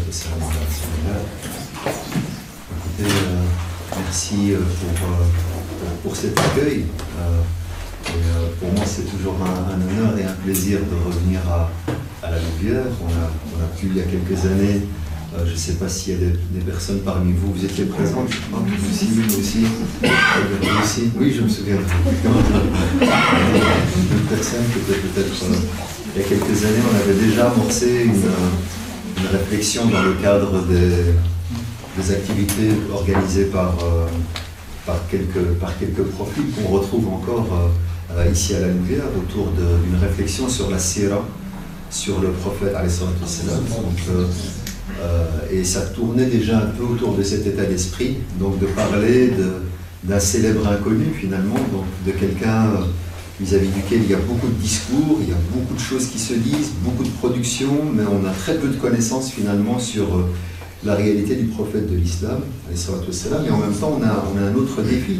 Écoutez, merci pour cet accueil. Pour moi, c'est toujours un honneur et un plaisir de revenir à la Louvière. On a pu, il y a quelques années, je ne sais pas s'il y a des personnes parmi vous, vous étiez présentes, je crois, vous aussi, vous aussi. Oui, je me souviens. D'autres personnes qui étaient peut-être, il y a quelques années, on avait déjà amorcé une réflexion dans le cadre des activités organisées par quelques profils qu'on retrouve encore ici à la Louvière autour d'une réflexion sur la sira, sur le prophète alayhi salatu wassalam. Et ça tournait déjà un peu autour de cet état d'esprit, donc de parler d'un célèbre inconnu finalement, donc de quelqu'un vis-à-vis duquel il y a beaucoup de discours, il y a beaucoup de choses qui se disent, beaucoup de productions, mais on a très peu de connaissances finalement sur la réalité du prophète de l'islam, alayhi salatu wassalam. Et en même temps on a un autre défi,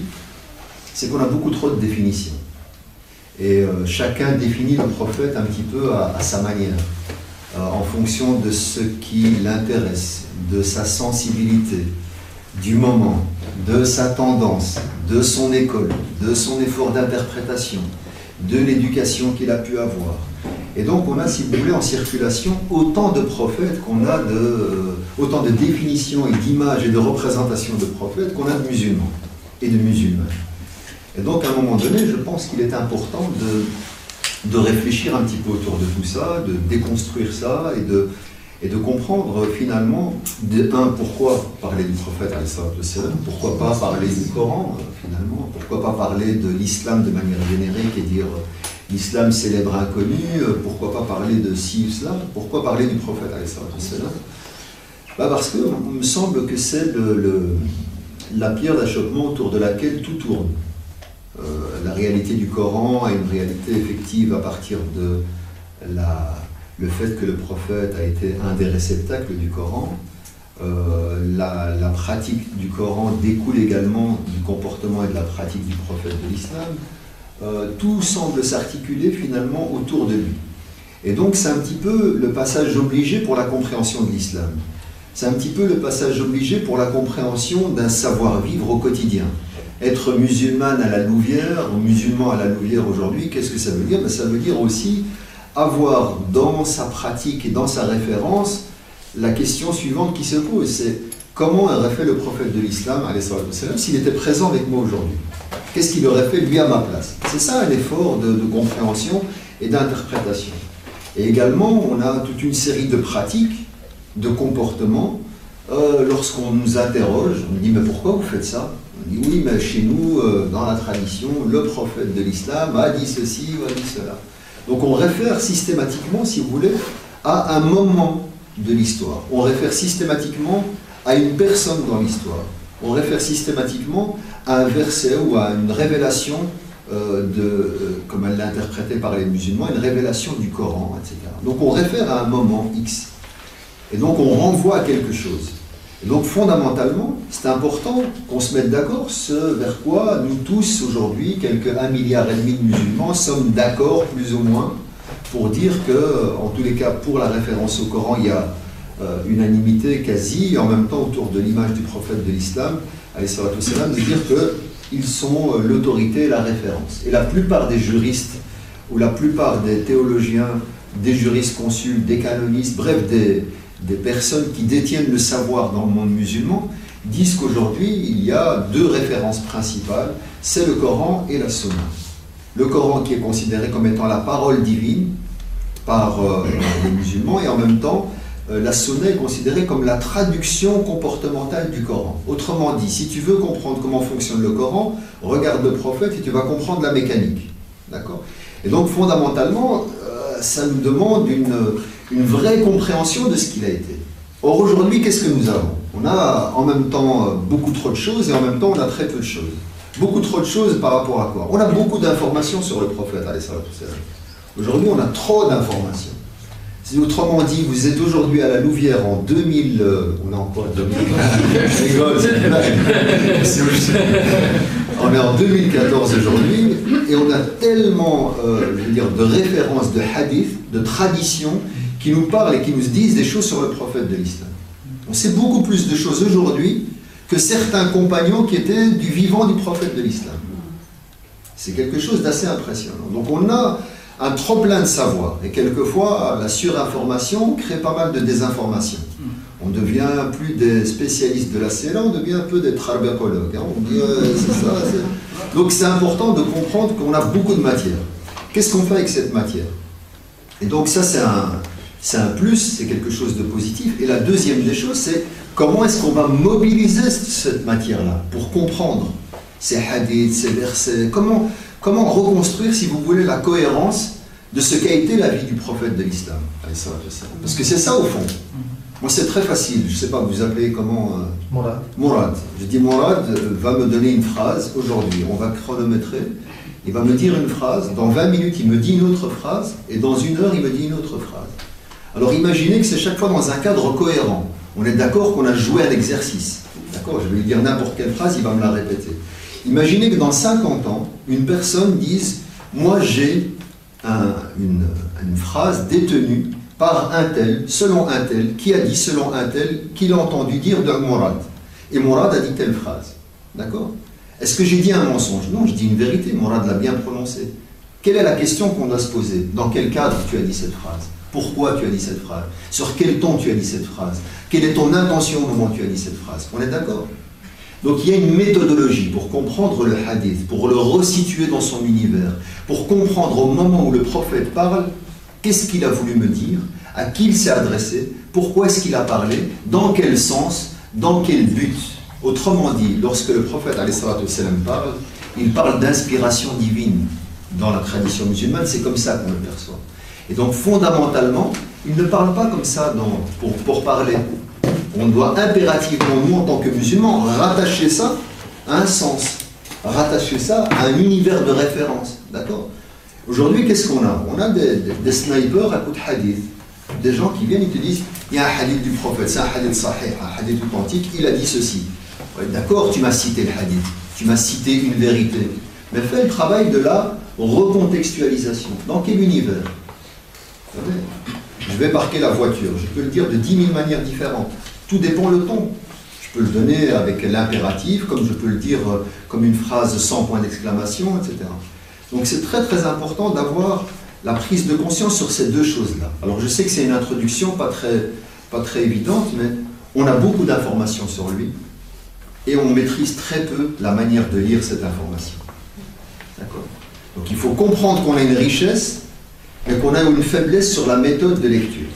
c'est qu'on a beaucoup trop de définitions. Et chacun définit le prophète un petit peu à sa manière, en fonction de ce qui l'intéresse, de sa sensibilité, du moment, de sa tendance, de son école, de son effort d'interprétation, de l'éducation qu'il a pu avoir. Et donc on a, si vous voulez, en circulation autant de prophètes qu'on a autant de définitions et d'images et de représentations de prophètes qu'on a de musulmans et de musulmanes. Et donc, à un moment donné, je pense qu'il est important de réfléchir un petit peu autour de tout ça, de déconstruire ça et de comprendre finalement, pourquoi parler du prophète alayhi salatu wassalam, pourquoi pas parler du Coran finalement, pourquoi pas parler de l'islam de manière générique et dire l'islam célèbre inconnu, pourquoi pas parler de si islam, pourquoi parler du prophète alayhi salatu wassalam. Parce que il me semble que c'est la pierre d'achoppement autour de laquelle tout tourne. La réalité du Coran a une réalité effective à partir de le fait que le prophète a été un des réceptacles du Coran. La pratique du Coran découle également du comportement et de la pratique du prophète de l'islam. Tout semble s'articuler finalement autour de lui. Et donc c'est un petit peu le passage obligé pour la compréhension de l'islam. C'est un petit peu le passage obligé pour la compréhension d'un savoir-vivre au quotidien. Être musulmane à la Louvière, ou musulman à la Louvière aujourd'hui, qu'est-ce que ça veut dire? Ça veut dire aussi avoir dans sa pratique et dans sa référence la question suivante qui se pose, c'est comment aurait fait le prophète de l'islam, alayhi salatu wassalam, s'il était présent avec moi aujourd'hui? Qu'est-ce qu'il aurait fait lui à ma place? C'est ça un effort de compréhension et d'interprétation. Et également, on a toute une série de pratiques, de comportements. Lorsqu'on nous interroge, on nous dit « mais pourquoi vous faites ça ?» On dit « oui, mais chez nous, dans la tradition, le prophète de l'islam a dit ceci ou a dit cela. » Donc on réfère systématiquement, si vous voulez, à un moment de l'histoire. On réfère systématiquement à une personne dans l'histoire. On réfère systématiquement à un verset ou à une révélation, comme elle l'a interprété par les musulmans, une révélation du Coran, etc. Donc on réfère à un moment X. Et donc on renvoie à quelque chose. Et donc fondamentalement, c'est important qu'on se mette d'accord, ce vers quoi nous tous aujourd'hui, quelques 1,5 milliard de musulmans, sommes d'accord plus ou moins pour dire que, en tous les cas, pour la référence au Coran, il y a unanimité quasi, en même temps autour de l'image du prophète de l'islam, alayhi salatu wassalam, de dire qu'ils sont l'autorité et la référence. Et la plupart des juristes, ou la plupart des théologiens, des jurisconsultes, des canonistes, bref, des personnes qui détiennent le savoir dans le monde musulman, disent qu'aujourd'hui, il y a 2 références principales, c'est le Coran et la Sunna. Le Coran qui est considéré comme étant la parole divine par les musulmans, et en même temps, la Sunna est considérée comme la traduction comportementale du Coran. Autrement dit, si tu veux comprendre comment fonctionne le Coran, regarde le prophète et tu vas comprendre la mécanique. D'accord ? Et donc, fondamentalement, ça nous demande une vraie compréhension de ce qu'il a été. Or, aujourd'hui, qu'est-ce que nous avons? On a en même temps beaucoup trop de choses et en même temps, on a très peu de choses. Beaucoup trop de choses par rapport à quoi? On a beaucoup d'informations sur le prophète, alayhi salatu wassalam. Aujourd'hui, on a trop d'informations. Si autrement dit, vous êtes aujourd'hui à la Louvière en 2000... on est en quoi? 2000 Je rigole, c'est une blague. On est en 2014 aujourd'hui et on a tellement je veux dire, de références, de hadiths, de traditions qui nous parlent et qui nous disent des choses sur le prophète de l'islam. On sait beaucoup plus de choses aujourd'hui que certains compagnons qui étaient du vivant du prophète de l'islam. C'est quelque chose d'assez impressionnant. Donc on a un trop-plein de savoir. Et quelquefois, la surinformation crée pas mal de désinformation. On ne devient plus des spécialistes de la sira, on devient un peu des trarbacologues. On dit, c'est ça. Donc c'est important de comprendre qu'on a beaucoup de matière. Qu'est-ce qu'on fait avec cette matière? Et donc ça, c'est un plus, c'est quelque chose de positif. Et la deuxième des choses, c'est comment est-ce qu'on va mobiliser cette matière-là pour comprendre ces hadiths, ces versets, comment reconstruire, si vous voulez, la cohérence de ce qu'a été la vie du prophète de l'islam. Parce que c'est ça au fond. Moi c'est très facile, je ne sais pas, vous appelez comment Mourad. Je dis Mourad va me donner une phrase aujourd'hui, on va chronométrer, il va me dire une phrase, dans 20 minutes il me dit une autre phrase, et dans 1 heure il me dit une autre phrase. Alors imaginez que c'est chaque fois dans un cadre cohérent. On est d'accord qu'on a joué un exercice. D'accord, je vais lui dire n'importe quelle phrase, il va me la répéter. Imaginez que dans 50 ans, une personne dise « Moi j'ai une phrase détenue par un tel, selon un tel, qui a dit selon un tel, qu'il a entendu dire de Mourad. Et Mourad a dit telle phrase. » D'accord? Est-ce que j'ai dit un mensonge? Non, je dis une vérité, Mourad l'a bien prononcé. Quelle est la question qu'on doit se poser? Dans quel cadre tu as dit cette phrase? Pourquoi tu as dit cette phrase? Sur quel ton tu as dit cette phrase? Quelle est ton intention au moment où tu as dit cette phrase? On est d'accord? Donc il y a une méthodologie pour comprendre le hadith, pour le resituer dans son univers, pour comprendre au moment où le prophète parle, qu'est-ce qu'il a voulu me dire, à qui il s'est adressé, pourquoi est-ce qu'il a parlé, dans quel sens, dans quel but. Autrement dit, lorsque le prophète parle, il parle d'inspiration divine dans la tradition musulmane, c'est comme ça qu'on le perçoit. Et donc fondamentalement, il ne parle pas comme ça pour parler. On doit impérativement, nous en tant que musulmans, rattacher ça à un sens, rattacher ça à un univers de référence. D'accord? Aujourd'hui, qu'est-ce qu'on a? On a des snipers à coup de hadith. Des gens qui viennent et te disent il y a un hadith du prophète, c'est un hadith sahih, un hadith authentique, il a dit ceci. Ouais, d'accord, tu m'as cité le hadith, tu m'as cité une vérité. Mais fais le travail de la recontextualisation. Dans quel univers? Vous savez, je vais parquer la voiture, je peux le dire de 10 000 manières différentes. Tout dépend le ton. Je peux le donner avec l'impératif, comme je peux le dire comme une phrase sans point d'exclamation, etc. Donc c'est très très important d'avoir la prise de conscience sur ces deux choses-là. Alors je sais que c'est une introduction pas très évidente, mais on a beaucoup d'informations sur lui et on maîtrise très peu la manière de lire cette information. D'accord? Donc il faut comprendre qu'on a une richesse, mais qu'on a une faiblesse sur la méthode de lecture.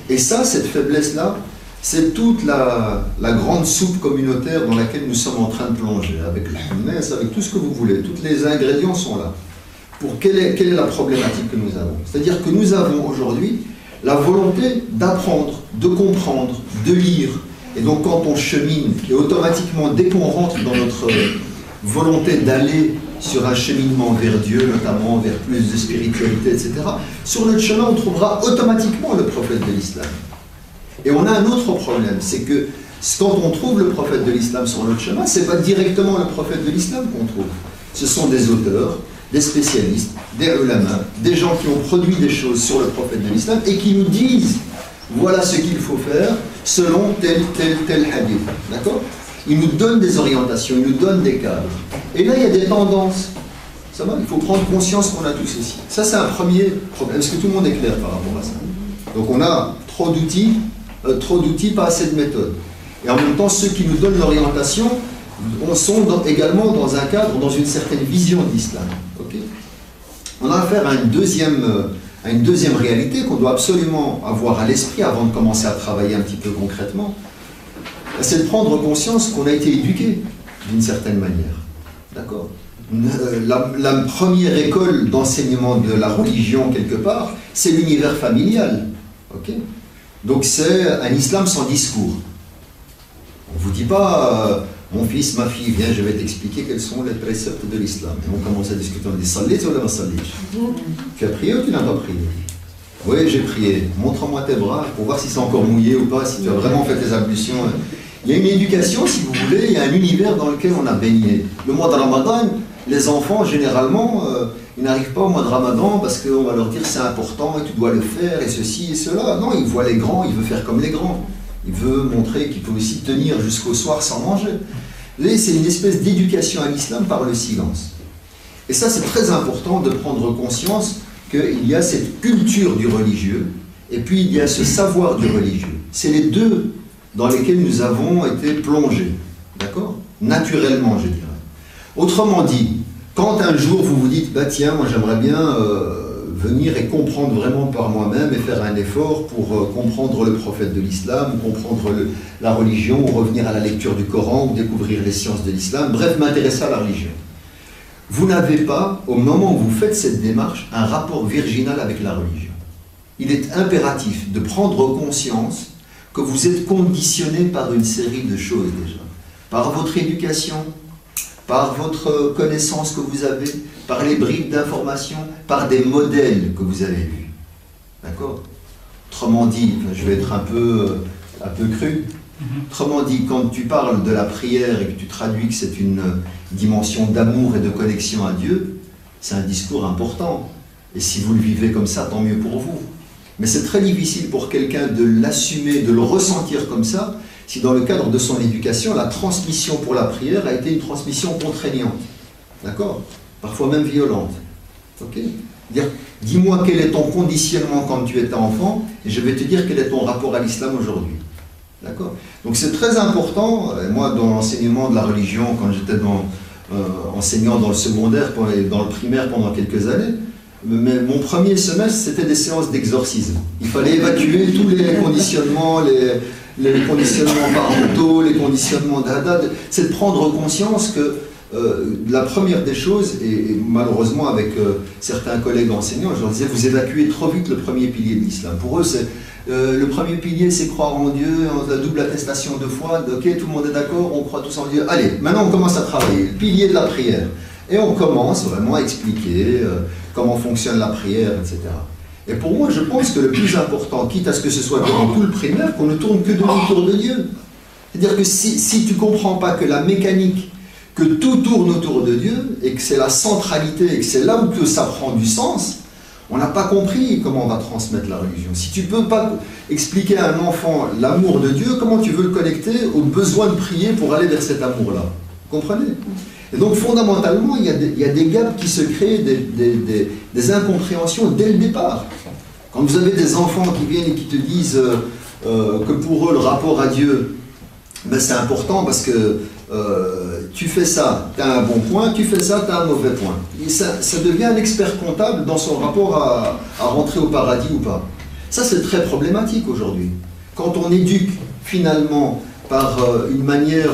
Et ça, cette faiblesse-là, c'est toute la grande soupe communautaire dans laquelle nous sommes en train de plonger, avec le hummus, avec tout ce que vous voulez. Tous les ingrédients sont là. Quelle est la problématique que nous avons? C'est-à-dire que nous avons aujourd'hui la volonté d'apprendre, de comprendre, de lire. Et donc quand on chemine, et automatiquement, dès qu'on rentre dans notre volonté d'aller sur un cheminement vers Dieu, notamment vers plus de spiritualité, etc., sur notre chemin, on trouvera automatiquement le prophète de l'islam. Et on a un autre problème, c'est que quand on trouve le prophète de l'islam sur notre chemin, ce n'est pas directement le prophète de l'islam qu'on trouve. Ce sont des auteurs, des spécialistes, des ulama, des gens qui ont produit des choses sur le prophète de l'islam et qui nous disent voilà ce qu'il faut faire selon tel hadith. D'accord? Ils nous donnent des orientations, ils nous donnent des cadres. Et là, il y a des tendances. Ça va? Il faut prendre conscience qu'on a tout ceci. Ça, c'est un premier problème. Est-ce que tout le monde est clair par rapport à ça? Donc on a trop d'outils, pas assez de méthodes. Et en même temps, ceux qui nous donnent l'orientation sont également dans un cadre, dans une certaine vision de l'islam. Okay? On a affaire à une deuxième réalité qu'on doit absolument avoir à l'esprit avant de commencer à travailler un petit peu concrètement. C'est de prendre conscience qu'on a été éduqué d'une certaine manière. D'accord? La première école d'enseignement de la religion, quelque part, c'est l'univers familial. Okay? Donc c'est un islam sans discours. On ne vous dit pas mon fils, ma fille, viens, je vais t'expliquer quels sont les préceptes de l'islam. Et on commence à discuter, on dit salit ou la salit. Tu as prié ou tu n'as pas prié? Oui, j'ai prié. Montre-moi tes bras pour voir si c'est encore mouillé ou pas, si tu as vraiment fait tes ablutions. Il y a une éducation, si vous voulez, il y a un univers dans lequel on a baigné. Le mois de Ramadan, les enfants, généralement, ils n'arrivent pas au mois de Ramadan parce qu'on va leur dire c'est important et tu dois le faire et ceci et cela. Non, ils voient les grands, ils veulent faire comme les grands. Il veut montrer qu'il peut aussi tenir jusqu'au soir sans manger. C'est une espèce d'éducation à l'islam par le silence. Et ça, c'est très important de prendre conscience qu'il y a cette culture du religieux, et puis il y a ce savoir du religieux. C'est les deux dans lesquels nous avons été plongés. D'accord? Naturellement, je dirais. Autrement dit, quand un jour vous vous dites, bah tiens, moi j'aimerais bien venir et comprendre vraiment par moi-même et faire un effort pour comprendre le prophète de l'islam, comprendre la religion, ou revenir à la lecture du Coran, ou découvrir les sciences de l'islam, bref, m'intéresser à la religion. Vous n'avez pas, au moment où vous faites cette démarche, un rapport virginal avec la religion. Il est impératif de prendre conscience que vous êtes conditionné par une série de choses déjà. Par votre éducation, par votre connaissance que vous avez, par les bribes d'informations, par des modèles que vous avez vus. D'accord? Autrement dit, je vais être un peu cru, autrement dit, quand tu parles de la prière et que tu traduis que c'est une dimension d'amour et de connexion à Dieu, c'est un discours important. Et si vous le vivez comme ça, tant mieux pour vous. Mais c'est très difficile pour quelqu'un de l'assumer, de le ressentir comme ça, si dans le cadre de son éducation, la transmission pour la prière a été une transmission contraignante. D'accord? Parfois même violente. Ok? Dis-moi quel est ton conditionnement quand tu étais enfant, et je vais te dire quel est ton rapport à l'islam aujourd'hui. D'accord? Donc c'est très important. Moi, dans l'enseignement de la religion, quand j'étais enseignant dans le secondaire, dans le primaire pendant quelques années, mais mon premier semestre, c'était des séances d'exorcisme. Il fallait évacuer tous les conditionnements, les conditionnements parentaux, les conditionnements d'Hadad. C'est de prendre conscience que la première des choses, et malheureusement avec certains collègues enseignants, je leur disais, vous évacuez trop vite le premier pilier de l'islam. Pour eux, c'est le premier pilier, c'est croire en Dieu, la double attestation de foi. Ok, tout le monde est d'accord, on croit tous en Dieu. Allez, maintenant on commence à travailler. Le pilier de la prière. Et on commence vraiment à expliquer comment fonctionne la prière, etc. Et pour moi, je pense que le plus important, quitte à ce que ce soit durant tout le primaire, qu'on ne tourne que autour de Dieu. C'est-à-dire que si tu ne comprends pas que la mécanique, que tout tourne autour de Dieu, et que c'est la centralité, et que c'est là où que ça prend du sens, on n'a pas compris comment on va transmettre la religion. Si tu ne peux pas expliquer à un enfant l'amour de Dieu, comment tu veux le connecter au besoin de prier pour aller vers cet amour-là? Vous comprenez? Et donc fondamentalement, il y a des gaps qui se créent, des incompréhensions dès le départ. Quand vous avez des enfants qui viennent et qui te disent que pour eux le rapport à Dieu, ben c'est important parce que tu fais ça, tu as un bon point, tu fais ça, tu as un mauvais point. Et ça devient un expert comptable dans son rapport à rentrer au paradis ou pas. Ça c'est très problématique aujourd'hui. Quand on éduque finalement par une manière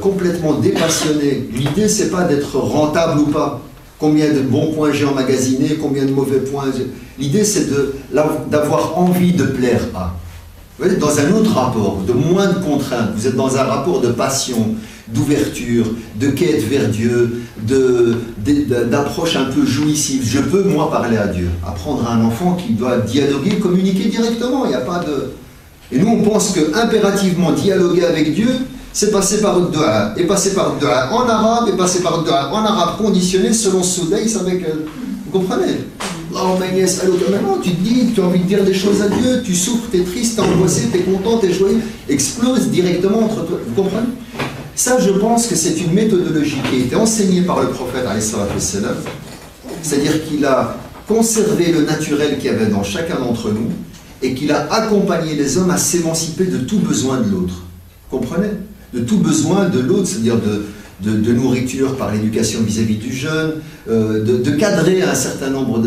complètement dépassionnée, l'idée c'est pas d'être rentable ou pas, combien de bons points j'ai emmagasinés, combien de mauvais points l'idée c'est d'avoir envie de plaire à. Vous êtes dans un autre rapport, de moins de contraintes, vous êtes dans un rapport de passion, d'ouverture, de quête vers Dieu, d'approche un peu jouissive. Je peux, moi, parler à Dieu. Apprendre à un enfant qui doit dialoguer, communiquer directement. Il n'y a pas de... Et nous, on pense qu'impérativement, dialoguer avec Dieu, c'est passer par le dua, et passer par le dua en arabe, et passer par le dua en arabe conditionné selon Soudaïs avec... Vous comprenez? Maintenant, tu te dis, tu as envie de dire des choses à Dieu, tu souffres, tu es triste, tu es angoissé, tu es content, tu es joyeux, explose directement entre toi. Vous comprenez? Ça, je pense que c'est une méthodologie qui a été enseignée par le prophète, c'est-à-dire qu'il a conservé le naturel qu'il y avait dans chacun d'entre nous et qu'il a accompagné les hommes à s'émanciper de tout besoin de l'autre. Vous comprenez? De tout besoin de l'autre, c'est-à-dire de nourriture par l'éducation vis-à-vis du jeune, de cadrer un certain nombre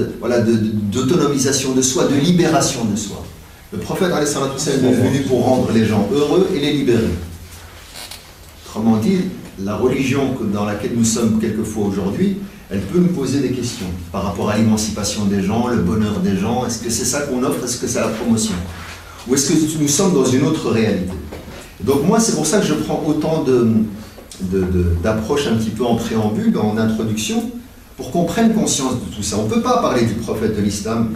d'autonomisation de soi, de libération de soi. Le prophète est venu pour rendre les gens heureux et les libérer. Autrement dit, la religion dans laquelle nous sommes quelquefois aujourd'hui, elle peut nous poser des questions par rapport à l'émancipation des gens, le bonheur des gens. Est-ce que c'est ça qu'on offre? Est-ce que c'est la promotion? Ou est-ce que nous sommes dans une autre réalité? Donc moi, c'est pour ça que je prends autant d'approches un petit peu en préambule, en introduction, pour qu'on prenne conscience de tout ça. On ne peut pas parler du prophète de l'islam,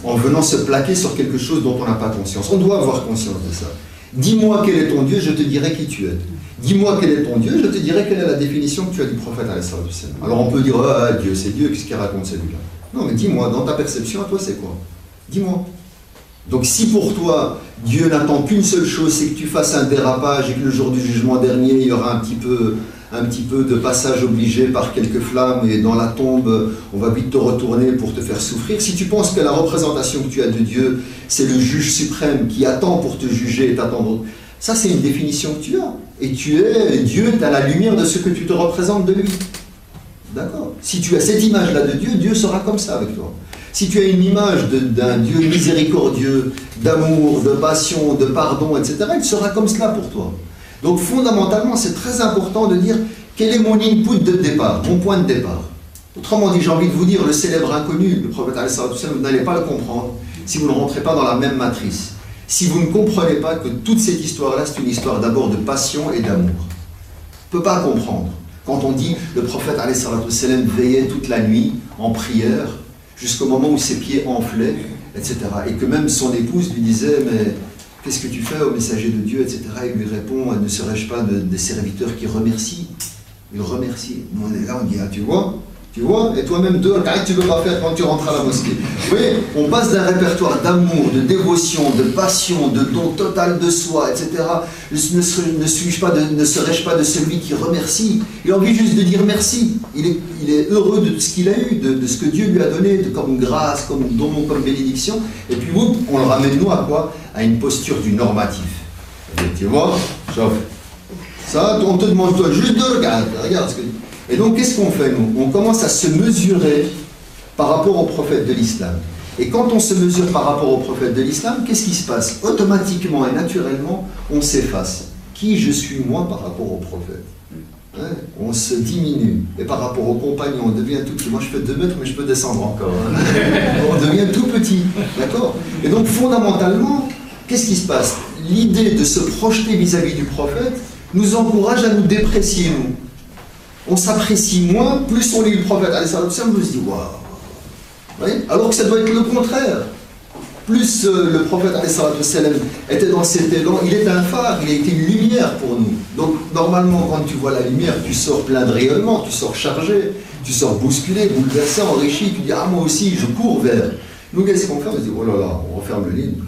en venant se plaquer sur quelque chose dont on n'a pas conscience. On doit avoir conscience de ça. Dis-moi quel est ton Dieu, je te dirai qui tu es. Dis-moi quel est ton Dieu, je te dirai quelle est la définition que tu as du prophète. Alors on peut dire, ah, Dieu c'est Dieu, qu'est-ce qu'il raconte celui-là? Non mais dis-moi, dans ta perception, à toi c'est quoi? Dis-moi. Donc si pour toi, Dieu n'attend qu'une seule chose, c'est que tu fasses un dérapage et que le jour du jugement dernier, il y aura un petit peu de passage obligé par quelques flammes et dans la tombe, on va vite te retourner pour te faire souffrir. Si tu penses que la représentation que tu as de Dieu, c'est le juge suprême qui attend pour te juger et t'attendre, ça c'est une définition que tu as. Et tu es Dieu, tu as la lumière de ce que tu te représentes de lui. D'accord? Si tu as cette image-là de Dieu, Dieu sera comme ça avec toi. Si tu as une image d'un Dieu miséricordieux, d'amour, de passion, de pardon, etc., il sera comme cela pour toi. Donc fondamentalement, c'est très important de dire quel est mon input de départ, mon point de départ. Autrement dit, j'ai envie de vous dire, le célèbre inconnu, le prophète alayhi salatu wassalam, vous n'allez pas le comprendre si vous ne rentrez pas dans la même matrice. Si vous ne comprenez pas que toute cette histoire-là, c'est une histoire d'abord de passion et d'amour. On ne peut pas comprendre. Quand on dit le prophète alayhi salatu wassalam veillait toute la nuit en prière, jusqu'au moment où ses pieds enflaient, etc. Et que même son épouse lui disait, mais qu'est-ce que tu fais au messager de Dieu, etc. Il lui répond, ne serais-je pas des serviteurs qui remercient? Il remercie. On est là, on dit, ah, tu vois, et toi-même, tu ne peux pas faire quand tu rentres à la mosquée. Vous voyez, on passe d'un répertoire d'amour, de dévotion, de passion, de don total de soi, etc. Ne serais-je pas de celui qui remercie? Il a envie juste de dire merci. Il est heureux de tout ce qu'il a eu, de ce que Dieu lui a donné, comme grâce, comme don, comme bénédiction. Et puis, on le ramène nous à quoi? À une posture du normatif. Et tu vois, chauffe. Ça, on te demande toi juste de regarde ce que... Et donc, qu'est-ce qu'on fait, nous? On commence à se mesurer par rapport au prophète de l'islam. Et quand on se mesure par rapport au prophète de l'islam, qu'est-ce qui se passe? Automatiquement et naturellement, on s'efface. Qui je suis, moi, par rapport au prophète? Hein? On se diminue. Et par rapport aux compagnons, on devient tout petit. Moi, je fais 2 mètres, mais je peux descendre encore. Hein? On devient tout petit. D'accord? Et donc, fondamentalement, qu'est-ce qui se passe? L'idée de se projeter vis-à-vis du prophète nous encourage à nous déprécier, nous. On s'apprécie moins, plus on lit le prophète, on se dit waouh. Alors que ça doit être le contraire. Plus le prophète était dans cet élan, il est un phare, il a été une lumière pour nous. Donc normalement, quand tu vois la lumière, tu sors plein de rayonnement, tu sors chargé, tu sors bousculé, bouleversé, enrichi, tu dis ah moi aussi, je cours vers. Nous, qu'est-ce qu'on fait? On se dit oh là là, on referme le livre.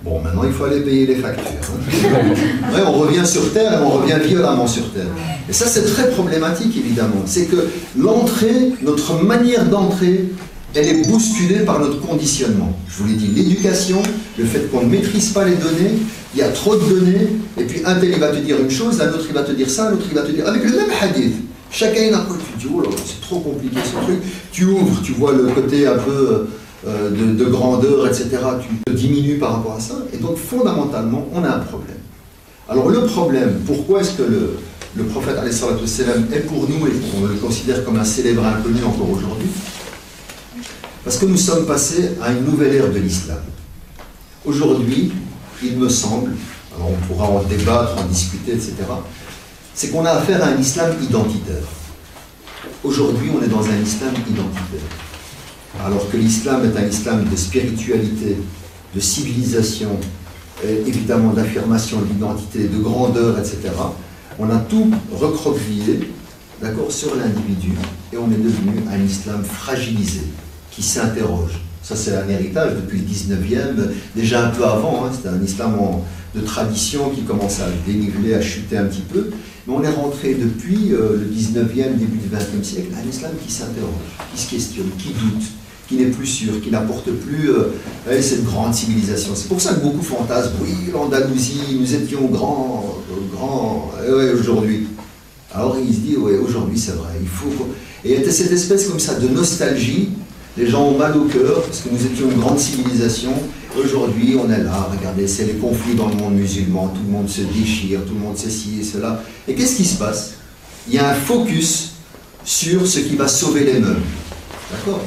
Bon, maintenant il faut aller payer les factures. Hein. Ouais, on revient sur Terre et on revient violemment sur Terre. Et ça, c'est très problématique, évidemment. C'est que l'entrée, notre manière d'entrer, elle est bousculée par notre conditionnement. Je vous l'ai dit, l'éducation, le fait qu'on ne maîtrise pas les données, il y a trop de données, et puis un tel il va te dire une chose, un autre il va te dire ça, l'autre il va te dire... Avec le même hadith, chacun il a un peu... Tu te dis, oh là, c'est trop compliqué ce truc. Tu ouvres, tu vois le côté un peu... de grandeur, etc., tu te diminues par rapport à ça, et donc fondamentalement, on a un problème. Alors le problème, pourquoi est-ce que le prophète alayhi salatu wassalam est pour nous, et on le considère comme un célèbre inconnu encore aujourd'hui? Parce que nous sommes passés à une nouvelle ère de l'islam. Aujourd'hui, il me semble, alors on pourra en débattre, en discuter, etc., c'est qu'on a affaire à un islam identitaire. Aujourd'hui, on est dans un islam identitaire. Alors que l'islam est un islam de spiritualité, de civilisation, évidemment d'affirmation de l'identité, de grandeur, etc. On a tout recroquevillé, d'accord, sur l'individu, et on est devenu un islam fragilisé, qui s'interroge. Ça, c'est un héritage depuis le 19e, déjà un peu avant, hein, c'était un islam de tradition qui commence à déniveler, à chuter un petit peu, mais on est rentré depuis le 19e, début du 20e siècle, un islam qui s'interroge, qui se questionne, qui doute, qui n'est plus sûr, qui n'apporte plus cette grande civilisation. C'est pour ça que beaucoup fantasment, oui, l'Andalousie, nous étions grands, ouais, aujourd'hui. Alors il se dit, oui, aujourd'hui c'est vrai, il faut... Et il y a cette espèce comme ça de nostalgie, les gens ont mal au cœur, parce que nous étions une grande civilisation, aujourd'hui on est là, regardez, c'est les conflits dans le monde musulman, tout le monde se déchire, tout le monde sait ci et cela. Et qu'est-ce qui se passe? Il y a un focus sur ce qui va sauver les meubles. D'accord?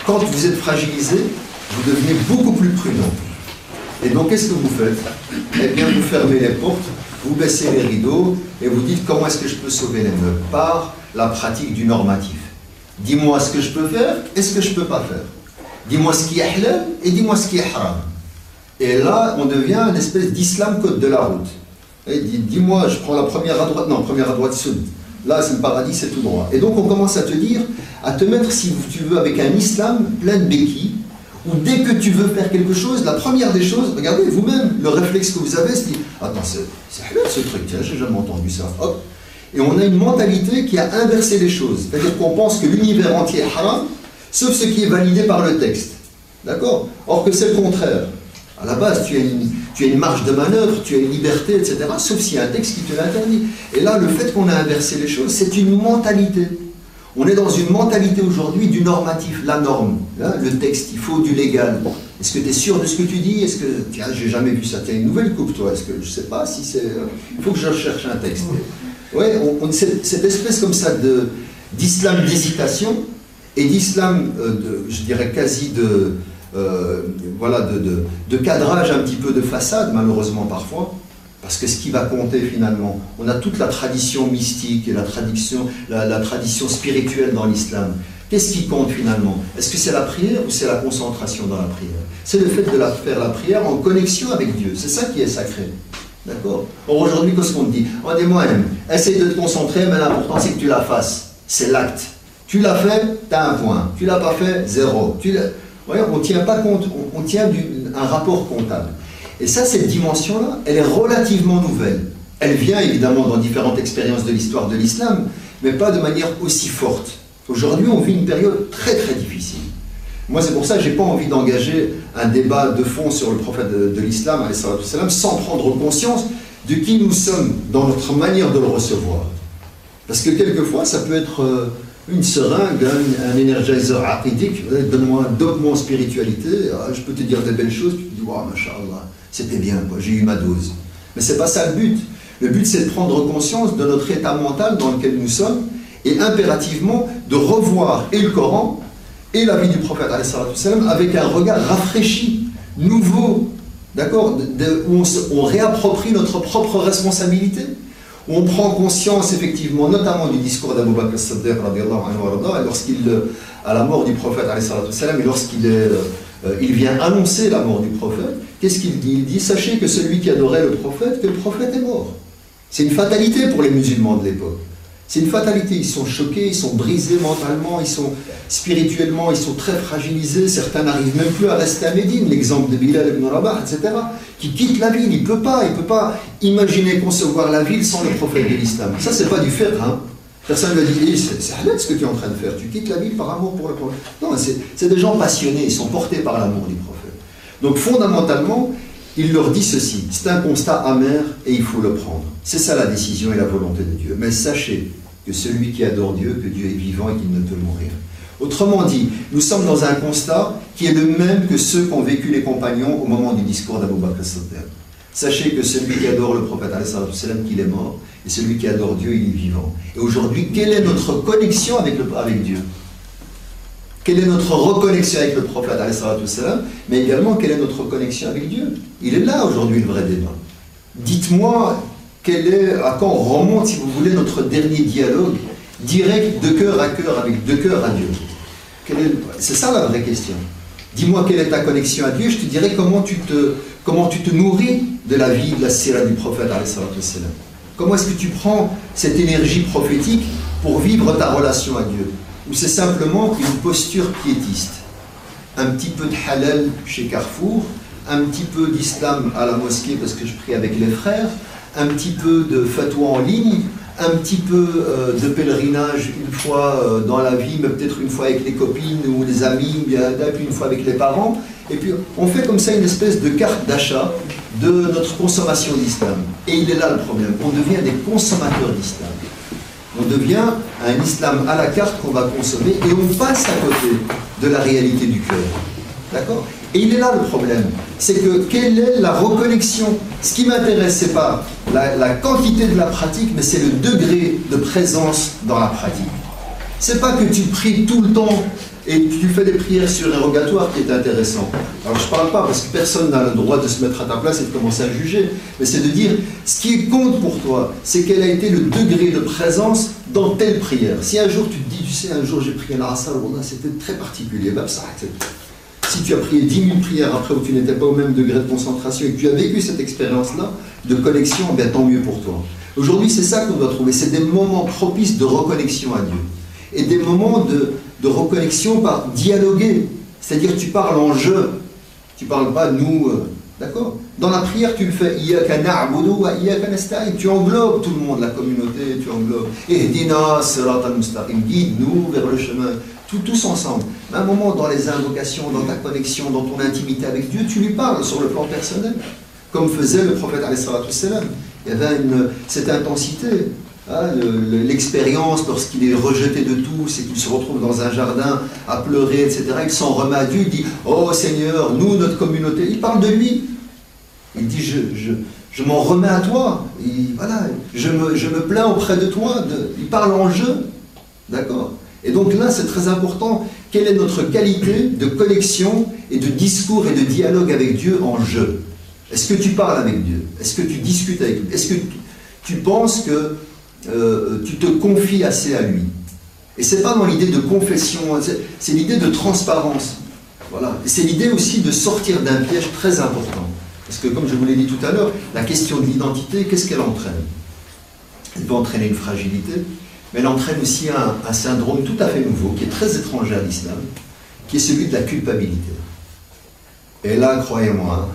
Quand vous êtes fragilisé, vous devenez beaucoup plus prudent. Et donc, qu'est-ce que vous faites? Eh bien, vous fermez les portes, vous baissez les rideaux, et vous dites comment est-ce que je peux sauver les meubles? Par la pratique du normatif. Dis-moi ce que je peux faire et ce que je ne peux pas faire. Dis-moi ce qui est halal et dis-moi ce qui est haram. Et là, on devient une espèce d'islam code de la route. Et dis-moi, je prends la première à droite, non, première à droite, sud. Là, c'est le paradis, c'est tout droit. Et donc, on commence à te dire, à te mettre, si tu veux, avec un islam plein de béquilles, où dès que tu veux faire quelque chose, la première des choses, regardez vous-même, le réflexe que vous avez, c'est dit, attends, c'est halal ce truc, tiens, j'ai jamais entendu ça, hop. Et on a une mentalité qui a inversé les choses, c'est-à-dire qu'on pense que l'univers entier est haram, sauf ce qui est validé par le texte, d'accord? Or que c'est le contraire. À la base, tu as une marge de manœuvre, tu as une liberté, etc., sauf s'il y a un texte qui te l'interdit. Et là, le fait qu'on a inversé les choses, c'est une mentalité. On est dans une mentalité aujourd'hui du normatif, la norme, hein, le texte, il faut du légal. Est-ce que tu es sûr de ce que tu dis? Est-ce que, tiens, j'ai jamais vu ça, tiens, une nouvelle coupe, toi, est-ce que, je sais pas si c'est... il faut que je cherche un texte. Ouais, cette espèce comme ça d'islam d'hésitation et d'islam, je dirais quasi de cadrage un petit peu de façade, malheureusement parfois, parce que ce qui va compter finalement, on a toute la tradition mystique et la tradition spirituelle dans l'islam. Qu'est-ce qui compte finalement? Est-ce que c'est la prière ou c'est la concentration dans la prière? C'est le fait de faire la prière en connexion avec Dieu, c'est ça qui est sacré. D'accord? Or aujourd'hui, qu'est-ce qu'on te dit? On dit, moi, essaye de te concentrer, mais l'important c'est que tu la fasses. C'est l'acte. Tu l'as fait, tu as un point. Tu l'as pas fait, 0. Ouais, on ne tient pas compte, on tient un rapport comptable. Et ça, cette dimension-là, elle est relativement nouvelle. Elle vient évidemment dans différentes expériences de l'histoire de l'islam, mais pas de manière aussi forte. Aujourd'hui, on vit une période très très difficile. Moi, c'est pour ça que je n'ai pas envie d'engager un débat de fond sur le prophète de l'islam, sans prendre conscience de qui nous sommes dans notre manière de le recevoir. Parce que quelquefois, ça peut être une seringue, un énergiseur aqidique, donne-moi un document en spiritualité, je peux te dire des belles choses, tu te dis, waouh, machallah, c'était bien, j'ai eu ma dose. Mais ce n'est pas ça le but. Le but, c'est de prendre conscience de notre état mental dans lequel nous sommes et impérativement de revoir et le Coran et la vie du prophète avec un regard rafraîchi, nouveau, d'accord, où on réapproprie notre propre responsabilité, où on prend conscience effectivement, notamment du discours d'Abu Bakr as-Siddiq lorsqu'il, à la mort du prophète et lorsqu'il vient annoncer la mort du prophète, qu'est-ce qu'il dit? Il dit, sachez que celui qui adorait le prophète est mort. C'est une fatalité pour les musulmans de l'époque. C'est une fatalité, ils sont choqués, ils sont brisés mentalement, ils sont spirituellement, ils sont très fragilisés, certains n'arrivent même plus à rester à Médine, l'exemple de Bilal ibn Rabah, etc., qui quitte la ville, il ne peut pas imaginer concevoir la ville sans le prophète de l'islam. Ça, c'est pas du faire, hein. Personne ne lui dit, c'est halal ce que tu es en train de faire, tu quittes la ville par amour pour le prophète. Non, c'est des gens passionnés, ils sont portés par l'amour du prophète. Donc fondamentalement, il leur dit ceci, c'est un constat amer et il faut le prendre. C'est ça la décision et la volonté de Dieu. Mais sachez que celui qui adore Dieu, que Dieu est vivant et qu'il ne peut mourir. Autrement dit, nous sommes dans un constat qui est le même que ceux qu'ont vécu les compagnons au moment du discours d'Abu Bakr as-Siddiq. Sachez que celui qui adore le prophète, qu'il est mort, et celui qui adore Dieu, il est vivant. Et aujourd'hui, quelle est notre connexion avec Dieu? Quelle est notre reconnexion avec le prophète, mais également quelle est notre connexion avec Dieu? Il est là aujourd'hui le vrai débat. Dites-moi à quand on remonte, si vous voulez, notre dernier dialogue direct de cœur à cœur, avec de cœur à Dieu. C'est ça la vraie question. Dis-moi quelle est ta connexion à Dieu, je te dirai comment tu te nourris de la vie, de la sira du prophète. Comment est-ce que tu prends cette énergie prophétique pour vivre ta relation à Dieu? Ou c'est simplement une posture piétiste? Un petit peu de halal chez Carrefour, un petit peu d'islam à la mosquée parce que je prie avec les frères, un petit peu de fatwa en ligne, un petit peu de pèlerinage une fois dans la vie, mais peut-être une fois avec les copines ou les amis, puis une fois avec les parents. Et puis on fait comme ça une espèce de carte d'achat de notre consommation d'islam. Et il est là le problème, on devient des consommateurs d'islam. On devient un islam à la carte qu'on va consommer et on passe à côté de la réalité du cœur. D'accord? Et il est là le problème, c'est que quelle est la reconnexion? Ce qui m'intéresse, ce n'est pas la quantité de la pratique, mais c'est le degré de présence dans la pratique. Ce n'est pas que tu pries tout le temps et tu fais des prières surérogatoires qui est intéressant. Alors je ne parle pas parce que personne n'a le droit de se mettre à ta place et de commencer à juger, mais c'est de dire, ce qui compte pour toi, c'est quel a été le degré de présence dans telle prière. Si un jour tu te dis, tu sais, un jour j'ai prié l'Asr, c'était très particulier, ben ça, si tu as prié 10 000 prières après où tu n'étais pas au même degré de concentration et que tu as vécu cette expérience-là de connexion, bien tant mieux pour toi. Aujourd'hui, c'est ça qu'on doit trouver, c'est des moments propices de reconnexion à Dieu. Et des moments de reconnexion par dialoguer. C'est-à-dire tu parles en jeu, tu parles pas nous, d'accord? Dans la prière, tu le fais, Iyyaka na'budu wa iyyaka nasta'in. Tu englobes tout le monde, la communauté, tu englobes. Ihdina siratal mustaqim, guide-nous vers le chemin, tous ensemble. À un moment, dans les invocations, dans ta connexion, dans ton intimité avec Dieu, tu lui parles sur le plan personnel, comme faisait le prophète alayhi salatu wassalam. Il y avait cette intensité. Hein, l'expérience lorsqu'il est rejeté de tous et qu'il se retrouve dans un jardin à pleurer, etc. Il s'en remet à Dieu, il dit « Oh Seigneur, nous, notre communauté », il parle de lui. Il dit « Je m'en remets à toi. » Voilà, je me plains auprès de toi. Il parle en jeu. D'accord? Et donc là, c'est très important. Quelle est notre qualité de connexion et de discours et de dialogue avec Dieu en jeu? Est-ce que tu parles avec Dieu? Est-ce que tu discutes avec lui? Est-ce que tu penses que tu te confies assez à lui? Et c'est pas dans l'idée de confession, c'est l'idée de transparence. Voilà. C'est l'idée aussi de sortir d'un piège très important. Parce que comme je vous l'ai dit tout à l'heure, la question de l'identité, qu'est-ce qu'elle entraîne? Elle peut entraîner une fragilité, mais elle entraîne aussi un syndrome tout à fait nouveau, qui est très étranger à l'islam, qui est celui de la culpabilité. Et là, croyez-moi,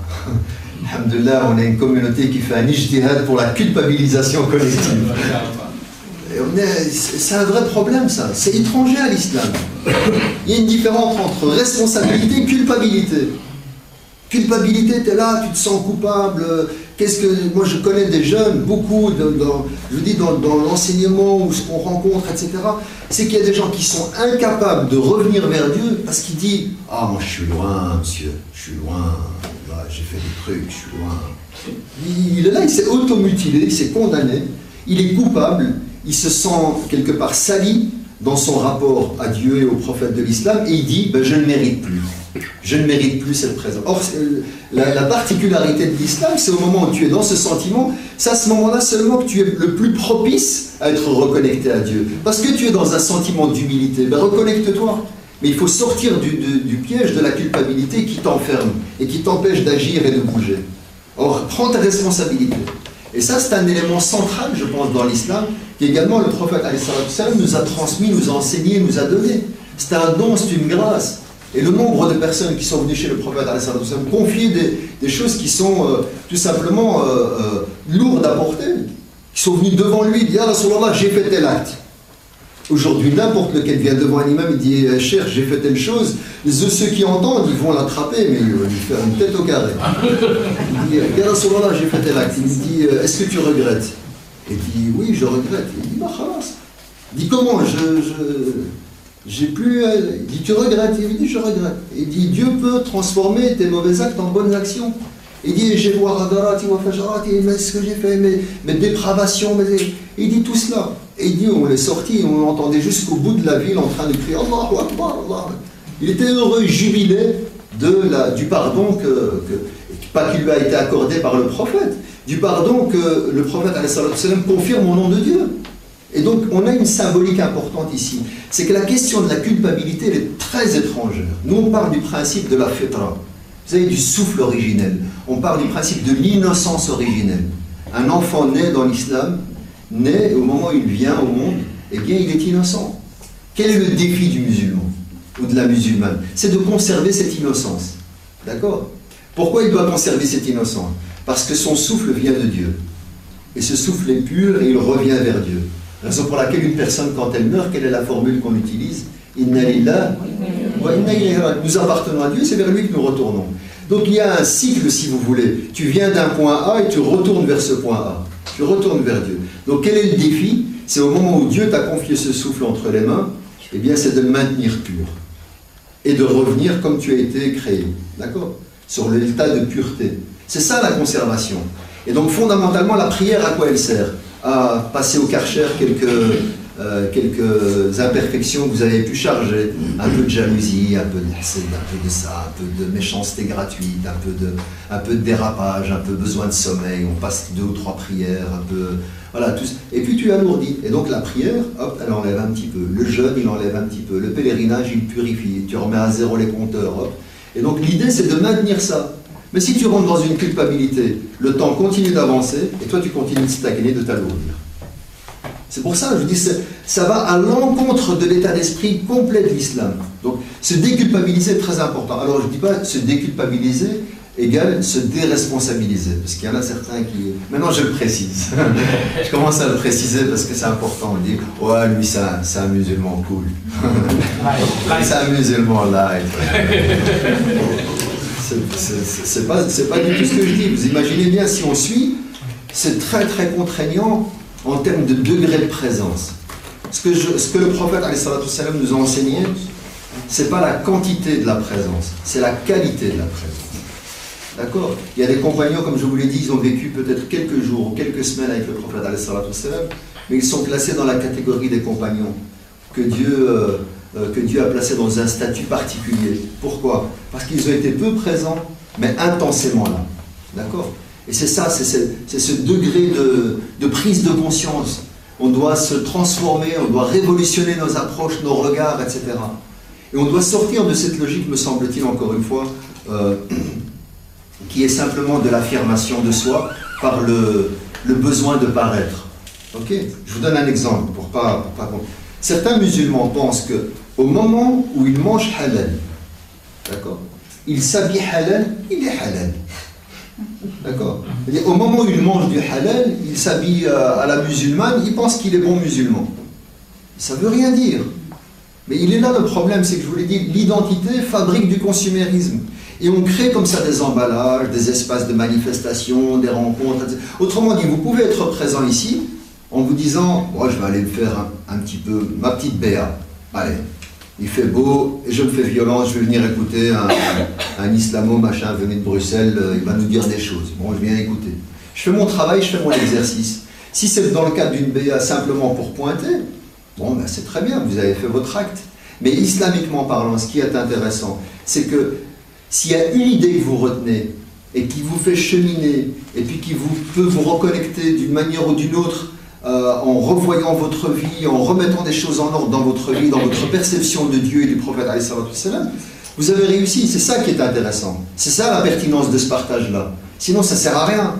alhamdoulilah, on a une communauté qui fait un ijtihad pour la culpabilisation collective. C'est un vrai problème, ça. C'est étranger à l'islam. Il y a une différence entre responsabilité et culpabilité. Culpabilité, tu es là, tu te sens coupable. Moi, je connais des jeunes, beaucoup, dans l'enseignement ou ce qu'on rencontre, etc. C'est qu'il y a des gens qui sont incapables de revenir vers Dieu parce qu'ils disent « Ah, moi, je suis loin, monsieur, je suis loin. Là, j'ai fait des trucs, je suis loin. » Il est là, il s'est automutilé, il s'est condamné, il est coupable, il se sent quelque part sali dans son rapport à Dieu et au prophète de l'islam, et il dit ben, « je ne mérite plus. Je ne mérite plus cette présence. » Or, la particularité de l'islam, c'est au moment où tu es dans ce sentiment, c'est à ce moment-là seulement que tu es le plus propice à être reconnecté à Dieu. Parce que tu es dans un sentiment d'humilité. Ben, reconnecte-toi. Mais il faut sortir du piège de la culpabilité qui t'enferme et qui t'empêche d'agir et de bouger. Or, prends tes responsabilités. Et ça, c'est un élément central, je pense, dans l'islam, qu'également le prophète nous a transmis, nous a enseigné, nous a donné. C'est un don, c'est une grâce. Et le nombre de personnes qui sont venues chez le prophète confier des choses qui sont tout simplement lourdes à porter, qui sont venues devant lui, il dit « Ah, Rasulallah, j'ai fait tel acte. » Aujourd'hui, n'importe lequel vient devant un imam, il dit « Cher, j'ai fait telle chose », ceux qui entendent, ils vont l'attraper, mais ils vont lui faire une tête au carré. Il dit « Ya Rasulallah, j'ai fait tel acte. » Il dit « Est-ce que tu regrettes ?» Il dit « Oui, je regrette. » Il dit « Bah, khalas. » Il dit « Comment j'ai plus... » Il dit « Tu regrettes ?» Il dit « Je regrette. » Il dit « Dieu peut transformer tes mauvais actes en bonnes actions. » Il dit « J'ai voir adarati wa fajarati, mais ce que j'ai fait, mes dépravations, il dit tout cela. Et il dit, on est sorti, on entendait jusqu'au bout de la ville en train de crier Allahu Akbar, Allah. Il était heureux, jubilé du pardon pas qui lui a été accordé par le prophète, du pardon que le prophète confirme au nom de Dieu. Et donc on a une symbolique importante ici, c'est que la question de la culpabilité elle est très étrangère. Nous on parle du principe de la fitra, vous savez, du souffle originel, on parle du principe de l'innocence originelle. Un enfant né dans l'islam, né au moment où il vient au monde, eh bien il est innocent. Quel est le défi du musulman ou de la musulmane? C'est de conserver cette innocence. D'accord? Pourquoi il doit conserver cette innocence? Parce que son souffle vient de Dieu. Et ce souffle est pur et il revient vers Dieu. Raison pour laquelle une personne, quand elle meurt, quelle est la formule qu'on utilise? Inna lillah wa inna ilayhi raji'un. Nous appartenons à Dieu, c'est vers lui que nous retournons. Donc il y a un cycle, si vous voulez. Tu viens d'un point A et tu retournes vers ce point A. Tu retournes vers Dieu. Donc quel est le défi? C'est au moment où Dieu t'a confié ce souffle entre les mains, eh bien c'est de le maintenir pur. Et de revenir comme tu as été créé. D'accord? Sur l'état de pureté. C'est ça la conservation. Et donc fondamentalement, la prière, à quoi elle sert? À passer au karcher quelques imperfections que vous avez pu charger. Un peu de jalousie, un peu de hasad, un peu de ça, un peu de méchanceté gratuite, un peu de dérapage, un peu besoin de sommeil, on passe 2 ou 3 prières, un peu... Voilà, tout ça. Et puis tu alourdis. Et donc la prière, hop, elle enlève un petit peu. Le jeûne, il enlève un petit peu. Le pèlerinage, il purifie. Tu remets à zéro les compteurs, hop. Et donc l'idée, c'est de maintenir ça. Mais si tu rentres dans une culpabilité, le temps continue d'avancer, et toi tu continues de stagner, de t'alourdir. C'est pour ça, je dis, ça va à l'encontre de l'état d'esprit complet de l'islam. Donc, se déculpabiliser est très important. Alors, je ne dis pas se déculpabiliser égale se déresponsabiliser, parce qu'il y en a certains qui... Maintenant, je le précise. Je commence à le préciser parce que c'est important. On dit, ouais, lui, c'est un musulman cool. C'est un musulman light. C'est pas du tout ce que je dis. Vous imaginez bien, si on suit, c'est très très contraignant en termes de degré de présence. Ce que le prophète ﷺ nous a enseigné, c'est pas la quantité de la présence, c'est la qualité de la présence. D'accord? Il y a des compagnons, comme je vous l'ai dit, ils ont vécu peut-être quelques jours ou quelques semaines avec le prophète ﷺ, mais ils sont classés dans la catégorie des compagnons que Dieu a placés dans un statut particulier. Pourquoi? Parce qu'ils ont été peu présents, mais intensément là. D'accord? Et c'est ça, c'est ce degré de prise de conscience. On doit se transformer, on doit révolutionner nos approches, nos regards, etc. Et on doit sortir de cette logique, me semble-t-il, encore une fois, qui est simplement de l'affirmation de soi par le besoin de paraître. Ok? Je vous donne un exemple pour pas comprendre. Certains musulmans pensent qu'au moment où ils mangent halal, d'accord, ils s'habillent halal, il est halal. D'accord? Au moment où il mange du halal, il s'habille à la musulmane, il pense qu'il est bon musulman. Ça ne veut rien dire. Mais il est là le problème, c'est que je vous l'ai dit, l'identité fabrique du consumérisme. Et on crée comme ça des emballages, des espaces de manifestation, des rencontres, etc. Autrement dit, vous pouvez être présent ici en vous disant, moi je vais aller me faire un petit peu, ma petite béa. Allez, il fait beau, et je me fais violence, je vais venir écouter un islamo machin venu de Bruxelles, il va nous dire des choses. Bon, je viens écouter. Je fais mon travail, je fais mon exercice. Si c'est dans le cadre d'une béa simplement pour pointer, bon, ben c'est très bien, vous avez fait votre acte. Mais islamiquement parlant, ce qui est intéressant, c'est que s'il y a une idée que vous retenez et qui vous fait cheminer et puis qui peut vous reconnecter d'une manière ou d'une autre en revoyant votre vie, en remettant des choses en ordre dans votre vie, dans votre perception de Dieu et du prophète, vous avez réussi. C'est ça qui est intéressant. C'est ça la pertinence de ce partage-là. Sinon, ça ne sert à rien.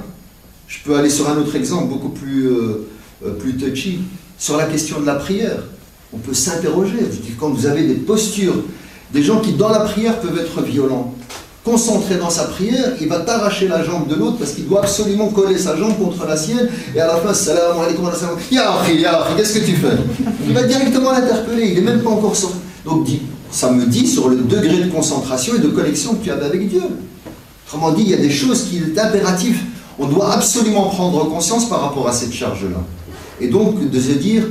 Je peux aller sur un autre exemple beaucoup plus touchy, sur la question de la prière. On peut s'interroger. Quand vous avez des postures, des gens qui dans la prière peuvent être violents, concentré dans sa prière, il va t'arracher la jambe de l'autre parce qu'il doit absolument coller sa jambe contre la sienne et à la fin, salam alaikum, ya akhi, qu'est-ce que tu fais? Il va directement l'interpeller, il n'est même pas encore sorti. Donc ça me dit sur le degré de concentration et de connexion que tu as avec Dieu. Autrement dit, il y a des choses qui est impératif. On doit absolument prendre conscience par rapport à cette charge-là. Et donc de se dire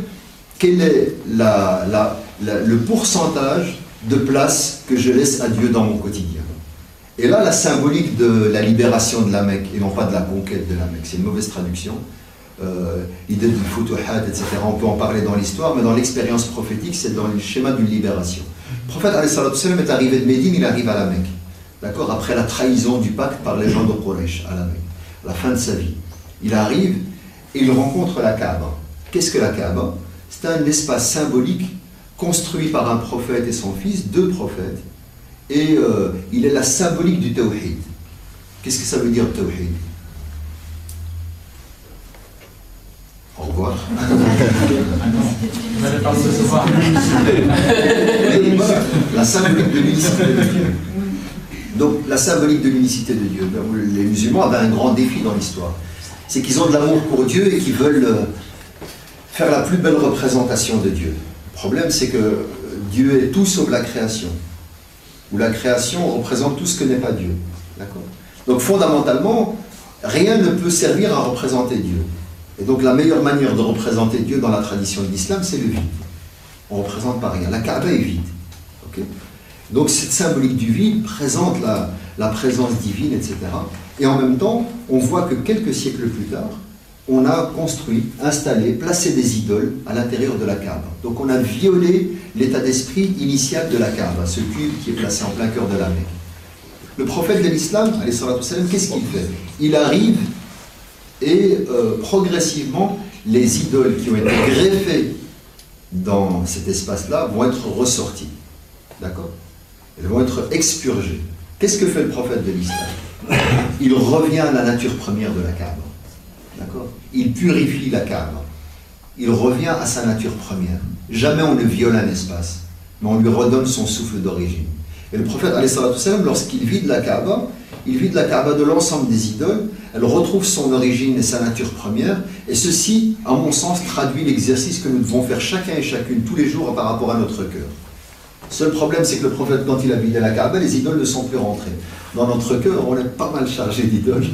quel est le pourcentage de place que je laisse à Dieu dans mon quotidien. Et là, la symbolique de la libération de la Mecque, et non pas de la conquête de la Mecque, c'est une mauvaise traduction, l'idée du futuhat, etc., on peut en parler dans l'histoire, mais dans l'expérience prophétique, c'est dans le schéma d'une libération. Le prophète est arrivé de Médine, il arrive à la Mecque, d'accord, après la trahison du pacte par les gens de Quraysh à la Mecque, à la fin de sa vie. Il arrive et il rencontre la Kaaba. Qu'est-ce que la Kaaba? C'est un espace symbolique construit par un prophète et son fils, deux prophètes, et il est la symbolique du tawhid. Qu'est-ce que ça veut dire tawhid? Au revoir. Vous n'allez pas le recevoir. La symbolique de l'unicité de Dieu. Donc la symbolique de l'unicité de Dieu. Les musulmans avaient un grand défi dans l'histoire. C'est qu'ils ont de l'amour pour Dieu et qu'ils veulent faire la plus belle représentation de Dieu. Le problème, c'est que Dieu est tout sauf la création. Où la création représente tout ce que n'est pas Dieu. D'accord ? Donc fondamentalement, rien ne peut servir à représenter Dieu. Et donc la meilleure manière de représenter Dieu dans la tradition de l'islam, c'est le vide. On ne représente pas rien. La Kaaba est vide. Okay ? Donc cette symbolique du vide présente la présence divine, etc. Et en même temps, on voit que quelques siècles plus tard, on a construit, installé, placé des idoles à l'intérieur de la Kaaba. Donc on a violé l'état d'esprit initial de la Kaaba, ce cube qui est placé en plein cœur de la Mecque. Le prophète de l'islam, qu'est-ce qu'il fait? Il arrive et progressivement, les idoles qui ont été greffées dans cet espace-là vont être ressorties. D'accord? Elles vont être expurgées. Qu'est-ce que fait le prophète de l'islam? Il revient à la nature première de la Kaaba. D'accord? Il purifie la Kaaba. il revient à sa nature première. Jamais on ne viole un espace, mais on lui redonne son souffle d'origine. Et le prophète, lorsqu'il vide la Kaaba, il vide la Kaaba de l'ensemble des idoles, elle retrouve son origine et sa nature première, et ceci, à mon sens, traduit l'exercice que nous devons faire chacun et chacune tous les jours par rapport à notre cœur. Le seul problème, c'est que le prophète, quand il a vidé la Kaaba, les idoles ne sont plus rentrées. Dans notre cœur, on est pas mal chargé d'idoles,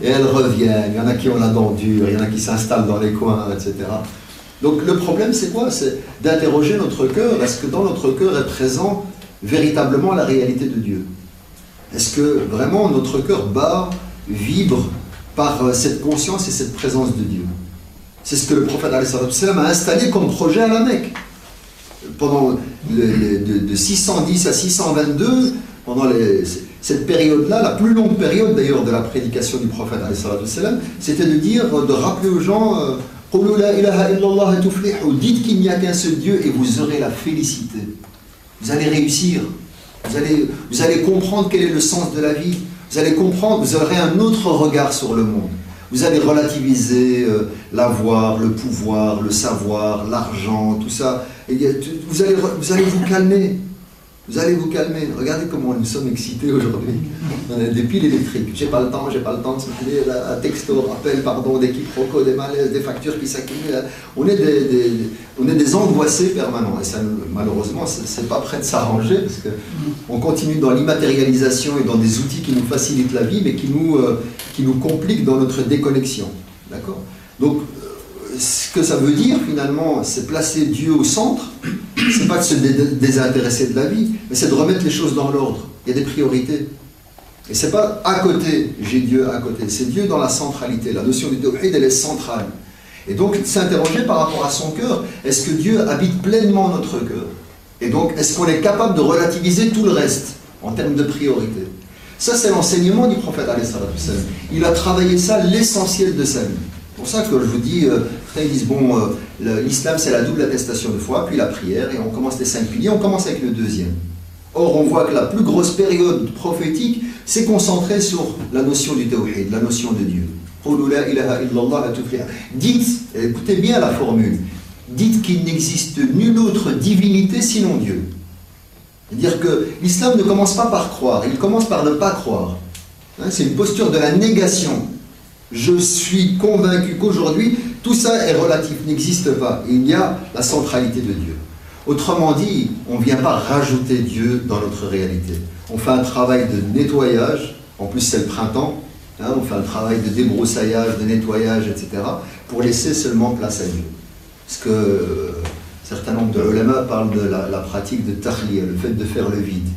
et elles reviennent, il y en a qui ont la dent dure, il y en a qui s'installent dans les coins, etc. Donc le problème, c'est quoi? C'est d'interroger notre cœur. Est-ce que dans notre cœur est présent véritablement la réalité de Dieu? Est-ce que vraiment notre cœur bat, vibre par cette conscience et cette présence de Dieu? C'est ce que le prophète a installé comme projet à la Mecque. Pendant de 610 à 622, pendant cette période-là, la plus longue période d'ailleurs de la prédication du prophète, c'était de rappeler aux gens dites qu'il n'y a qu'un seul Dieu et vous aurez la félicité. Vous allez réussir. Vous allez comprendre quel est le sens de la vie. Vous allez comprendre, vous aurez un autre regard sur le monde. Vous allez relativiser l'avoir, le pouvoir, le savoir, l'argent, tout ça. Et vous allez vous calmer. Vous allez vous calmer. Regardez comment nous sommes excités aujourd'hui. On a des piles électriques. J'ai pas le temps de s'occuper un texto, rappel, pardon, des quiproquos, des malaises, des factures qui s'accumulent. On est des angoissés permanents. Et ça, malheureusement, c'est pas prêt de s'arranger parce qu'on continue dans l'immatérialisation et dans des outils qui nous facilitent la vie, mais qui nous compliquent dans notre déconnexion. D'accord? Donc, ce que ça veut dire finalement, c'est placer Dieu au centre. C'est pas de se désintéresser de la vie, mais c'est de remettre les choses dans l'ordre. Il y a des priorités. Et c'est pas à côté, j'ai Dieu à côté. C'est Dieu dans la centralité. La notion du tawhid, elle est centrale. Et donc, s'interroger par rapport à son cœur, est-ce que Dieu habite pleinement notre cœur? Et donc, est-ce qu'on est capable de relativiser tout le reste en termes de priorité? Ça, c'est l'enseignement du prophète. Il a travaillé ça, l'essentiel de sa vie. C'est pour ça que je vous dis, ils disent, bon, l'islam c'est la double attestation de foi, puis la prière, et on commence les 5 piliers, on commence avec le deuxième. Or, on voit que la plus grosse période prophétique s'est concentrée sur la notion du tawhid, la notion de Dieu. Dites, écoutez bien la formule, dites qu'il n'existe nulle autre divinité sinon Dieu. C'est-à-dire que l'islam ne commence pas par croire, il commence par ne pas croire. C'est une posture de la négation. Je suis convaincu qu'aujourd'hui, tout ça est relatif, n'existe pas. Il y a la centralité de Dieu. Autrement dit, on ne vient pas rajouter Dieu dans notre réalité. On fait un travail de nettoyage, en plus c'est le printemps, on fait un travail de débroussaillage, de nettoyage, etc., pour laisser seulement place à Dieu. Parce que un certain nombre de ulama parlent de la pratique de tahliya, le fait de faire le vide.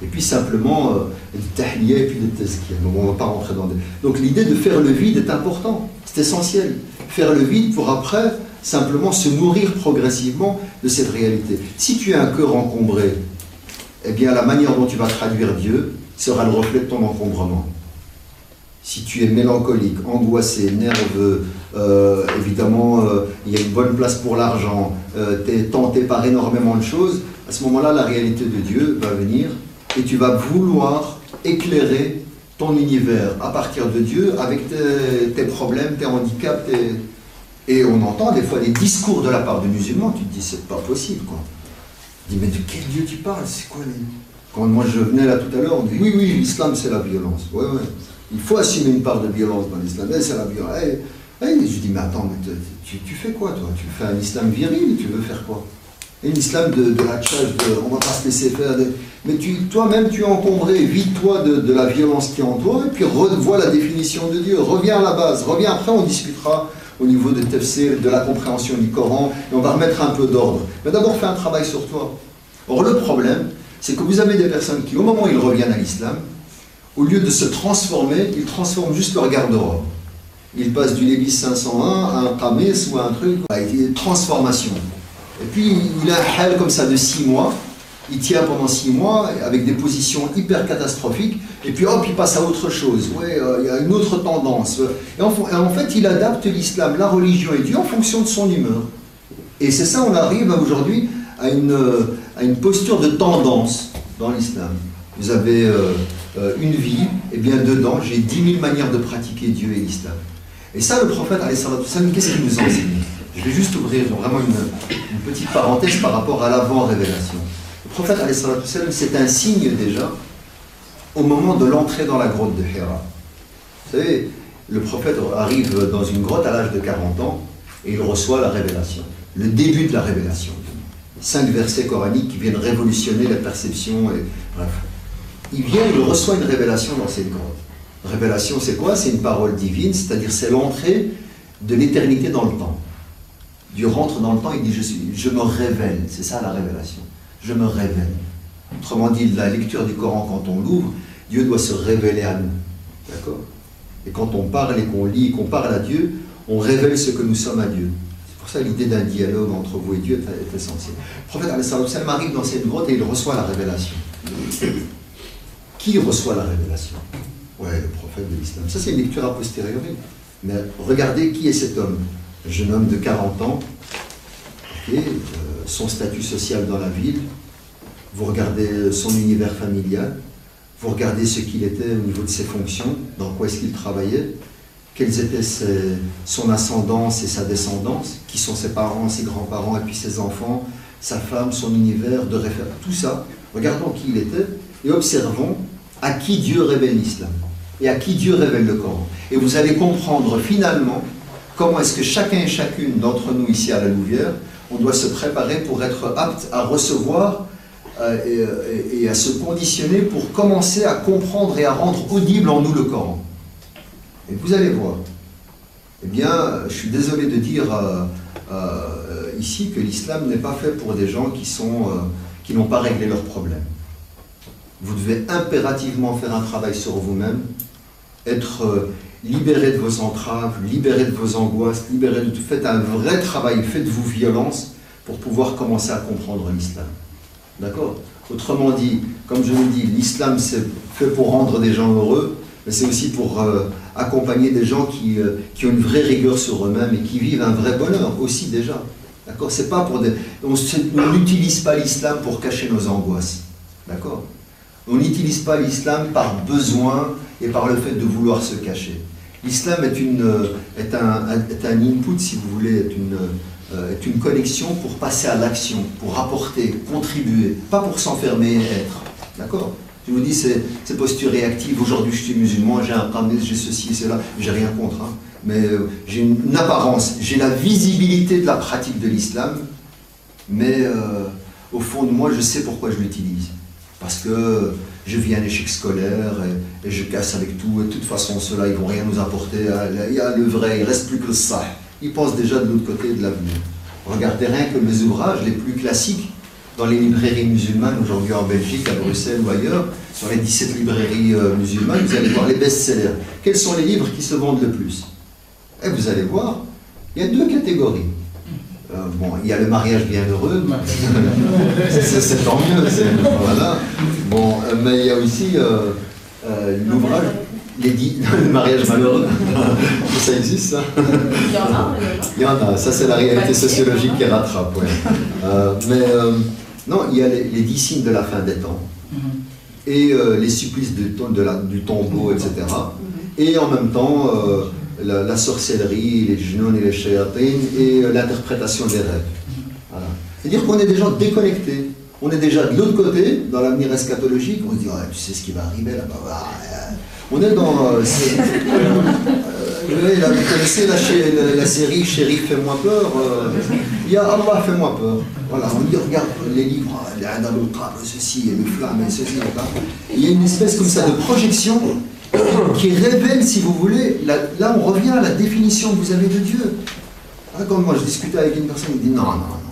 Et puis simplement, de tahliya et puis de tazkiya. Donc on ne va pas rentrer dans des... Donc l'idée de faire le vide est important, c'est essentiel. Faire le vide pour après, simplement se nourrir progressivement de cette réalité. Si tu as un cœur encombré, eh bien la manière dont tu vas traduire Dieu sera le reflet de ton encombrement. Si tu es mélancolique, angoissé, nerveux, évidemment, il y a une bonne place pour l'argent, tu es tenté par énormément de choses, à ce moment-là, la réalité de Dieu va venir et tu vas vouloir éclairer ton univers à partir de Dieu avec tes problèmes, tes handicaps. Et on entend des fois des discours de la part de musulmans, tu te dis c'est pas possible quoi. Tu te dis mais de quel Dieu tu parles? C'est quoi les... Quand moi je venais là tout à l'heure, on dit oui, l'islam c'est la violence. Ouais. Il faut assumer une part de violence dans l'islam, c'est la violence. Je dis mais attends, mais tu fais quoi toi? Tu fais un islam viril, tu veux faire quoi? Et l'islam de la tchage, on va pas se laisser faire. Mais toi-même tu es encombré, vide-toi de la violence qui est en toi, et puis revois la définition de Dieu, reviens à la base, reviens après, on discutera au niveau de tafsir, de la compréhension du Coran, et on va remettre un peu d'ordre. Mais d'abord fais un travail sur toi. Or le problème, c'est que vous avez des personnes qui, au moment où ils reviennent à l'islam, au lieu de se transformer, ils transforment juste leur garde-robe. Ils passent du Lévis 501 à un Qamis ou à un truc, une transformation. Et puis il a un hal comme ça de 6 mois, il tient pendant 6 mois avec des positions hyper catastrophiques, et puis hop, il passe à autre chose, il y a une autre tendance. Et en fait, il adapte l'islam, la religion et Dieu en fonction de son humeur. Et c'est ça, on arrive aujourd'hui à une posture de tendance dans l'islam. Vous avez une vie, et bien dedans, j'ai 10 000 manières de pratiquer Dieu et l'islam. Et ça, le prophète, qu'est-ce qu'il nous enseigne? Je vais juste ouvrir vraiment une petite parenthèse par rapport à l'avant-révélation. Le prophète, c'est un signe déjà au moment de l'entrée dans la grotte de Hira. Vous savez, le prophète arrive dans une grotte à l'âge de 40 ans et il reçoit la révélation, le début de la révélation. 5 versets coraniques qui viennent révolutionner la perception. Et, bref. Il reçoit une révélation dans cette grotte. Révélation, c'est quoi? C'est une parole divine, c'est-à-dire c'est l'entrée de l'éternité dans le temps. Dieu rentre dans le temps, il dit je me révèle, c'est ça la révélation. Je me révèle. Autrement dit, la lecture du Coran, quand on l'ouvre, Dieu doit se révéler à nous. D'accord? Et quand on parle et qu'on lit, qu'on parle à Dieu, on révèle ce que nous sommes à Dieu. C'est pour ça l'idée d'un dialogue entre vous et Dieu est essentielle. Le prophète arrive dans cette grotte et il reçoit la révélation. Qui reçoit la révélation? Ouais, le prophète de l'islam. Ça, c'est une lecture a posteriori. Mais regardez qui est cet homme. Un jeune homme de 40 ans, okay, son statut social dans la ville, vous regardez son univers familial, vous regardez ce qu'il était au niveau de ses fonctions, dans quoi est-ce qu'il travaillait, quelles étaient son ascendance et sa descendance, qui sont ses parents, ses grands-parents, et puis ses enfants, sa femme, son univers de référence, tout ça. Regardons qui il était et observons à qui Dieu révèle l'islam et à qui Dieu révèle le Coran. Et vous allez comprendre finalement comment est-ce que chacun et chacune d'entre nous ici à la Louvière, on doit se préparer pour être apte à recevoir et à se conditionner pour commencer à comprendre et à rendre audible en nous le Coran. Et vous allez voir. Eh bien, je suis désolé de dire ici que l'islam n'est pas fait pour des gens qui n'ont pas réglé leurs problèmes. Vous devez impérativement faire un travail sur vous-même, être libéré de vos entraves, libéré de vos angoisses, libéré de tout. Faites un vrai travail, faites-vous violence pour pouvoir commencer à comprendre l'islam. D'accord? Autrement dit, comme je vous dis, l'islam c'est fait pour rendre des gens heureux, mais c'est aussi pour accompagner des gens qui ont une vraie rigueur sur eux-mêmes et qui vivent un vrai bonheur aussi déjà. D'accord? C'est pas pour on n'utilise pas l'islam pour cacher nos angoisses. D'accord? On n'utilise pas l'islam par besoin et par le fait de vouloir se cacher. L'islam est un input, si vous voulez, est une connexion pour passer à l'action, pour apporter, contribuer, pas pour s'enfermer et être. D'accord? Je vous dis, c'est posture réactive. Aujourd'hui, je suis musulman, j'ai un qamis, j'ai ceci, cela, j'ai rien contre. Hein. Mais j'ai une apparence, j'ai la visibilité de la pratique de l'islam, mais au fond de moi, je sais pourquoi je l'utilise. Parce que je vis un échec scolaire et je casse avec tout, et de toute façon, ceux-là, ils ne vont rien nous apporter. Il y a le vrai, il ne reste plus que le sah. Ils pensent déjà de l'autre côté de l'avenir. Regardez rien que les ouvrages les plus classiques dans les librairies musulmanes, aujourd'hui en Belgique, à Bruxelles ou ailleurs, sur les 17 librairies musulmanes, vous allez voir les best-sellers. Quels sont les livres qui se vendent le plus? Et vous allez voir, il y a 2 catégories. Bon, il y a le mariage bienheureux, c'est tant mieux, voilà. Bon, mais il y a aussi l'ouvrage, le mariage malheureux, ça existe ça? Il y en a, ça c'est la réalité sociologique qui rattrape, ouais. Non, il y a les 10 signes de la fin des temps, et les supplices du tombeau, etc. Et en même temps, la sorcellerie, les djinns et les shayatins, et l'interprétation des rêves. Voilà. C'est-à-dire qu'on est des gens déconnectés. On est déjà de l'autre côté, dans l'avenir eschatologique, on se dit, tu sais ce qui va arriver là-bas. On est dans... vous connaissez la série Chéri, fais-moi peur. Il y a Allah, fais-moi peur. Voilà, on dit, regarde les livres, ceci, et le flamme, et ceci, et là. Il y a une espèce comme ça de projection qui révèle, si vous voulez, là on revient à la définition que vous avez de Dieu. Quand moi je discutais avec une personne, il dit non,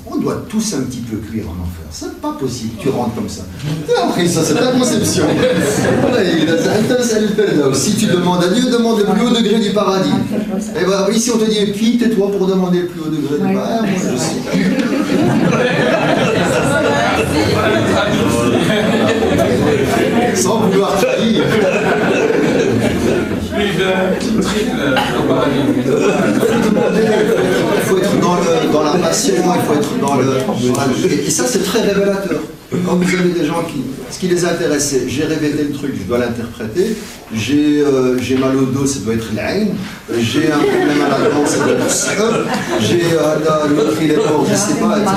on doit tous un petit peu cuire en enfer. C'est pas possible, tu rentres comme ça. Après ça, c'est ta conception. Si tu demandes à Dieu, demande le plus haut degré du paradis. Et voilà, ici on te dit, qui tais-toi pour demander le plus haut degré du paradis? Moi je sais. Sans vouloir trahir. Il faut être dans la absolument, il faut être dans le... Et ça, c'est très révélateur. Quand vous avez des gens ce qui les intéresse, c'est j'ai répété le truc, je dois l'interpréter, j'ai mal au dos, ça doit être l'aïn, j'ai un problème à la dent, ça doit être ça, j'ai l'autre il est mort, je sais pas, etc.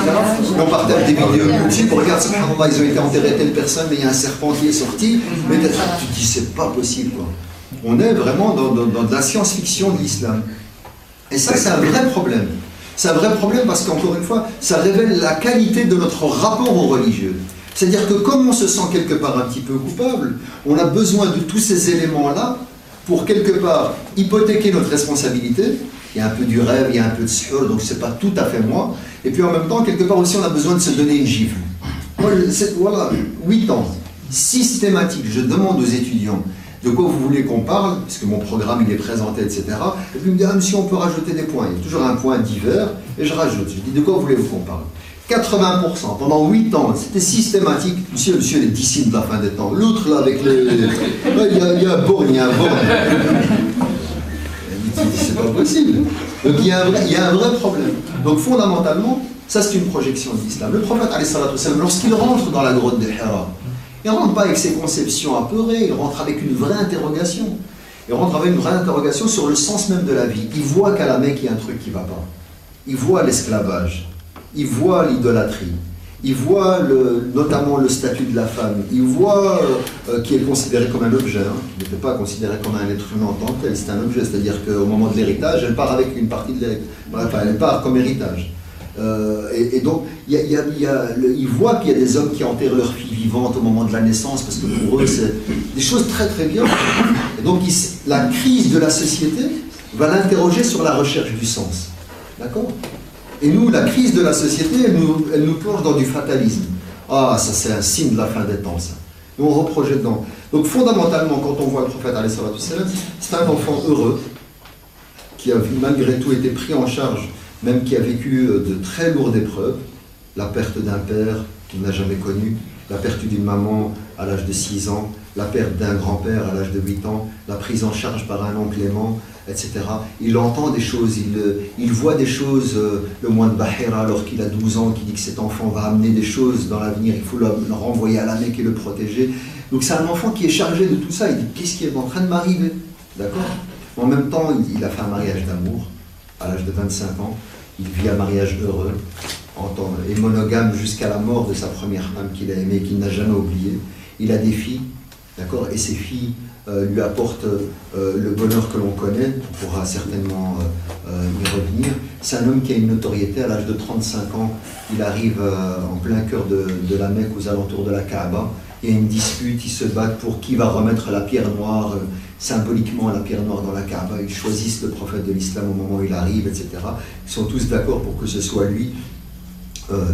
Et on partage des vidéos YouTube, on regarde, subhanallah, ils ont été enterrés telle personne, mais il y a un serpent qui est sorti, mais tu te dis, c'est pas possible, quoi. On est vraiment dans de la science-fiction de l'islam. Et ça, c'est un vrai problème. C'est un vrai problème parce qu'encore une fois, ça révèle la qualité de notre rapport aux religieux. C'est-à-dire que comme on se sent quelque part un petit peu coupable, on a besoin de tous ces éléments-là pour quelque part hypothéquer notre responsabilité. Il y a un peu du rêve, il y a un peu de sueur, donc c'est pas tout à fait moi. Et puis en même temps, quelque part aussi, on a besoin de se donner une gifle. Moi, voilà, 8 ans, systématique, je demande aux étudiants de quoi vous voulez qu'on parle, parce que mon programme il est présenté, etc. Et puis il me dit, ah monsieur, on peut rajouter des points. Il y a toujours un point divers, et je rajoute. Je dis, de quoi voulez-vous qu'on parle? 80%, pendant 8 ans, c'était systématique. Monsieur, les disciples de la fin des temps. L'autre, là, avec les... Il y a un borgne, il y a un borgne. C'est pas possible. Donc il y a un vrai problème. Donc fondamentalement, ça c'est une projection de l'islam. Le prophète, lorsqu'il rentre dans la grotte de Hira, il ne rentre pas avec ses conceptions apeurées, il rentre avec une vraie interrogation. Il rentre avec une vraie interrogation sur le sens même de la vie. Il voit qu'à la Mecque, il y a un truc qui ne va pas. Il voit l'esclavage, il voit l'idolâtrie, il voit notamment le statut de la femme, il voit qui est considéré comme un objet, qui ne peut pas considéré comme un être humain en tant que tel, c'est un objet, c'est-à-dire qu'au moment de l'héritage, elle part avec une partie de l'héritage, enfin, elle part comme héritage. Et donc, il voit qu'il y a des hommes qui enterrent leur fille vivante au moment de la naissance, parce que pour eux, c'est des choses très très bien. Et donc, la crise de la société va l'interroger sur la recherche du sens. D'accord? Et nous, la crise de la société, elle nous plonge dans du fatalisme. Ah, ça c'est un signe de la fin des temps, ça. Et on reprojette dedans. Donc, fondamentalement, quand on voit le prophète, c'est un enfant heureux, qui a malgré tout été pris en charge, même qui a vécu de très lourdes épreuves, la perte d'un père qu'il n'a jamais connu, la perte d'une maman à l'âge de 6 ans, la perte d'un grand-père à l'âge de 8 ans, la prise en charge par un oncle aimant, etc. Il entend des choses, il voit des choses, le moine de Bahira, alors qu'il a 12 ans, qui dit que cet enfant va amener des choses dans l'avenir, il faut le renvoyer à la Mecque et le protéger. Donc c'est un enfant qui est chargé de tout ça, il dit qu'est-ce qui est en train de m'arriver? D'accord? En même temps, il a fait un mariage d'amour, à l'âge de 25 ans, il vit un mariage heureux, et monogame jusqu'à la mort de sa première femme qu'il a aimée et qu'il n'a jamais oubliée. Il a des filles, d'accord, et ces filles lui apportent le bonheur que l'on connaît, on pourra certainement y revenir. C'est un homme qui a une notoriété, à l'âge de 35 ans, il arrive en plein cœur de la Mecque, aux alentours de la Kaaba. Il y a une dispute, ils se battent pour qui va remettre la pierre noire, symboliquement la pierre noire dans la Kaaba. Ils choisissent le prophète de l'islam au moment où il arrive, etc. Ils sont tous d'accord pour que ce soit lui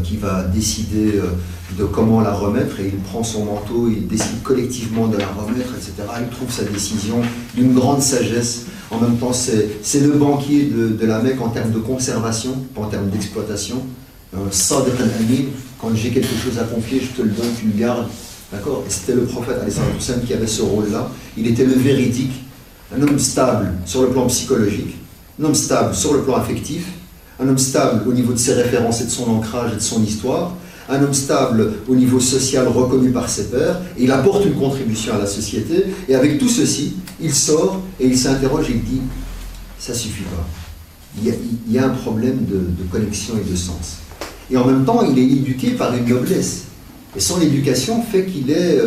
qui va décider de comment la remettre, et il prend son manteau, il décide collectivement de la remettre, etc. Il trouve sa décision d'une grande sagesse. En même temps, c'est le banquier de la Mecque en termes de conservation, pas en termes d'exploitation. Sadiq al-Amin, quand j'ai quelque chose à confier, je te le donne, tu le gardes. D'accord? Et c'était le prophète qui avait ce rôle-là. Il était le véridique, un homme stable sur le plan psychologique, un homme stable sur le plan affectif, un homme stable au niveau de ses références et de son ancrage et de son histoire, un homme stable au niveau social reconnu par ses pairs, et il apporte une contribution à la société, et avec tout ceci, il sort et il s'interroge et il dit « ça suffit pas, il y a un problème de connexion et de sens ». Et en même temps, il est éduqué par une noblesse. Et son éducation fait qu'il est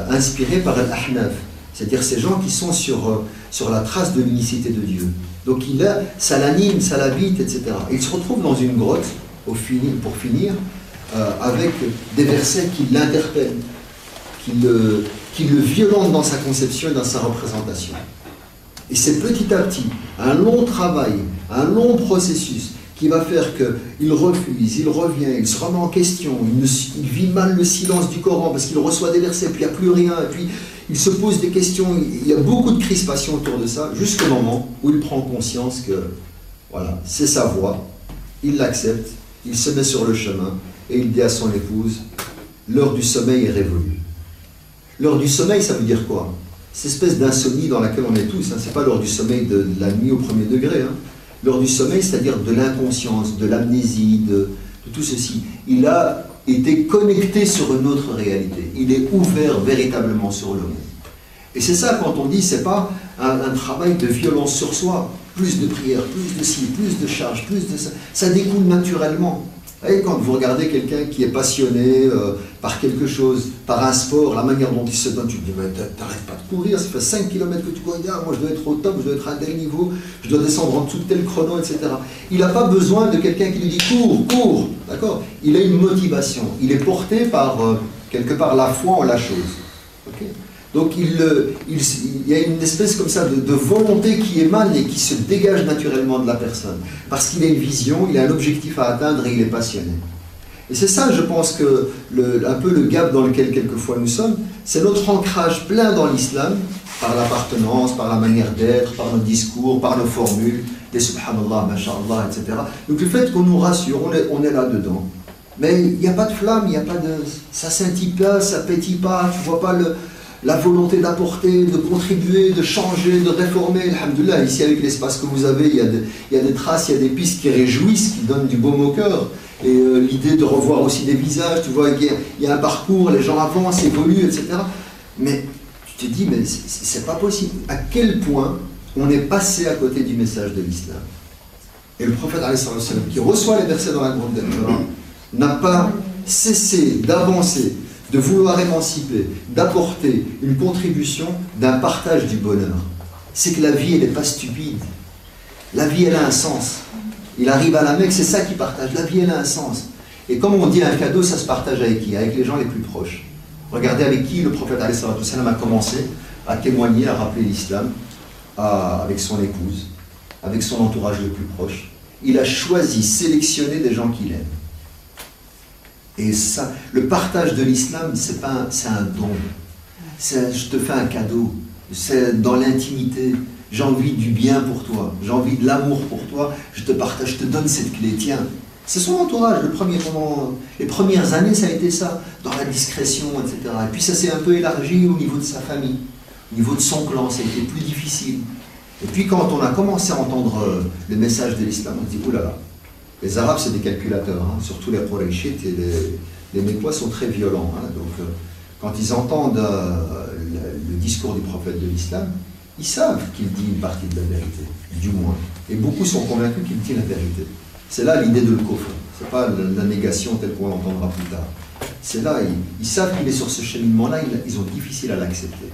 inspiré par l'Ahnaf, c'est-à-dire ces gens qui sont sur la trace de l'unicité de Dieu. Donc ça l'anime, ça l'habite, etc. Et il se retrouve dans une grotte, pour finir, avec des versets qui l'interpellent, qui le violentent dans sa conception et dans sa représentation. Et c'est petit à petit, un long travail, un long processus, qui va faire qu'il refuse, il revient, il se remet en question, il vit mal le silence du Coran parce qu'il reçoit des versets, puis il n'y a plus rien, et puis il se pose des questions, il y a beaucoup de crispation autour de ça, jusqu'au moment où il prend conscience que, voilà, c'est sa voie, il l'accepte, il se met sur le chemin, et il dit à son épouse, l'heure du sommeil est révolue. L'heure du sommeil, ça veut dire quoi? Cette espèce d'insomnie dans laquelle on est tous, hein, c'est pas l'heure du sommeil de la nuit au premier degré, hein. lors du sommeil, c'est-à-dire de l'inconscience, de l'amnésie, de tout ceci. Il a été connecté sur une autre réalité. Il est ouvert véritablement sur le monde. Et c'est ça, quand on dit, c'est pas un travail de violence sur soi, plus de prières, plus de ci, plus de charges, plus de ça. Ça découle naturellement. Et quand vous regardez quelqu'un qui est passionné par quelque chose, par un sport, la manière dont il se donne, tu te dis, mais t'arrêtes pas de courir, ça fait 5 km que tu cours, moi je dois être au top, je dois être à tel niveau, je dois descendre en dessous de tel chrono, etc. Il n'a pas besoin de quelqu'un qui lui dit, cours, cours, d'accord? Il a une motivation, il est porté par, quelque part, la foi en la chose. Okay. Donc il y a une espèce comme ça de volonté qui émane et qui se dégage naturellement de la personne. Parce qu'il a une vision, il a un objectif à atteindre et il est passionné. Et c'est ça, je pense, que un peu le gap dans lequel quelquefois nous sommes, c'est notre ancrage plein dans l'islam, par l'appartenance, par la manière d'être, par nos discours, par nos formules, les subhanallah, masha'Allah, etc. Donc le fait qu'on nous rassure, on est là-dedans. Mais il n'y a pas de flamme, il n'y a pas de... ça scintille pas, ça pétille pas, tu vois pas la volonté d'apporter, de contribuer, de changer, de réformer. Alhamdoulilah, ici avec l'espace que vous avez, il y a des traces, il y a des pistes qui réjouissent, qui donnent du baume au cœur. Et l'idée de revoir aussi des visages, tu vois, il y a un parcours, les gens avancent, évoluent, etc. Mais tu te dis, mais c'est pas possible. À quel point on est passé à côté du message de l'islam. Et le prophète, qui reçoit les versets dans la Grande Torah, n'a pas cessé d'avancer, de vouloir émanciper, d'apporter une contribution d'un partage du bonheur. C'est que la vie, elle n'est pas stupide. La vie, elle a un sens. Il arrive à la Mecque, c'est ça qu'il partage. La vie, elle a un sens. Et comme on dit, un cadeau, ça se partage avec qui? Avec les gens les plus proches. Regardez avec qui le prophète a commencé à témoigner, à rappeler l'islam, avec son épouse, avec son entourage le plus proche. Il a choisi, sélectionné des gens qu'il aime. Et ça, le partage de l'islam, c'est un don. Je te fais un cadeau. C'est dans l'intimité. J'ai envie du bien pour toi. J'ai envie de l'amour pour toi. Je te partage, je te donne cette clé. Tiens. C'est son entourage. Les premières années, ça a été ça. Dans la discrétion, etc. Et puis ça s'est un peu élargi au niveau de sa famille. Au niveau de son clan, ça a été plus difficile. Et puis quand on a commencé à entendre le message de l'islam, on se dit, oulala. Les Arabes, c'est des calculateurs, hein, surtout les Qurayshites et les Mécois sont très violents. Hein, donc, quand ils entendent le discours du prophète de l'islam, ils savent qu'il dit une partie de la vérité, du moins. Et beaucoup sont convaincus qu'il dit la vérité. C'est là l'idée de l'kufr. Ce n'est pas la négation telle qu'on l'entendra plus tard. C'est là, ils savent qu'il est sur ce cheminement-là, ils ont difficile à l'accepter.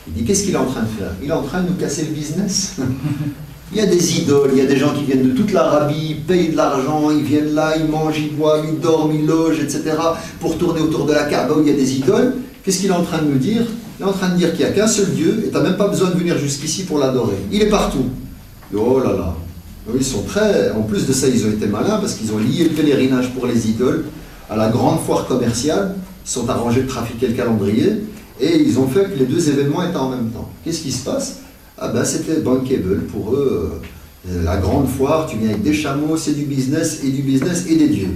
Il dit, qu'est-ce qu'il est en train de faire? Il est en train de nous casser le business. Il y a des idoles, il y a des gens qui viennent de toute l'Arabie, ils payent de l'argent, ils viennent là, ils mangent, ils boivent, ils dorment, ils logent, etc. pour tourner autour de la Kaaba où il y a des idoles. Qu'est-ce qu'il est en train de nous dire? Il est en train de dire qu'il n'y a qu'un seul Dieu et tu n'as même pas besoin de venir jusqu'ici pour l'adorer. Il est partout. Et oh là là. Ils sont très... En plus de ça, ils ont été malins parce qu'ils ont lié le pèlerinage pour les idoles à la grande foire commerciale. Ils sont arrangés de trafiquer le calendrier et ils ont fait que les deux événements étaient en même temps. Qu'est-ce qui se passe? Ah ben c'était bankable pour eux, la grande foire, tu viens avec des chameaux, c'est du business et des dieux.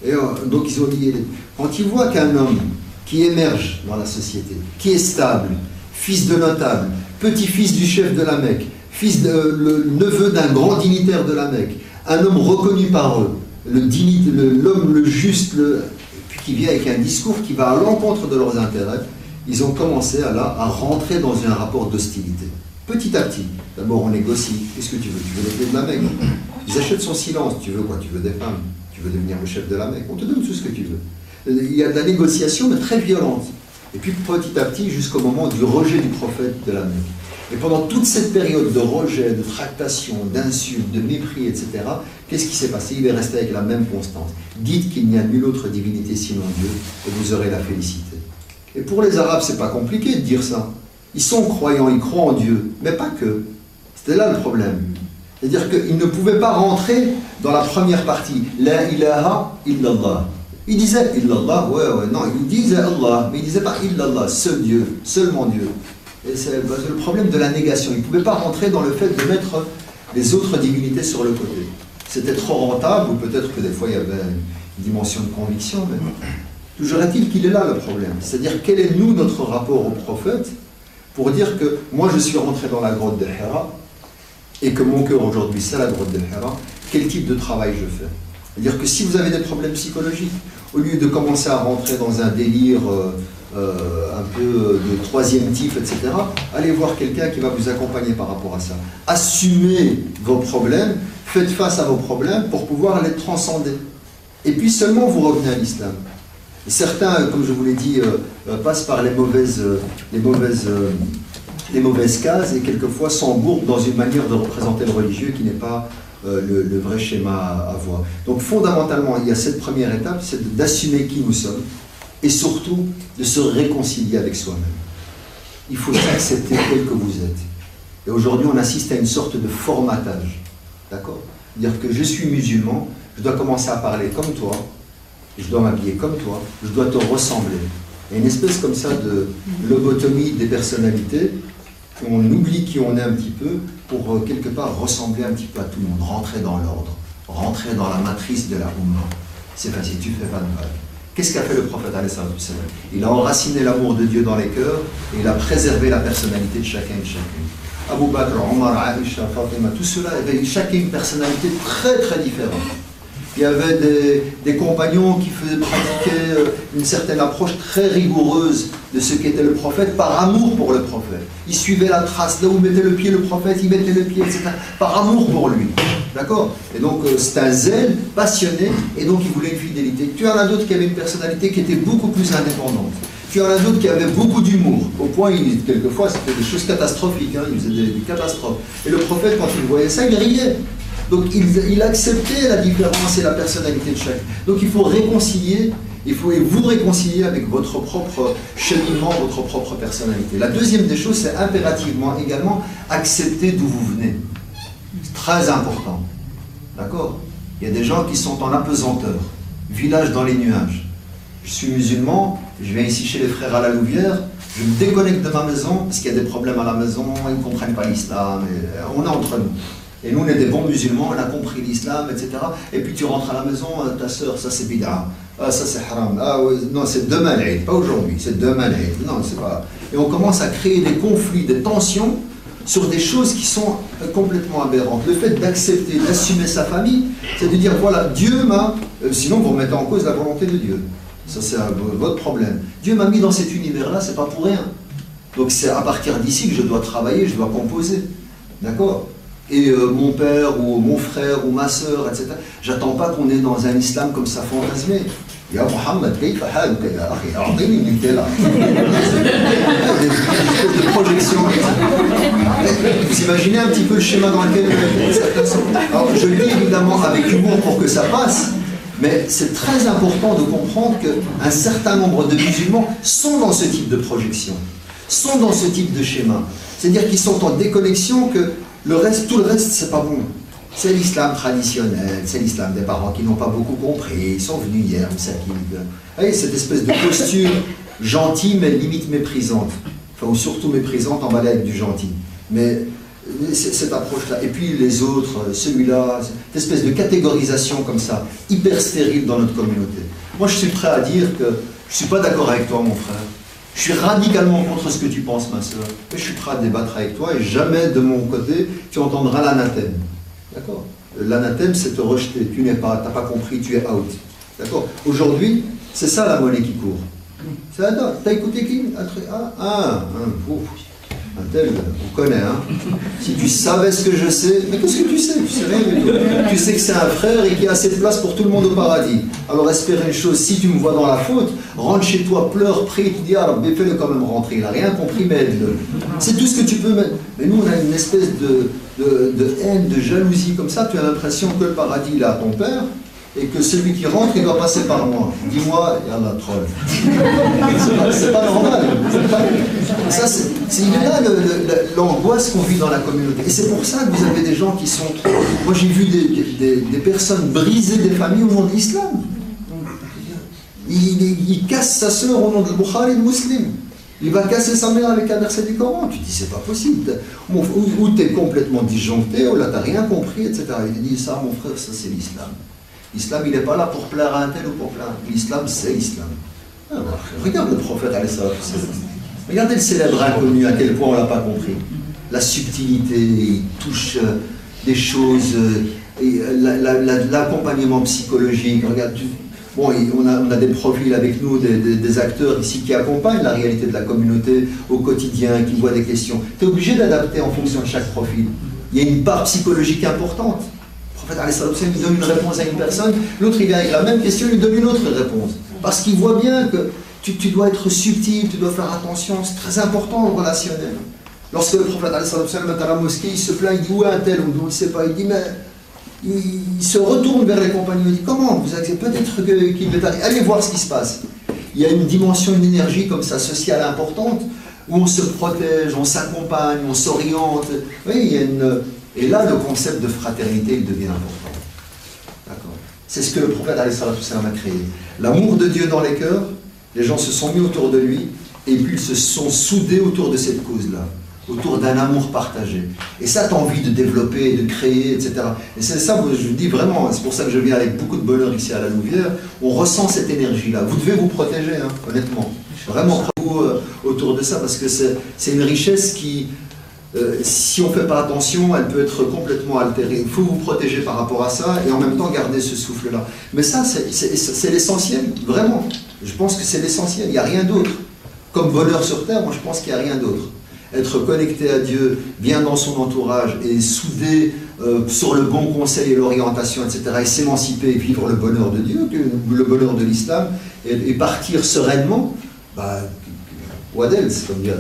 Et donc ils ont lié. Quand ils voient qu'un homme qui émerge dans la société, qui est stable, fils de notable, petit-fils du chef de la Mecque, le neveu d'un grand dignitaire de la Mecque, un homme reconnu par eux, l'homme le juste, puis qui vient avec un discours qui va à l'encontre de leurs intérêts, ils ont commencé à rentrer dans un rapport d'hostilité. Petit à petit, d'abord on négocie. Qu'est-ce que tu veux? Tu veux les clés de la Mecque? Ils achètent son silence. Tu veux quoi? Tu veux des femmes? Tu veux devenir le chef de la Mecque? On te donne tout ce que tu veux. Il y a de la négociation, mais très violente. Et puis petit à petit, jusqu'au moment du rejet du prophète de la Mecque. Et pendant toute cette période de rejet, de tractation, d'insultes, de mépris, etc., qu'est-ce qui s'est passé? Il est resté avec la même constance. Dites qu'il n'y a nulle autre divinité sinon Dieu, et vous aurez la félicité. Et pour les Arabes, c'est pas compliqué de dire ça. Ils sont croyants, ils croient en Dieu, mais pas que. C'était là le problème. C'est-à-dire qu'ils ne pouvaient pas rentrer dans la première partie. La ilaha illallah. Ils disaient illallah, ouais, non, ils disaient Allah, mais ils ne disaient pas illallah, seul Dieu, seulement Dieu. Et c'est le problème de la négation. Ils ne pouvaient pas rentrer dans le fait de mettre les autres divinités sur le côté. C'était trop rentable, ou peut-être que des fois il y avait une dimension de conviction, mais toujours est-il qu'il est là le problème. C'est-à-dire quel est notre rapport au prophète pour dire que moi je suis rentré dans la grotte de Hira et que mon cœur aujourd'hui c'est la grotte de Hira, quel type de travail je fais? C'est-à-dire que si vous avez des problèmes psychologiques, au lieu de commencer à rentrer dans un délire un peu de troisième type, etc., allez voir quelqu'un qui va vous accompagner par rapport à ça. Assumez vos problèmes, faites face à vos problèmes pour pouvoir les transcender. Et puis seulement vous revenez à l'islam. Certains, comme je vous l'ai dit, passent par les mauvaises cases et quelquefois s'embourbent dans une manière de représenter le religieux qui n'est pas le vrai schéma à voir. Donc fondamentalement, il y a cette première étape, c'est d'assumer qui nous sommes et surtout de se réconcilier avec soi-même. Il faut s'accepter tel que vous êtes. Et aujourd'hui, on assiste à une sorte de formatage. D'accord? C'est-à-dire que je suis musulman, je dois commencer à parler comme toi, je dois m'habiller comme toi, je dois te ressembler. Il y a une espèce comme ça de lobotomie des personnalités. On oublie qui on est un petit peu pour quelque part ressembler un petit peu à tout le monde, rentrer dans l'ordre, rentrer dans la matrice de la Ummah. C'est facile, tu fais pas de mal. Qu'est-ce qu'a fait le prophète alayhi salatu wassalam? Il a enraciné l'amour de Dieu dans les cœurs et il a préservé la personnalité de chacun et de chacune. Abu Bakr, Omar, Aïcha, Fatima, tout cela avait chacun une personnalité très très différente. Il y avait des compagnons qui faisaient pratiquer une certaine approche très rigoureuse de ce qu'était le prophète par amour pour le prophète. Ils suivaient la trace, là où mettait le pied le prophète, ils mettaient le pied, etc. Par amour pour lui. D'accord? Et donc c'est un zèle passionné, et donc il voulait une fidélité. Tu en as d'autres qui avaient une personnalité qui était beaucoup plus indépendante. Tu en as d'autres qui avaient beaucoup d'humour, au point, quelquefois, c'était des choses catastrophiques, hein, ils faisaient des catastrophes. Et le prophète, quand il voyait ça, il riait. Donc il acceptait la différence et la personnalité de chacun. Donc il faut réconcilier, il faut vous réconcilier avec votre propre cheminement, votre propre personnalité. La deuxième des choses, c'est impérativement également accepter d'où vous venez. C'est très important. D'accord? Il y a des gens qui sont en apesanteur, village dans les nuages. Je suis musulman, je viens ici chez les frères à la Louvière, je me déconnecte de ma maison parce qu'il y a des problèmes à la maison, ils ne comprennent pas l'islam, on est entre nous. Et nous, on est des bons musulmans, on a compris l'islam, etc. Et puis tu rentres à la maison, ta sœur, ça c'est bid'a, ça c'est haram, ouais, non, c'est demain l'Aïd, pas aujourd'hui, c'est demain l'Aïd, non, c'est pas. Et on commence à créer des conflits, des tensions sur des choses qui sont complètement aberrantes. Le fait d'accepter, d'assumer sa famille, c'est de dire, voilà, Dieu m'a. Sinon, vous remettez en cause la volonté de Dieu. Ça, c'est votre problème. Dieu m'a mis dans cet univers-là, c'est pas pour rien. Donc, c'est à partir d'ici que je dois travailler, je dois composer. D'accord? Et mon père ou mon frère ou ma sœur, etc. J'attends pas qu'on est dans un islam comme ça fantasmé. Ya Mohammed, kayfa haluka ya akhi, a'tini min tela. Des projections. Vous imaginez un petit peu le schéma dans lequel certains sont. Alors je le dis évidemment avec humour pour que ça passe, mais c'est très important de comprendre qu'un certain nombre de musulmans sont dans ce type de projection, sont dans ce type de schéma. C'est-à-dire qu'ils sont en déconnexion que tout le reste, c'est pas bon. C'est l'islam traditionnel, c'est l'islam des parents qui n'ont pas beaucoup compris, ils sont venus hier, vous savez, cette espèce de posture gentille mais limite méprisante, enfin, ou surtout méprisante emballée avec du gentil. Mais cette approche-là, et puis les autres, celui-là, cette espèce de catégorisation comme ça, hyper stérile dans notre communauté. Moi, je suis prêt à dire que je suis pas d'accord avec toi, mon frère. Je suis radicalement contre ce que tu penses, ma soeur. Mais je suis prêt à débattre avec toi et jamais de mon côté tu entendras l'anathème. D'accord? L'anathème, c'est te rejeter. Tu n'as pas compris, tu es out. D'accord? Aujourd'hui, c'est ça la monnaie qui court. C'est Adam. T'as écouté qui? Un tel, on connaît, hein. Si tu savais ce que je sais, mais qu'est-ce que tu sais? Tu sais rien du tout. Tu sais que c'est un frère et qu'il y a assez de place pour tout le monde au paradis. Alors espère une chose, si tu me vois dans la faute, rentre chez toi, pleure, prie, tu dis, ah, mais fais-le quand même rentrer. Il n'a rien compris, mais aide-le. C'est tout ce que tu peux mettre. Mais nous, on a une espèce de haine, de jalousie comme ça. Tu as l'impression que le paradis, il est à ton père. Et que celui qui rentre, il doit passer par moi. Dis-moi, yallah, troll. C'est pas normal. Ça, il est là l'angoisse qu'on vit dans la communauté. Et c'est pour ça que vous avez des gens qui sont... Moi, j'ai vu des personnes briser des familles au nom de l'islam. Il casse sa sœur au nom de Bukhari, le musulman. Il va casser sa mère avec un verset du Coran. Tu dis, c'est pas possible. Ou tu es complètement disjoncté, ou là, tu n'as rien compris, etc. Il dit, ça, mon frère, ça, c'est l'islam. L'islam, il n'est pas là pour plaire à un tel ou pour plaire. L'islam, c'est l'islam. Regarde le prophète, regardez le célèbre inconnu, à quel point on ne l'a pas compris. la subtilité, il touche des choses, l'accompagnement psychologique. Regarde, bon, on a des profils avec nous, des acteurs ici qui accompagnent la réalité de la communauté au quotidien, qui voient des questions. Tu es obligé d'adapter en fonction de chaque profil. Il y a une part psychologique importante. Le prophète il donne une réponse à une personne, l'autre il vient avec la même question, il donne une autre réponse. Parce qu'il voit bien que tu dois être subtil, tu dois faire attention, c'est très important au relationnel. Lorsque le prophète est à la mosquée, il se plaint, il dit où est un tel, ou on ne sait pas, il dit mais il se retourne vers les compagnons, il dit comment vous avez peut-être qu'il va arriver, allez voir ce qui se passe. Il y a une dimension, une énergie comme ça sociale importante où on se protège, on s'accompagne, on s'oriente. Oui, il y a et là le concept de fraternité il devient important. D'accord. C'est ce que le prophète a créé. L'amour de Dieu dans les cœurs, les gens se sont mis autour de lui et puis ils se sont soudés autour de cette cause-là, autour d'un amour partagé. Et ça, tu as envie de développer, de créer, etc. Et c'est ça, je dis vraiment, c'est pour ça que je viens avec beaucoup de bonheur ici à la Louvière, on ressent cette énergie-là. Vous devez vous protéger, hein, honnêtement. Vraiment, autour de ça, parce que c'est une richesse qui, si on ne fait pas attention, elle peut être complètement altérée. Il faut vous protéger par rapport à ça et en même temps garder ce souffle-là. Mais ça, c'est l'essentiel, vraiment. Je pense que c'est l'essentiel, il n'y a rien d'autre. Comme voleur sur terre, moi je pense qu'il n'y a rien d'autre. Être connecté à Dieu, bien dans son entourage et soudé sur le bon conseil et l'orientation, etc. et s'émanciper et vivre le bonheur de Dieu, le bonheur de l'islam et partir sereinement, bah, what else, comme dire.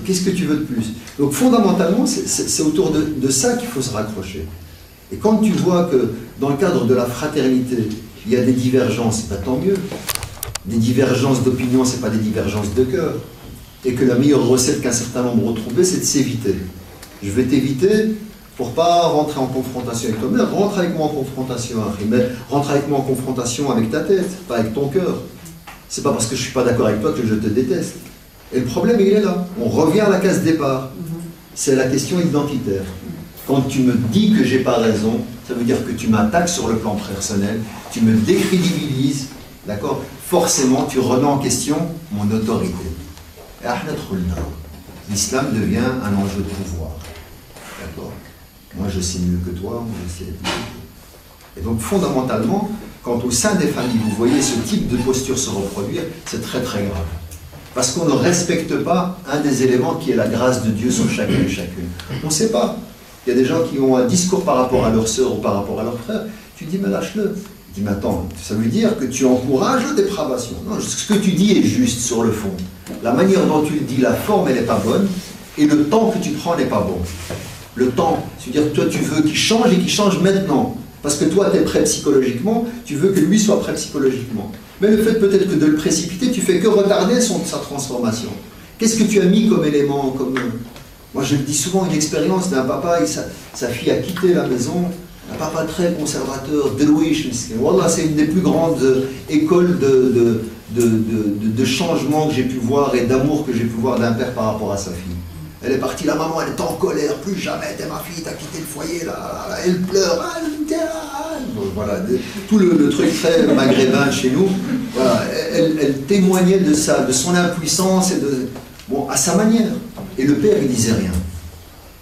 Qu'est-ce que tu veux de plus? Donc fondamentalement, c'est autour de ça qu'il faut se raccrocher. Et quand tu vois que dans le cadre de la fraternité, il y a des divergences, bah, tant mieux. Des divergences d'opinion, ce n'est pas des divergences de cœur. Et que la meilleure recette qu'un certain nombre ont trouvée, c'est de s'éviter. Je vais t'éviter pour ne pas rentrer en confrontation avec toi-même. Rentre avec moi en confrontation, mais rentre avec moi en confrontation avec ta tête, pas avec ton cœur. C'est pas parce que je ne suis pas d'accord avec toi que je te déteste. Et le problème, il est là. On revient à la case départ. C'est la question identitaire. Quand tu me dis que j'ai pas raison, ça veut dire que tu m'attaques sur le plan personnel, tu me décrédibilises, d'accord? Forcément, tu remets en question mon autorité. L'islam devient un enjeu de pouvoir. D'accord? Moi, je sais mieux que toi, moi, je sais mieux que toi. Et donc, fondamentalement, quand au sein des familles, vous voyez ce type de posture se reproduire, c'est très très grave. Parce qu'on ne respecte pas un des éléments qui est la grâce de Dieu sur chacun et chacune. On ne sait pas. Il y a des gens qui ont un discours par rapport à leur sœur ou par rapport à leur frère. Tu dis, mais lâche-le. Tu dis, mais attends, ça veut dire que tu encourages la dépravation. Non, ce que tu dis est juste sur le fond. La manière dont tu le dis, la forme, elle n'est pas bonne. Et le temps que tu prends n'est pas bon. Le temps, c'est-à-dire que toi, tu veux qu'il change et qu'il change maintenant. Parce que toi, tu es prêt psychologiquement, tu veux que lui soit prêt psychologiquement. Mais le fait peut-être que de le précipiter, tu fais que retarder sa transformation. Qu'est-ce que tu as mis comme élément comme... Moi, je le dis souvent, une expérience d'un papa, et sa fille a quitté la maison, un papa très conservateur, Delouish, voilà, c'est une des plus grandes écoles de changement que j'ai pu voir et d'amour que j'ai pu voir d'un père par rapport à sa fille. Elle est partie, la maman, elle est en colère, plus jamais, t'es ma fille, t'as quitté le foyer, là, elle pleure, voilà, tout le truc très maghrébin chez nous, voilà, elle témoignait de ça, de son impuissance, et bon, à sa manière. Et le père, il disait rien.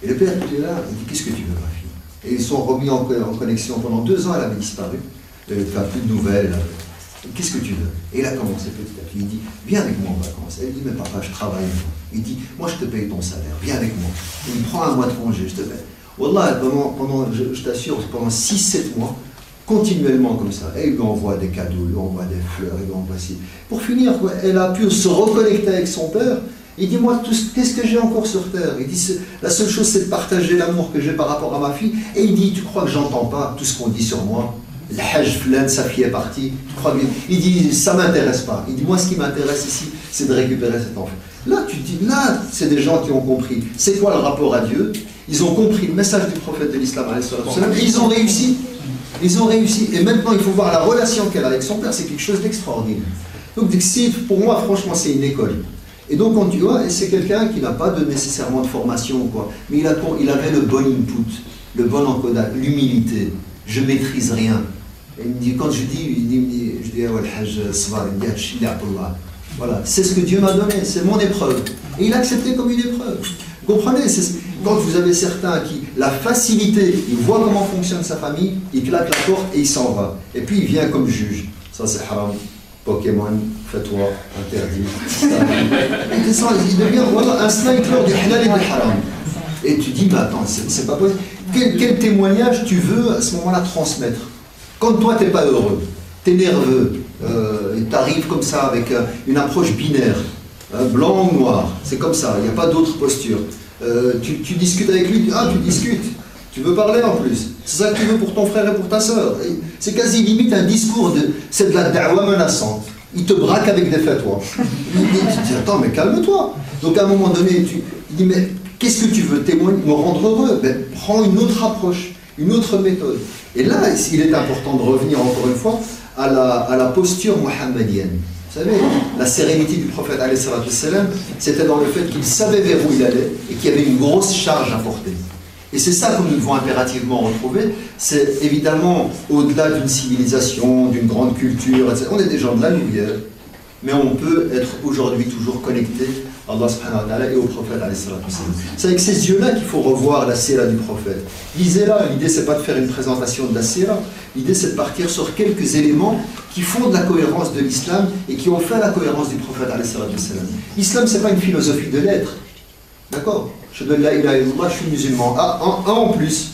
Et le père, il est là, il dit, qu'est-ce que tu veux, ma fille? Et ils sont remis en connexion. Pendant 2 ans, elle avait disparu, elle n'avait plus de nouvelles. Qu'est-ce que tu veux? Et il a commencé petit à petit. Il dit, viens avec moi en vacances. Elle dit, mais papa, je travaille. Il dit, moi je te paye ton salaire, viens avec moi. Il me prend un mois de congé, je te paye. Wallah, je t'assure, pendant 6-7 mois, continuellement comme ça. Et il lui envoie des cadeaux, il lui envoie des fleurs, il lui envoie ci. Pour finir, quoi, elle a pu se reconnecter avec son père. Il dit, moi, qu'est-ce que j'ai encore sur terre? Il dit, la seule chose, c'est de partager l'amour que j'ai par rapport à ma fille. Et il dit, tu crois que j'entends pas tout ce qu'on dit sur moi? Le hajj flan, sa fille est partie. Tu crois bien? Il dit, ça m'intéresse pas. Il dit, moi, ce qui m'intéresse ici, c'est de récupérer cet enfant. Là, tu te dis, là, c'est des gens qui ont compris. C'est quoi le rapport à Dieu? Ils ont compris le message du prophète de l'islam, et ils ont réussi. Ils ont réussi. Et maintenant, il faut voir la relation qu'elle a avec son père, c'est quelque chose d'extraordinaire. Donc, pour moi, franchement, c'est une école. Et donc, quand tu vois, c'est quelqu'un qui n'a pas nécessairement de formation, quoi, mais il avait le bon input, le bon encodage, l'humilité. Je ne maîtrise rien. Et il me dit, quand je dis, voilà, c'est ce que Dieu m'a donné, c'est mon épreuve. Et il a accepté comme une épreuve. Vous comprenez? Quand vous avez certains qui, la facilité, il voit comment fonctionne sa famille, il claque la porte et il s'en va. Et puis il vient comme juge. Ça c'est haram. Pokémon, fatwa, interdit. Il devient voilà, un sniper du halal et du haram. Et tu dis, mais attends, c'est pas possible. Quel témoignage tu veux à ce moment-là transmettre? Quand toi t'es pas heureux, t'es nerveux, t'arrives comme ça avec une approche binaire, blanc ou noir, c'est comme ça, il n'y a pas d'autre posture. Tu discutes avec lui, tu discutes, tu veux parler en plus. C'est ça que tu veux pour ton frère et pour ta soeur. C'est quasi limite un discours, c'est de la da'wa menaçante. Il te braque avec des fatwas. Tu te dis, attends, mais calme-toi. Donc à un moment donné, tu dis, mais qu'est-ce que tu veux témoigner, me rendre heureux? Ben, prends une autre approche, une autre méthode. Et là, il est important de revenir encore une fois à la posture mohammedienne. Vous savez, la sérénité du prophète, c'était dans le fait qu'il savait vers où il allait et qu'il y avait une grosse charge à porter. Et c'est ça que nous devons impérativement retrouver. C'est évidemment au-delà d'une civilisation, d'une grande culture, etc. On est des gens de la lumière, mais on peut être aujourd'hui toujours connecté à Allah subhanahu wa ta'ala et au prophète. C'est avec ces yeux-là qu'il faut revoir la sira du prophète. Lisez-la, l'idée c'est pas de faire une présentation de la sira, l'idée c'est de partir sur quelques éléments qui font de la cohérence de l'islam et qui ont fait la cohérence du prophète. L'islam c'est pas une philosophie de l'être. D'accord? Je donne la ilaha illallah, je suis musulman. En plus.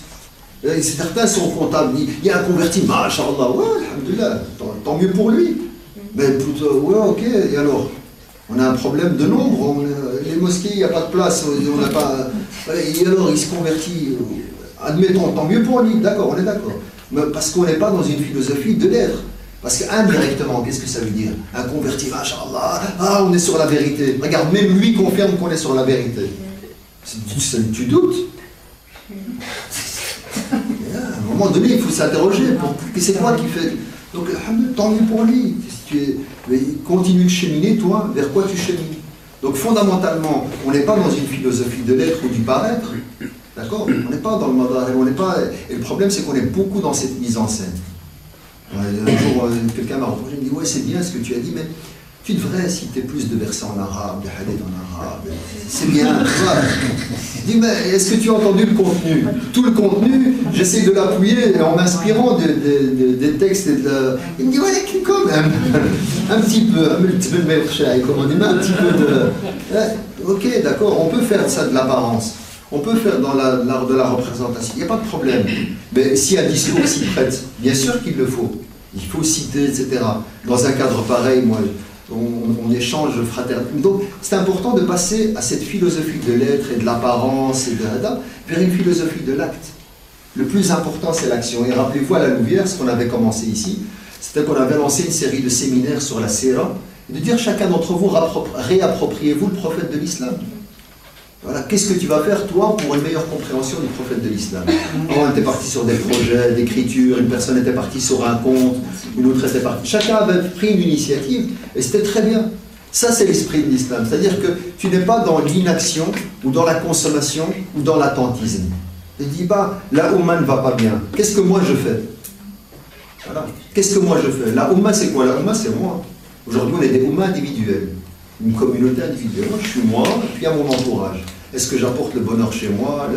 Certains sont comptables. Il y a un converti, masha'Allah, ouais, alhamdoulilah, tant mieux pour lui. Mais plutôt, ouais, ok, et alors? On a un problème de nombre, les mosquées, il n'y a pas de place, on n'a pas. Et alors, il se convertit. Admettons, tant mieux pour lui, d'accord, on est d'accord. Mais parce qu'on n'est pas dans une philosophie de l'être. Parce qu'indirectement, qu'est-ce que ça veut dire? Un converti, masha'Allah, on est sur la vérité. Regarde, même lui confirme qu'on est sur la vérité. Tu doutes? À un moment donné, il faut s'interroger. C'est toi qui fais. Donc, tant mieux pour lui. Continue de cheminer, toi, vers quoi tu chemines. Donc, fondamentalement, on n'est pas dans une philosophie de l'être ou du paraître. D'accord? On n'est pas dans le madar. Et le problème, c'est qu'on est beaucoup dans cette mise en scène. Un jour, quelqu'un m'a reproché, il me dit, ouais, c'est bien ce que tu as dit, mais tu devrais citer plus de versets en arabe, de hadiths en arabe. C'est bien. Je dis, mais est-ce que tu as entendu le contenu? Tout le contenu, j'essaie de l'appuyer en m'inspirant des textes et de... Il me dit, ouais, quand même. Un petit peu, comme on dit, un petit peu de... Ok, d'accord, on peut faire ça de l'apparence. On peut faire dans l'art de la représentation, il n'y a pas de problème. Mais si un discours s'y prête, bien sûr qu'il le faut. Il faut citer, etc. Dans un cadre pareil, moi, on échange fraternellement. Donc, c'est important de passer à cette philosophie de l'être et de l'apparence et de l'ada vers une philosophie de l'acte. Le plus important, c'est l'action. Et rappelez-vous à la Louvière, ce qu'on avait commencé ici, c'était qu'on avait lancé une série de séminaires sur la Sira, et de dire chacun d'entre vous, réappropriez-vous le prophète de l'islam. Voilà, qu'est-ce que tu vas faire, toi, pour une meilleure compréhension du prophète de l'islam? On était parti sur des projets d'écriture, une personne était partie sur un compte, une autre était partie. Chacun avait pris une initiative, et c'était très bien. Ça, c'est l'esprit de l'islam. C'est-à-dire que tu n'es pas dans l'inaction, ou dans la consommation, ou dans l'attentisme. Tu dis, bah, la Oumma ne va pas bien. Qu'est-ce que moi je fais? Voilà. Qu'est-ce que moi je fais? La Oumma, c'est quoi? La Oumma, c'est moi. Aujourd'hui, on est des Oummas individuels. Une communauté individuelle. Moi, je suis moi, et puis il y a mon entourage. Est-ce que j'apporte le bonheur chez moi,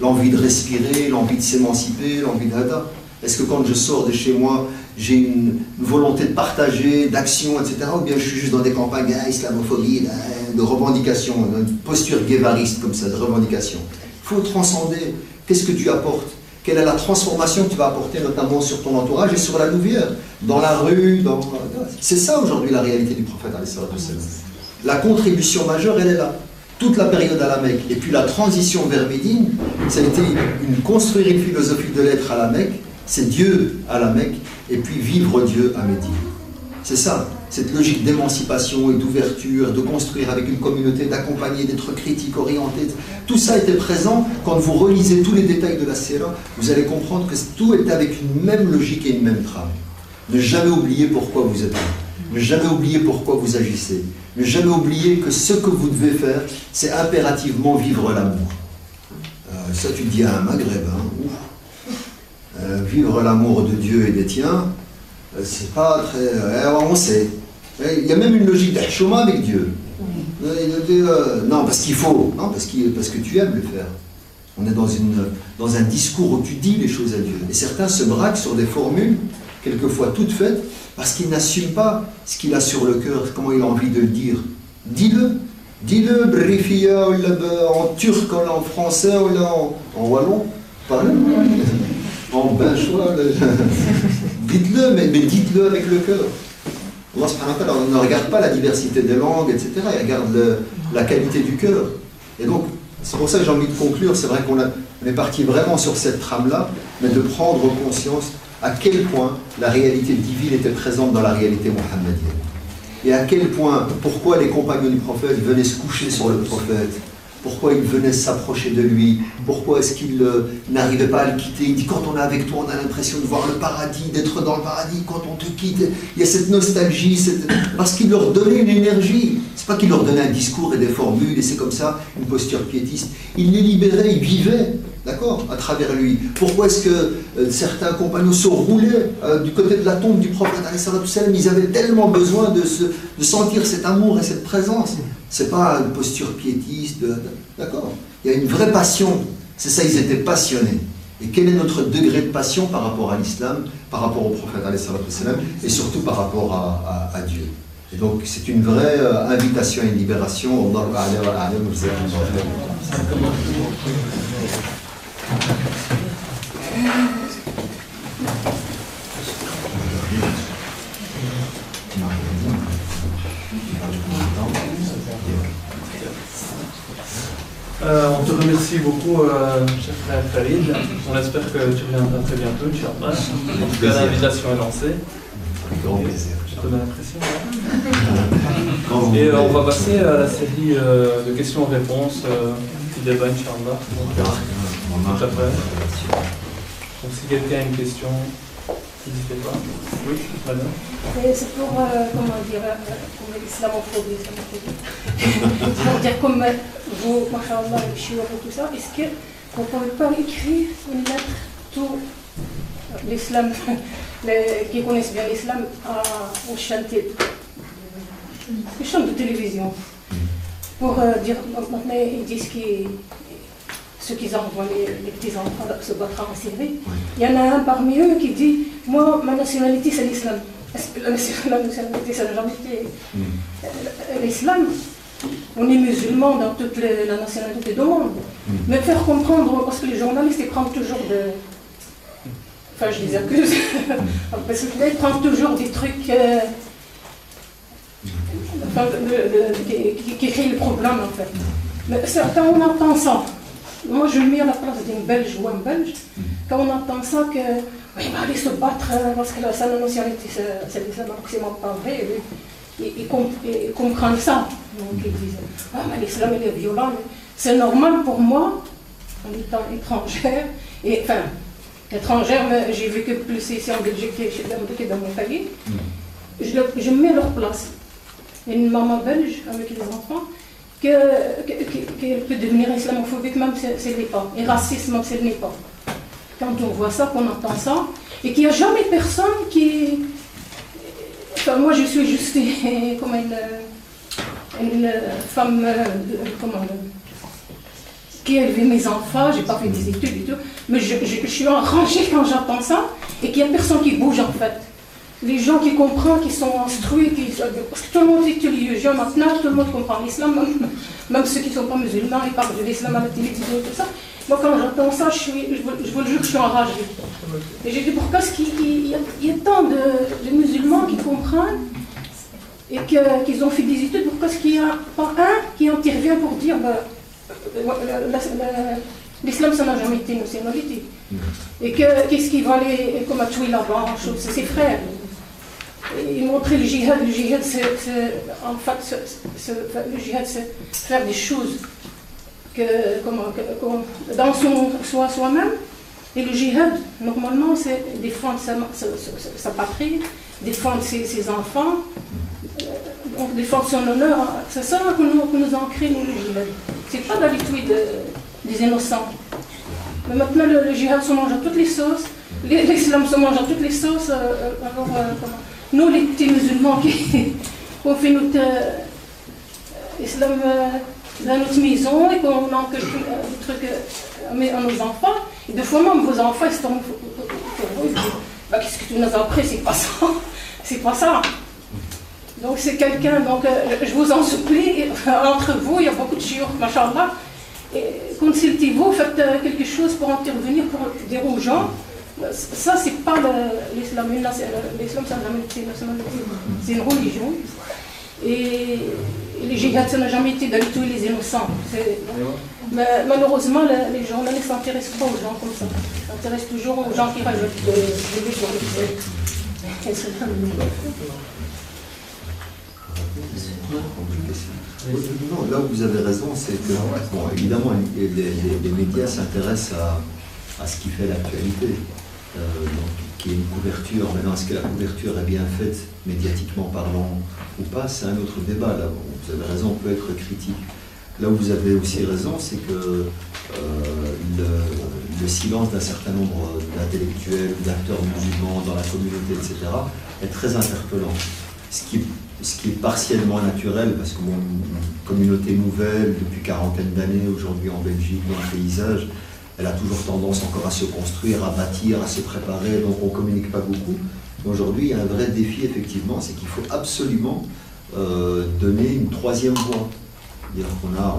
l'envie de respirer, l'envie de s'émanciper, l'envie d'ada? Est-ce que quand je sors de chez moi, j'ai une volonté de partager, d'action, etc. Ou bien je suis juste dans des campagnes islamophobie, de revendication, une posture guévariste comme ça, de revendication. Il faut transcender. Qu'est-ce que tu apportes? Quelle est la transformation que tu vas apporter, notamment sur ton entourage et sur la Louvière, dans la rue, C'est ça aujourd'hui la réalité du prophète. La contribution majeure, elle est là. Toute la période à la Mecque, et puis la transition vers Médine, ça a été construire une philosophie de l'être à la Mecque, c'est Dieu à la Mecque, et puis vivre Dieu à Médine. C'est ça, cette logique d'émancipation et d'ouverture, de construire avec une communauté, d'accompagner, d'être critique, orienté. Tout ça était présent. Quand vous relisez tous les détails de la Sira, vous allez comprendre que tout était avec une même logique et une même trame. Ne jamais oublier pourquoi vous êtes là. Ne jamais oublier pourquoi vous agissez. Ne jamais oublier que ce que vous devez faire, c'est impérativement vivre l'amour. Ça, tu dis à un maghrébin, vivre l'amour de Dieu et des tiens, c'est pas très... on sait. Il y a même une logique d'achoma avec Dieu. Non, parce qu'il faut. Non, parce que tu aimes le faire. On est dans un discours où tu dis les choses à Dieu. Et certains se braquent sur des formules, quelquefois toutes faites, parce qu'ils n'assument pas ce qu'il a sur le cœur, comment il a envie de le dire. Dis-le. Dis-le, brifia, en turc, en français, ou en wallon. Parle en benchois. Dites-le, mais dites-le avec le cœur. Allah subhanahu wa ta'ala ne regarde pas la diversité des langues, etc. Il regarde la qualité du cœur. Et donc, c'est pour ça que j'ai envie de conclure. C'est vrai qu'on est parti vraiment sur cette trame-là, mais de prendre conscience à quel point la réalité divine était présente dans la réalité mohammedienne. Et à quel point, pourquoi les compagnons du prophète venaient se coucher sur le prophète, pourquoi ils venaient s'approcher de lui, pourquoi est-ce qu'ils n'arrivaient pas à le quitter. Il dit, quand on est avec toi, on a l'impression de voir le paradis, d'être dans le paradis. Quand on te quitte, il y a cette nostalgie, parce qu'il leur donnait une énergie. C'est pas qu'il leur donnait un discours et des formules, et c'est comme ça, une posture piétiste. Il les libérait, ils vivaient, d'accord, à travers lui. Pourquoi est-ce que certains compagnons se roulaient du côté de la tombe du prophète, ils avaient tellement besoin de sentir cet amour et cette présence. C'est pas une posture piétiste, d'accord. Il y a une vraie passion, c'est ça, ils étaient passionnés. Et quel est notre degré de passion par rapport à l'islam, par rapport au prophète, et surtout par rapport à Dieu. Et donc c'est une vraie invitation à une libération. On te remercie beaucoup, cher frère Farid. On espère que tu reviendras très bientôt, Inch'Allah. En tout cas, l'invitation est lancée. Avec grand plaisir. Je te donne l'impression. Et on va passer à la série de questions-réponses, petit débat, Inch'Allah. Donc, après. Donc, si quelqu'un a une question, n'hésitez pas. Oui, madame. C'est pour, comment dire, comme l'islamophobie. Pour dire comme vous, machallah, les chouas et tout ça, est-ce que vous ne pouvez pas écrire une lettre tout l'islam, qui connaissent bien l'islam, aux chaînes de télévision, pour dire, maintenant ils disent ceux qui envoient les petits-enfants se battre en Syrie, il y en a un parmi eux qui dit, moi, ma nationalité c'est l'islam. La nationalité, ça n'a jamais été l'islam. On est musulmans dans toute la nationalité du monde. Mais faire comprendre, parce que les journalistes ils prennent toujours enfin je les accuse, parce qu'ils prennent toujours des trucs qui créent le problème en fait. Mais quand on entend ça, moi je me mets à la place d'une Belge ou un Belge, quand on entend ça que il va aller se battre parce que sa nationalité c'est l'islam, c'est pas vrai. Ils comprennent ça. Donc ils disent, ah mais l'islam il est violent. C'est normal pour moi, en étant étrangère, mais j'ai vécu plus ici en Belgique que dans mon pays. Je me mets à leur place. Une maman belge avec les enfants qui peut devenir islamophobique même si elle n'est pas, et raciste même si elle n'est pas. Quand on voit ça, qu'on entend ça, et qu'il n'y a jamais personne qui... Enfin, moi je suis juste comme une femme qui a élevé mes enfants, j'ai pas fait des études et tout, mais je suis enragée quand j'entends ça, et qu'il n'y a personne qui bouge en fait. Les gens qui comprennent, qui sont instruits, parce que tout le monde est religieux maintenant, tout le monde comprend l'islam, même ceux qui ne sont pas musulmans, ils parlent de l'islam à la télévision et tout ça. Moi quand j'entends ça, je vous le jure, je suis enragée. Et j'ai dit pourquoi est-ce qu'il y a tant de musulmans qui comprennent et qu'ils ont fait des études, pourquoi est-ce qu'il n'y a pas un qui intervient pour dire l'islam ça n'a jamais été une nationalité. Et qu'est-ce qui va aller comme à tuer la blanche, c'est ses frères. Et montrer le djihad c'est en fait le djihad c'est faire des choses dans soi-même. Et le djihad, normalement, c'est défendre sa patrie, défendre ses enfants, donc défendre son honneur. C'est ça que nous ancrons, nous, le djihad. C'est pas d'aller tuer des innocents. Mais maintenant, le djihad se mange à toutes les sauces, l'islam se mange à toutes les sauces. Alors, nous, les petits musulmans qui ont fait l'islam dans notre maison et qu'on encule des trucs à nos enfants. Et des fois même vos enfants ils tombent pour vous, ils disent bah, qu'est-ce que tu nous as appris, c'est pas ça. C'est pas ça. Donc c'est quelqu'un, donc je vous en supplie, entre vous, il y a beaucoup de chiours, machallah. Consultez-vous, faites quelque chose pour intervenir, pour dire aux gens, ça c'est pas l'islam, l'islam c'est une religion. Et les djihad, ça n'a jamais été d'aller tuer les innocents. Mais malheureusement, les journalistes ne s'intéressent pas aux gens comme ça. Ils s'intéressent toujours aux gens qui rajoutent des buts sur Non, là où vous avez raison, c'est que, bon, évidemment, les médias s'intéressent à ce qui fait l'actualité, qui est une couverture. Maintenant, est-ce que la couverture est bien faite, médiatiquement parlant, ou pas, c'est un autre débat. Là, vous avez raison, on peut être critique. Là où vous avez aussi raison, c'est que le silence d'un certain nombre d'intellectuels, d'acteurs musulmans dans la communauté, etc., est très interpellant. Ce qui est partiellement naturel, parce que une communauté nouvelle, depuis quarantaine d'années, aujourd'hui en Belgique, dans le paysage, elle a toujours tendance encore à se construire, à bâtir, à se préparer, donc on ne communique pas beaucoup. Aujourd'hui, il y a un vrai défi, effectivement, c'est qu'il faut absolument donner une troisième voie. C'est-à-dire qu'on a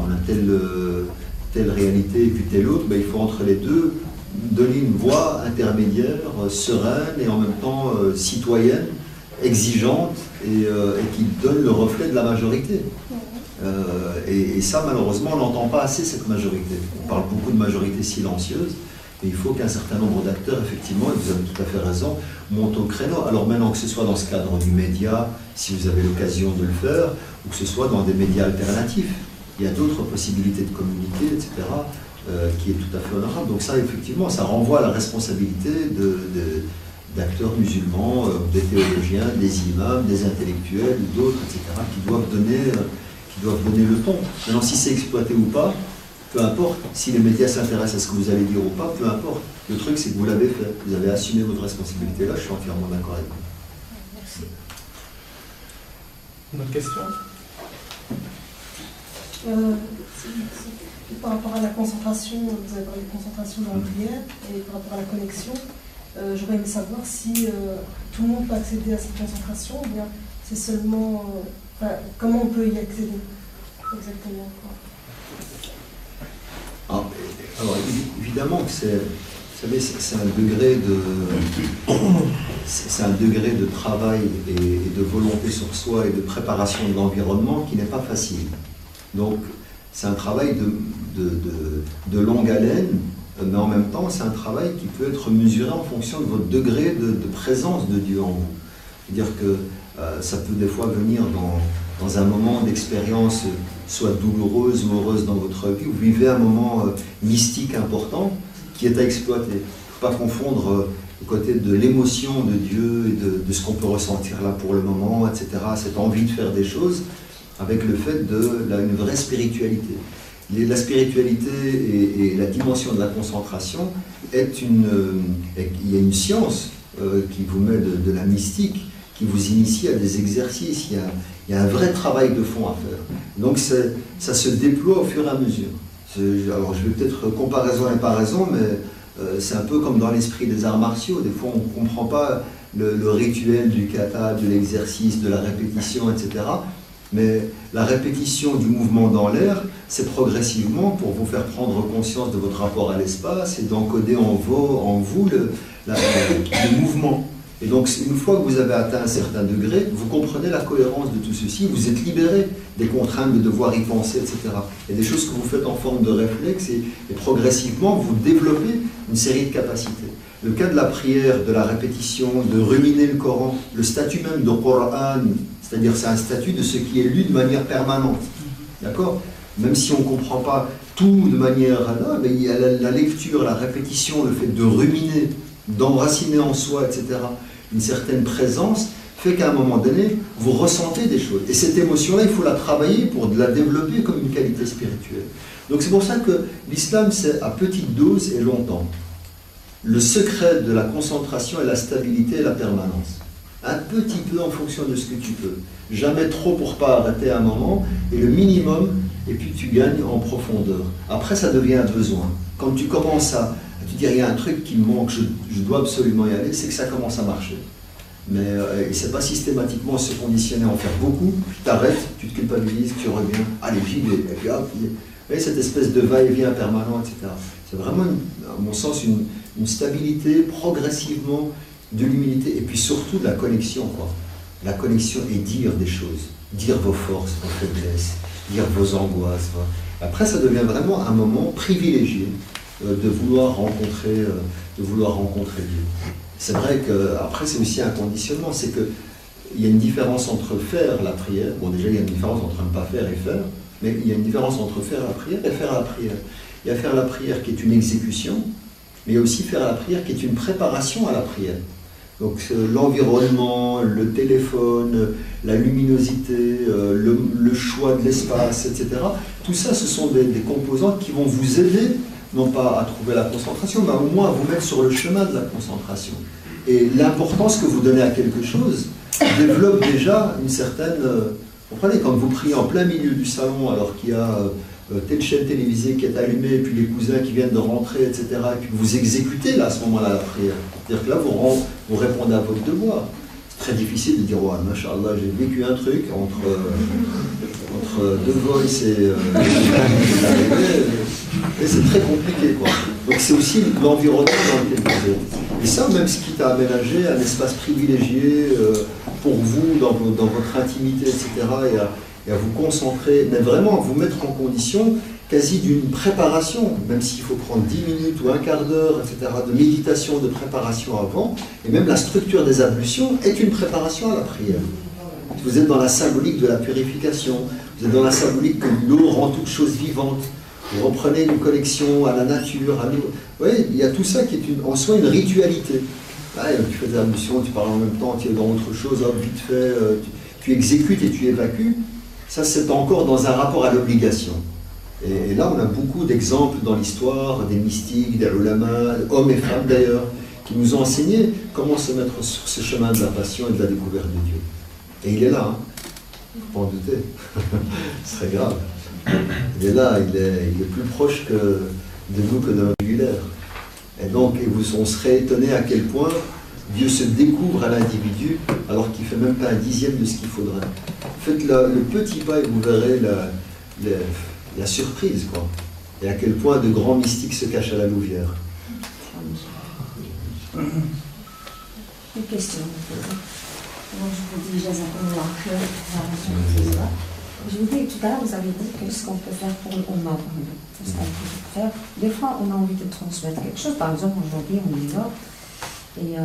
telle réalité et puis telle autre, ben, il faut entre les deux donner une voie intermédiaire, sereine et en même temps citoyenne, exigeante et qui donne le reflet de la majorité. Et ça, malheureusement, on n'entend pas assez cette majorité. On parle beaucoup de majorité silencieuse, et il faut qu'un certain nombre d'acteurs, effectivement, et vous avez tout à fait raison, montent au créneau. Alors maintenant, que ce soit dans ce cadre du média, si vous avez l'occasion de le faire, ou que ce soit dans des médias alternatifs, il y a d'autres possibilités de communiquer, etc., qui est tout à fait honorable. Donc ça, effectivement, ça renvoie à la responsabilité d'acteurs musulmans, des théologiens, des imams, des intellectuels, d'autres, etc., qui doivent donner le ton. Maintenant, si c'est exploité ou pas, peu importe. Si les médias s'intéressent à ce que vous allez dire ou pas, peu importe. Le truc, c'est que vous l'avez fait. Vous avez assumé votre responsabilité. Là, je suis entièrement d'accord avec vous. Merci. Une autre question? Par rapport à la concentration, vous avez parlé de concentration dans la prière, et par rapport à la connexion, j'aurais aimé savoir si tout le monde peut accéder à cette concentration, ou bien c'est seulement... comment on peut y accéder exactement, quoi. Alors évidemment que c'est un degré de travail et de volonté sur soi et de préparation de l'environnement qui n'est pas facile. Donc c'est un travail de longue haleine, mais en même temps c'est un travail qui peut être mesuré en fonction de votre degré de présence de Dieu en vous. C'est-à-dire que ça peut des fois venir dans un moment d'expérience soit douloureuse ou heureuse dans votre vie, vous vivez un moment mystique important qui est à exploiter. Il ne faut pas confondre le côté de l'émotion de Dieu et de ce qu'on peut ressentir là pour le moment, etc., cette envie de faire des choses, avec le fait une vraie spiritualité. La spiritualité et la dimension de la concentration il y a une science qui vous met de la mystique, qui vous initie à des exercices, il y a un vrai travail de fond à faire. Donc ça se déploie au fur et à mesure. Alors je vais peut-être comparaison et pas raison, mais c'est un peu comme dans l'esprit des arts martiaux. Des fois on ne comprend pas le rituel du kata, de l'exercice, de la répétition, etc. Mais la répétition du mouvement dans l'air, c'est progressivement pour vous faire prendre conscience de votre rapport à l'espace et d'encoder en vous le mouvement. Et donc, une fois que vous avez atteint un certain degré, vous comprenez la cohérence de tout ceci, vous êtes libéré des contraintes de devoir y penser, etc. Il y a des choses que vous faites en forme de réflexe et progressivement, vous développez une série de capacités. Le cas de la prière, de la répétition, de ruminer le Coran, le statut même de Coran, c'est-à-dire c'est un statut de ce qui est lu de manière permanente. D'accord ? Même si on ne comprend pas tout de manière... mais il y a la lecture, la répétition, le fait de ruminer, d'enraciner en soi, etc., une certaine présence, fait qu'à un moment donné, vous ressentez des choses. Et cette émotion-là, il faut la travailler pour la développer comme une qualité spirituelle. Donc c'est pour ça que l'islam, c'est à petite dose et longtemps. Le secret de la concentration est la stabilité et la permanence. Un petit peu en fonction de ce que tu peux. Jamais trop pour pas arrêter à un moment, et le minimum, et puis tu gagnes en profondeur. Après, ça devient un besoin. Quand tu commences à te dire, il y a un truc qui me manque, je dois absolument y aller, c'est que ça commence à marcher. Mais c'est pas systématiquement se conditionner à en faire beaucoup, puis t'arrêtes, tu te culpabilises, tu reviens, allez, j'y vais, et puis hop, vous voyez, cette espèce de va-et-vient permanent, etc. C'est vraiment, à mon sens, une stabilité progressivement de l'humilité, et puis surtout de la connexion, quoi. La connexion et dire des choses, dire vos forces, vos faiblesses, dire vos angoisses. Quoi. Après, ça devient vraiment un moment privilégié de vouloir rencontrer Dieu. C'est vrai qu'après, c'est aussi un conditionnement, c'est qu'il y a une différence entre faire la prière, bon déjà il y a une différence entre ne pas faire et faire, mais il y a une différence entre faire la prière et faire la prière. Il y a faire la prière qui est une exécution, mais il y a aussi faire la prière qui est une préparation à la prière. Donc l'environnement, le téléphone, la luminosité, le choix de l'espace, etc. Tout ça, ce sont des composantes qui vont vous aider, non pas à trouver la concentration, mais au moins à vous mettre sur le chemin de la concentration. Et l'importance que vous donnez à quelque chose développe déjà une certaine... Vous comprenez, quand vous priez en plein milieu du salon alors qu'il y a telle chaîne télévisée qui est allumée, et puis les cousins qui viennent de rentrer, etc., et puis vous exécutez là, à ce moment-là la prière. C'est-à-dire que là, vous répondez à votre devoir. C'est très difficile de dire, ouais, machallah, j'ai vécu un truc entre The Voice et c'est très compliqué, quoi. Donc c'est aussi l'environnement dans lequel vous êtes. Et ça, même ce qui t'a aménagé un espace privilégié pour vous, dans votre intimité, etc., et à vous concentrer, mais vraiment à vous mettre en condition quasi d'une préparation, même s'il faut prendre 10 minutes ou un quart d'heure, etc., de méditation, de préparation avant, et même la structure des ablutions est une préparation à la prière. Vous êtes dans la symbolique de la purification, vous êtes dans la symbolique que l'eau rend toute chose vivante, vous reprenez une connexion à la nature, à nous. Vous voyez, il y a tout ça qui est en soi une ritualité. Là, tu fais des ablutions, tu parles en même temps, tu es dans autre chose, hop, vite fait, tu exécutes et tu évacues. Ça, c'est encore dans un rapport à l'obligation. Et là, on a beaucoup d'exemples dans l'histoire, des mystiques, des ulama, hommes et femmes d'ailleurs, qui nous ont enseigné comment se mettre sur ce chemin de la passion et de la découverte de Dieu. Et il est là, hein. Il ne faut pas en douter. Ce serait grave. Il est là, il est plus proche de nous que de l'angulaire. Et donc, on serait étonné à quel point Dieu se découvre à l'individu alors qu'il ne fait même pas un dixième de ce qu'il faudrait. Faites le petit pas et vous verrez la surprise, quoi. Et à quel point de grands mystiques se cachent à la louvière. Une question. Donc, je vous dis, je vous dis, tout à l'heure, vous avez dit que ce qu'on peut faire pour le Ummah, ce qu'on peut faire. Des fois, on a envie de transmettre quelque chose. Par exemple, aujourd'hui, on est là et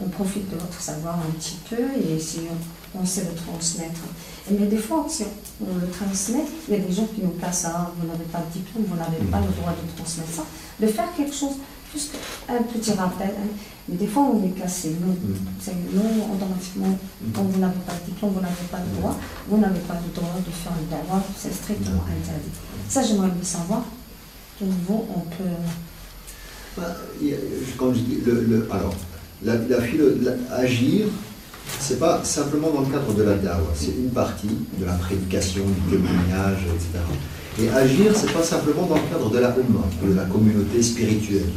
on profite de votre savoir un petit peu et si on sait le transmettre. Mais des fois, si on le transmet, il y a des gens qui n'ont pas ça, vous n'avez pas de diplôme, vous n'avez pas le droit de transmettre ça. De faire quelque chose, juste un petit rappel. Mais des fois, on est cassé. Non, c'est non, automatiquement, quand vous n'avez pas de diplôme, vous n'avez pas le droit, vous n'avez pas le droit de faire le devoir, c'est strictement interdit. Ça, j'aimerais bien savoir quel niveau on peut... Quand je dis alors, agir, c'est pas simplement dans le cadre de la dawa, c'est une partie de la prédication, du témoignage, etc. Et agir, c'est pas simplement dans le cadre de la Ummah, de la communauté spirituelle.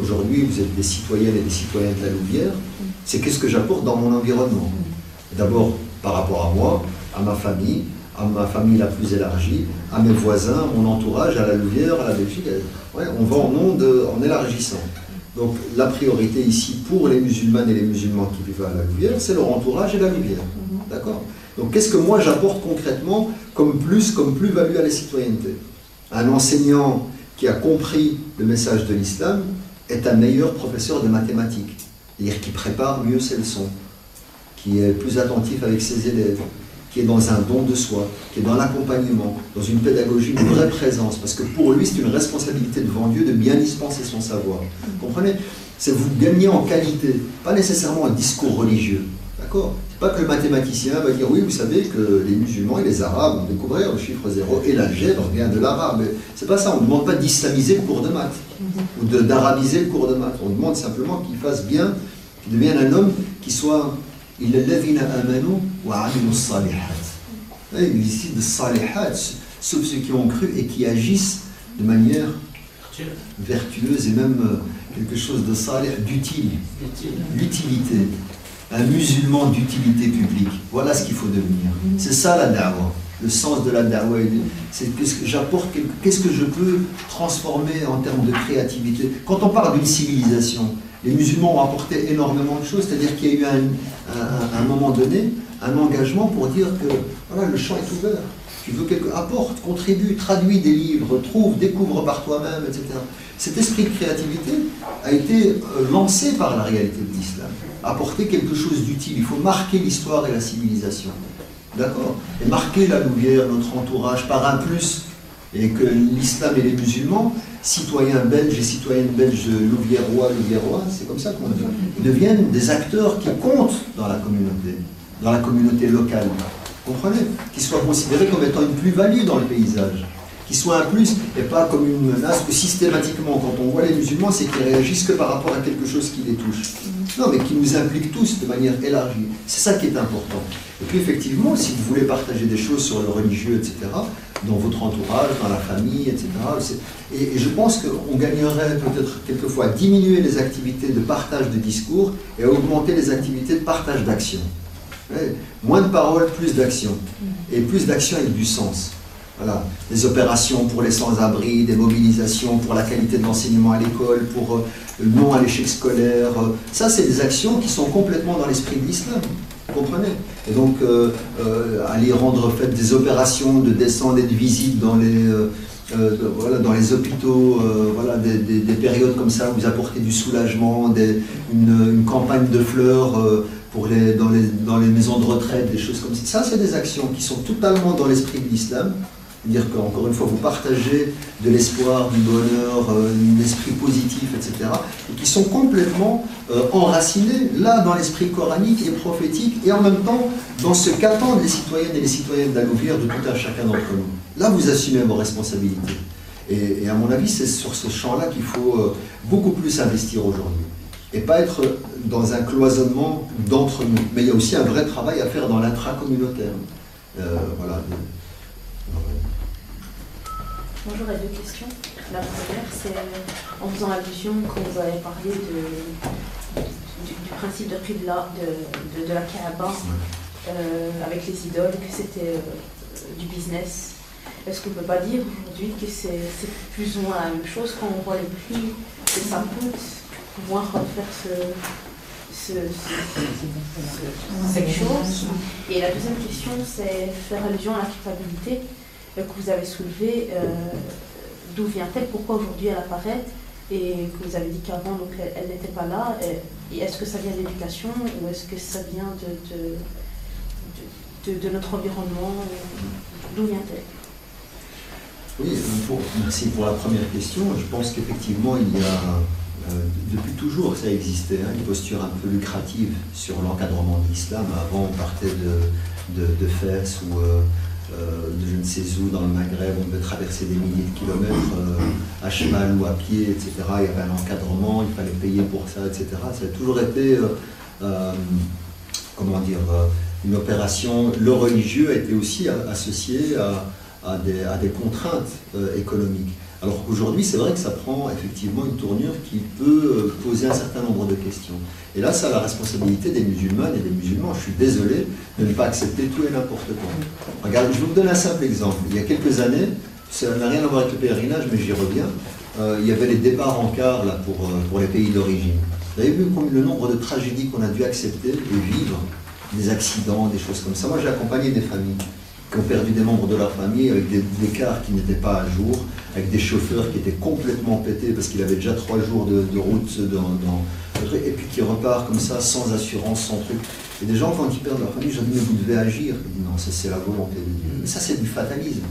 Aujourd'hui, vous êtes des citoyennes et des citoyens de la Louvière, c'est qu'est-ce que j'apporte dans mon environnement. D'abord, par rapport à moi, à ma famille la plus élargie, à mes voisins, à mon entourage, à la Louvière, à la Belgique. Ouais, on va en élargissant. Donc la priorité ici pour les musulmanes et les musulmans qui vivent à la Louvière, c'est leur entourage et la Louvière. D'accord ? Donc qu'est-ce que moi j'apporte concrètement comme plus-value à la citoyenneté ? Un enseignant qui a compris le message de l'islam est un meilleur professeur de mathématiques, c'est-à-dire qui prépare mieux ses leçons, qui est plus attentif avec ses élèves, qui est dans un don de soi, qui est dans l'accompagnement, dans une pédagogie, une vraie présence, parce que pour lui, c'est une responsabilité devant Dieu de bien dispenser son savoir. Vous comprenez ? C'est vous gagner en qualité, pas nécessairement un discours religieux. D'accord ? C'est pas que le mathématicien va dire, oui, vous savez que les musulmans et les arabes ont découvert le chiffre 0, et l'algèbre vient de l'arabe. C'est pas ça, on ne demande pas d'islamiser le cours de maths, ou d'arabiser le cours de maths. On demande simplement qu'il fasse bien, qu'il devienne un homme qui soit إِلَّا الَّذِينَ آمَنُوا وَعَمِلُوا الصَّالِحَاتِ. Il est ici de salihat, sauf ceux qui ont cru et qui agissent de manière vertueuse et même quelque chose de salih, d'utile. L'utilité. Un musulman d'utilité publique. Voilà ce qu'il faut devenir. C'est ça la da'wah. Le sens de la da'wah, c'est qu'est-ce que j'apporte, qu'est-ce que je peux transformer en termes de créativité. Quand on parle d'une civilisation, les musulmans ont apporté énormément de choses, c'est-à-dire qu'il y a eu à un moment donné un engagement pour dire que voilà, le champ est ouvert. Tu veux apporte, contribue, traduis des livres, trouve, découvre par toi-même, etc. Cet esprit de créativité a été lancé par la réalité de l'islam. Apporter quelque chose d'utile. Il faut marquer l'histoire et la civilisation. D'accord? Et marquer la Louvière, notre entourage, par un plus. Et que l'islam et les musulmans, citoyens belges et citoyennes belges louviérois, c'est comme ça qu'on dit, deviennent des acteurs qui comptent dans la communauté locale. Vous comprenez? Qui soient considérés comme étant une plus-value dans le paysage. Qui soient un plus et pas comme une menace que systématiquement, quand on voit les musulmans, c'est qu'ils réagissent que par rapport à quelque chose qui les touche. Non, mais qui nous implique tous de manière élargie. C'est ça qui est important. Et puis effectivement, si vous voulez partager des choses sur le religieux, etc., dans votre entourage, dans la famille, etc., et je pense qu'on gagnerait peut-être quelquefois à diminuer les activités de partage de discours et à augmenter les activités de partage d'action. Moins de paroles, plus d'action. Et plus d'action avec du sens. Voilà. Des opérations pour les sans-abri, des mobilisations pour la qualité de l'enseignement à l'école, pour le non à l'échec scolaire. Ça, c'est des actions qui sont complètement dans l'esprit de l'islam. Vous comprenez? Et donc, aller rendre fait des opérations de descente et de visite dans les hôpitaux, voilà, des périodes comme ça où vous apportez du soulagement, une campagne de fleurs dans les maisons de retraite, des choses comme ça. Ça, c'est des actions qui sont totalement dans l'esprit de l'islam. C'est-à-dire qu'encore une fois, vous partagez de l'espoir, du bonheur, un esprit positif, etc. Et qui sont complètement enracinés, là, dans l'esprit coranique et prophétique, et en même temps, dans ce qu'attendent les citoyennes et les citoyennes d'Alouvière de tout un chacun d'entre nous. Là, vous assumez vos responsabilités. Et à mon avis, c'est sur ce champ-là qu'il faut beaucoup plus investir aujourd'hui. Et pas être dans un cloisonnement d'entre nous. Mais il y a aussi un vrai travail à faire dans l'intracommunautaire. Voilà. Moi j'aurais deux questions. La première, c'est en faisant allusion quand vous avez parlé du principe de Qibla de la Kaaba avec les idoles, que c'était du business. Est-ce qu'on ne peut pas dire aujourd'hui que c'est plus ou moins la même chose quand on voit les prix que ça coûte pour pouvoir refaire cette chose? Et la deuxième question, c'est faire allusion à la culpabilité que vous avez soulevée. D'où vient-elle? Pourquoi aujourd'hui elle apparaît? Et que vous avez dit qu'avant donc elle n'était pas là. Et est-ce que ça vient de l'éducation ou est-ce que ça vient de notre environnement? D'où vient-elle? Oui, merci pour la première question. Je pense qu'effectivement, il y a, depuis toujours, ça existait, une posture un peu lucrative sur l'encadrement de l'islam. Avant, on partait de Fès ou de je ne sais où, dans le Maghreb, on devait traverser des milliers de kilomètres à cheval ou à pied, etc. Il y avait un encadrement, il fallait payer pour ça, etc. Ça a toujours été, une opération. Le religieux a été aussi associé à des contraintes économiques. Alors qu'aujourd'hui, c'est vrai que ça prend effectivement une tournure qui peut poser un certain nombre de questions. Et là, c'est la responsabilité des musulmanes et des musulmans. Je suis désolé de ne pas accepter tout et n'importe quoi. Regardez, je vais vous donner un simple exemple. Il y a quelques années, ça n'a rien à voir avec le pèlerinage, mais j'y reviens, il y avait les départs en car là, pour les pays d'origine. Vous avez vu le nombre de tragédies qu'on a dû accepter et vivre, des accidents, des choses comme ça. Moi, j'ai accompagné des familles qui ont perdu des membres de leur famille avec des cars qui n'étaient pas à jour, avec des chauffeurs qui étaient complètement pétés parce qu'il avait déjà 3 jours de route et puis qui repartent comme ça, sans assurance, sans truc. Et des gens, quand ils perdent leur famille, je leur dis, mais vous devez agir. Ils disent, non, ça c'est la volonté de Dieu. Mais ça, c'est du fatalisme.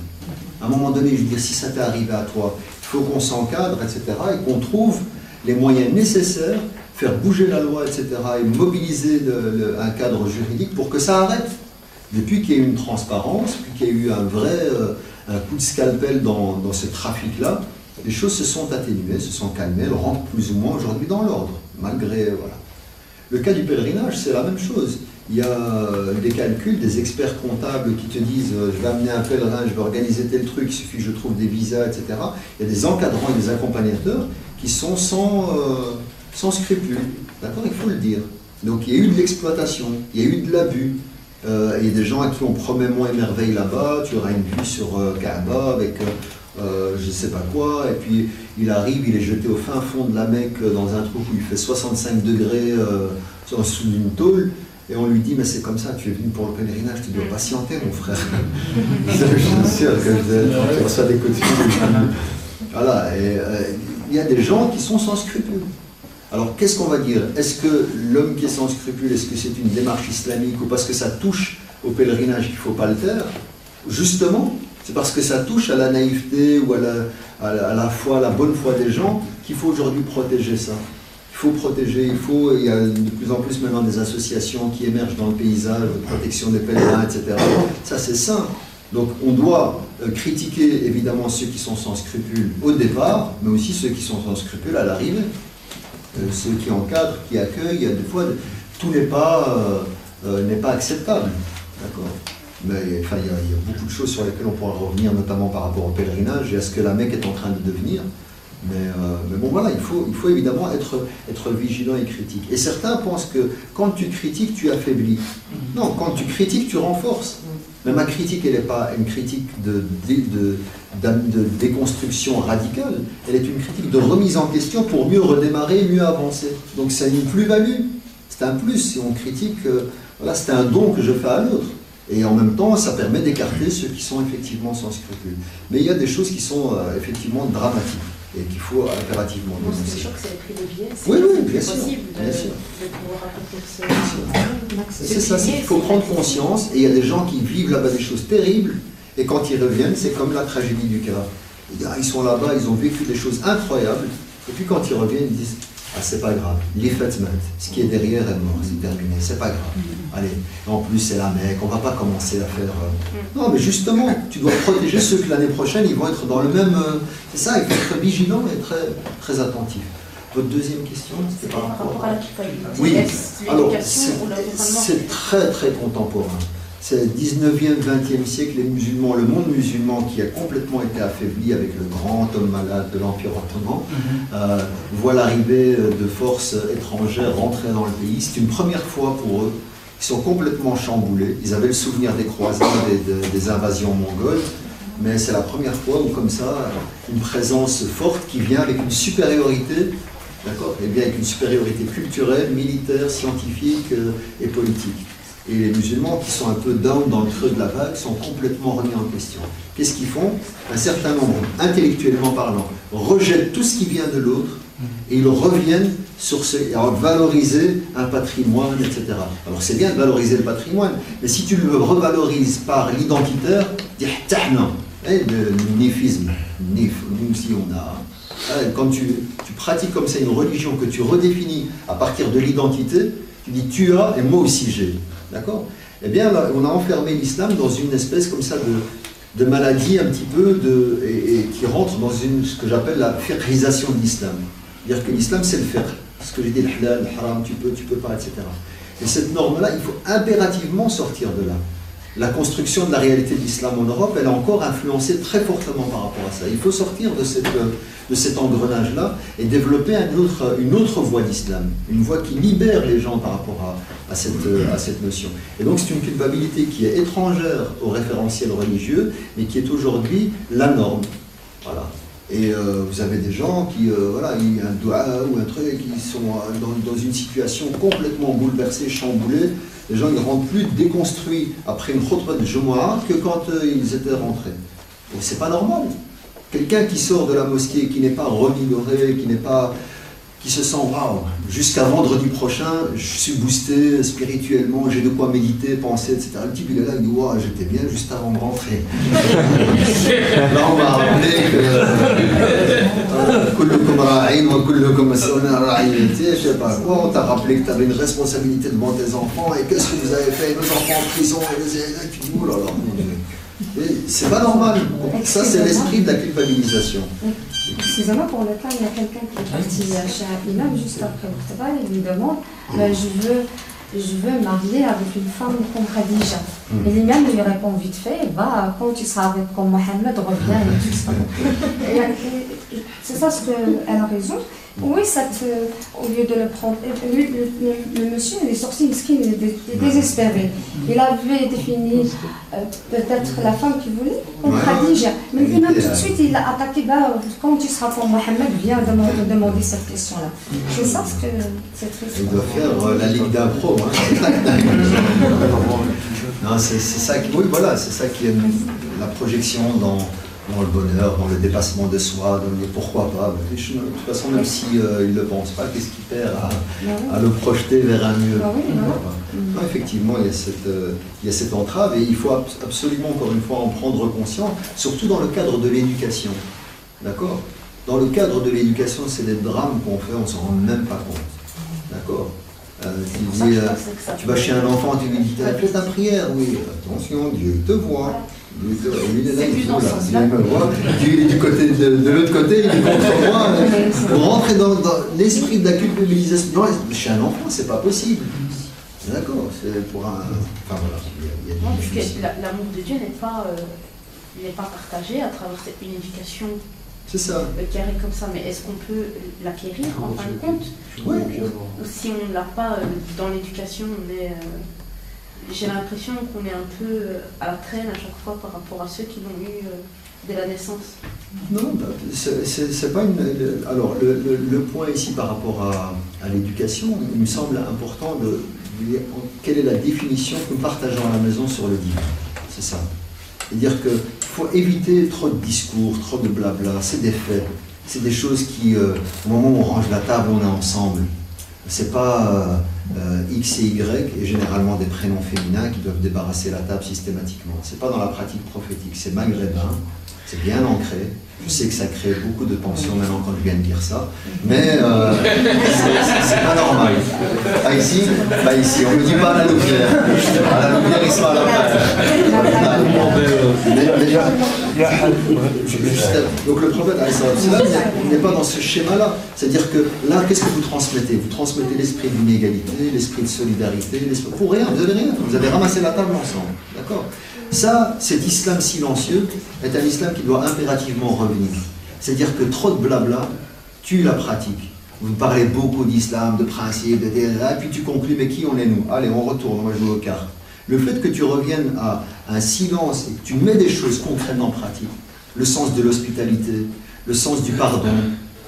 À un moment donné, je veux dire, si ça t'est arrivé à toi, il faut qu'on s'encadre, etc., et qu'on trouve les moyens nécessaires, faire bouger la loi, etc., et mobiliser un cadre juridique pour que ça arrête. Depuis qu'il y a eu une transparence, puis qu'il y a eu un vrai coup de scalpel dans ce trafic-là, les choses se sont atténuées, se sont calmées, elles rentrent plus ou moins aujourd'hui dans l'ordre, malgré... Voilà. Le cas du pèlerinage, c'est la même chose. il y a des calculs, des experts comptables qui te disent je vais amener un pèlerin, je vais organiser tel truc, il suffit que je trouve des visas, etc. Il y a des encadrants et des accompagnateurs qui sont sans scrupules. D'accord, il faut le dire. Donc il y a eu de l'exploitation, il y a eu de l'abus. Il y a des gens à qui on promet moins et merveille là-bas, tu auras une vue sur Kaaba avec je ne sais pas quoi, et puis il arrive, il est jeté au fin fond de la Mecque dans un trou où il fait 65 degrés sous une tôle. Et on lui dit, mais c'est comme ça, tu es venu pour le pèlerinage, tu dois patienter, mon frère. Je suis sûr que tu reçois des coups de fil. Voilà, et il y a des gens qui sont sans scrupules. Alors, qu'est-ce qu'on va dire? Est-ce que l'homme qui est sans scrupules, est-ce que c'est une démarche islamique ou parce que ça touche au pèlerinage qu'il ne faut pas le faire? Justement, c'est parce que ça touche à la naïveté ou à la foi, à la bonne foi des gens qu'il faut aujourd'hui protéger ça. Il faut protéger, il y a de plus en plus maintenant des associations qui émergent dans le paysage, de protection des pèlerins, etc. Ça c'est sain. Donc on doit critiquer évidemment ceux qui sont sans scrupules au départ, mais aussi ceux qui sont sans scrupules à l'arrivée. Ceux qui encadrent, qui accueillent, il y a des fois, tout n'est pas acceptable. D'accord. Mais enfin, il y a beaucoup de choses sur lesquelles on pourra revenir, notamment par rapport au pèlerinage et à ce que la Mecque est en train de devenir. Mais bon, voilà, il faut évidemment être vigilant et critique. Et certains pensent que quand tu critiques, tu affaiblis. Non, quand tu critiques, tu renforces. Mais ma critique, elle n'est pas une critique de déconstruction radicale, elle est une critique de remise en question pour mieux redémarrer, mieux avancer. Donc c'est une plus-value, c'est un plus. Si on critique, voilà, c'est un don que je fais à l'autre. Et en même temps, ça permet d'écarter ceux qui sont effectivement sans scrupules. Mais il y a des choses qui sont effectivement dramatiques et qu'il faut impérativement dénoncer. C'est sûr que c'est le prix des billets. Oui, bien sûr. Possible bien sûr. de pouvoir accomplir c'est ça, il faut prendre conscience. Et il y a des gens qui vivent là-bas des choses terribles. Et quand ils reviennent, c'est comme la tragédie du Caire. Ils sont là-bas, ils ont vécu des choses incroyables. Et puis quand ils reviennent, ils disent ah, c'est pas grave, les fêtes mettent. Ce qui est derrière est mort, c'est terminé, c'est pas grave. Allez, en plus c'est la Mecque, on va pas commencer à faire. Non, mais justement, tu dois protéger ceux que l'année prochaine ils vont être dans le même. C'est ça, il faut être vigilant et très, très attentif. Votre deuxième question, c'était par rapport à la culpabilité. Oui, alors c'est c'est très très contemporain. C'est le 19e, 20e siècle, les musulmans, le monde musulman qui a complètement été affaibli avec le grand homme malade de l'Empire ottoman, voit l'arrivée de forces étrangères rentrer dans le pays. C'est une première fois pour eux. Ils sont complètement chamboulés. Ils avaient le souvenir des croisades et des invasions mongoles, mais c'est la première fois où, comme ça, une présence forte qui vient avec une supériorité, d'accord, et bien avec une supériorité culturelle, militaire, scientifique et politique. Et les musulmans qui sont un peu down dans le creux de la vague sont complètement remis en question. Qu'est-ce qu'ils font? Un certain nombre, intellectuellement parlant, rejettent tout ce qui vient de l'autre et ils reviennent sur valoriser un patrimoine, etc. Alors c'est bien de valoriser le patrimoine, mais si tu le revalorises par l'identitaire, le nifisme, nous aussi on a... Quand tu pratiques comme ça une religion que tu redéfinis à partir de l'identité, tu dis tu as et moi aussi j'ai. D'accord? Eh bien, là, on a enfermé l'islam dans une espèce comme ça de maladie un petit peu, et qui rentre dans ce que j'appelle la fiqhisation de l'islam. C'est-à-dire que l'islam, c'est le fiqh. Ce que j'ai dit, le halal, le haram, tu peux pas, etc. Et cette norme-là, il faut impérativement sortir de là. La construction de la réalité de l'islam en Europe, elle a encore influencé très fortement par rapport à ça. Il faut sortir de cet engrenage-là et développer une autre voie d'islam, une voie qui libère les gens par rapport à cette notion. Et donc c'est une culpabilité qui est étrangère au référentiel religieux, mais qui est aujourd'hui la norme. Voilà. Et vous avez des gens qui, voilà, il y a un doigt ou un truc, qui sont dans une situation complètement bouleversée, chamboulée. Les gens ne rentrent plus déconstruits après une khutbah de Jumu'ah que quand ils étaient rentrés. Donc c'est pas normal. Quelqu'un qui sort de la mosquée, qui n'est pas revigoré, qui se sent waouh, jusqu'à vendredi prochain, je suis boosté spirituellement, j'ai de quoi méditer, penser, etc. Le type il est là, il dit waouh, j'étais bien juste avant de rentrer. Là on m'a rappelé que je sais pas quoi, on t'a rappelé que tu avais une responsabilité devant tes enfants, et qu'est-ce que vous avez fait, nos enfants en prison, et tu dis oh là là, c'est pas normal. Ça c'est l'esprit de la culpabilisation. Excusez-moi, pour le cas, il y a quelqu'un qui est parti chez un imam juste après le travail et lui demande je veux je veux marier avec une femme comme Khadija. Et l'imam lui répond vite fait, va, quand tu seras avec comme Mohamed, reviens et tout ça. C'est ça ce qu'elle a raison. Oui, au lieu de le prendre, le monsieur, il est sorti, il est désespéré. Il avait défini peut-être la femme qu'il voulait comme Khadija. Mais l'imam tout de suite, il a attaqué, quand tu seras comme Mohamed, viens demander cette question-là. C'est ça ce que c'est triste. Il doit faire la Ligue d'impro. Non, c'est ça qui, oui, voilà, c'est ça qui est la projection dans le bonheur, dans le dépassement de soi, dans le pourquoi pas. De toute façon, même s'il ne le pense pas, qu'est-ce qu'il perd à le projeter vers un mieux? Non, effectivement, il y a cette entrave et il faut absolument, encore une fois, en prendre conscience, surtout dans le cadre de l'éducation. D'accord? Dans le cadre de l'éducation, c'est des drames qu'on fait, on ne s'en rend même pas compte. D'accord? Tu vas chez un enfant, tu lui dis, tu as fait ta prière? Oui, attention, Dieu te voit. Lui, il est là, il me voit. Dieu, il est du côté de l'autre côté, il est contre moi. Pour rentrer dans l'esprit de la culpabilisation, chez un enfant, c'est pas possible. D'accord, c'est pour un. Enfin voilà, il y a non, parce que l'amour de Dieu n'est pas partagé à travers une éducation. C'est ça. Carré comme ça, mais est-ce qu'on peut l'acquérir en fin de compte? Oui. Ou si on ne l'a pas dans l'éducation, j'ai l'impression qu'on est un peu à la traîne à chaque fois par rapport à ceux qui l'ont eu dès la naissance. Non, c'est pas une. Alors, le point ici par rapport à l'éducation, il me semble important de dire quelle est la définition que nous partageons à la maison sur le divin. C'est ça. C'est-à-dire qu'il faut éviter trop de discours, trop de blabla, c'est des faits. C'est des choses qui, au moment où on range la table, on est ensemble. C'est pas X et Y, et généralement des prénoms féminins qui doivent débarrasser la table systématiquement. C'est pas dans la pratique prophétique, c'est maghrébin, c'est bien ancré. Je sais que ça crée beaucoup de tensions maintenant quand je viens de dire ça, mais c'est pas normal. Ici, on ne dit pas à la Louvière. À la Louvière, ils sont à la donc le prophète n'est pas dans ce schéma-là. C'est-à-dire que là, qu'est-ce que vous transmettez? Vous transmettez l'esprit d'inégalité, l'esprit de solidarité, pour rien, vous n'avez rien. Vous avez ramassé la table ensemble. D'accord? Ça, cet islam silencieux est un islam qui doit impérativement revenir. C'est-à-dire que trop de blabla tue la pratique. Vous parlez beaucoup d'islam, de principes, et puis tu conclus, mais qui on est nous? Allez, on retourne, on va jouer aux cartes. Le fait que tu reviennes à un silence et que tu mets des choses concrètement en pratique, le sens de l'hospitalité, le sens du pardon,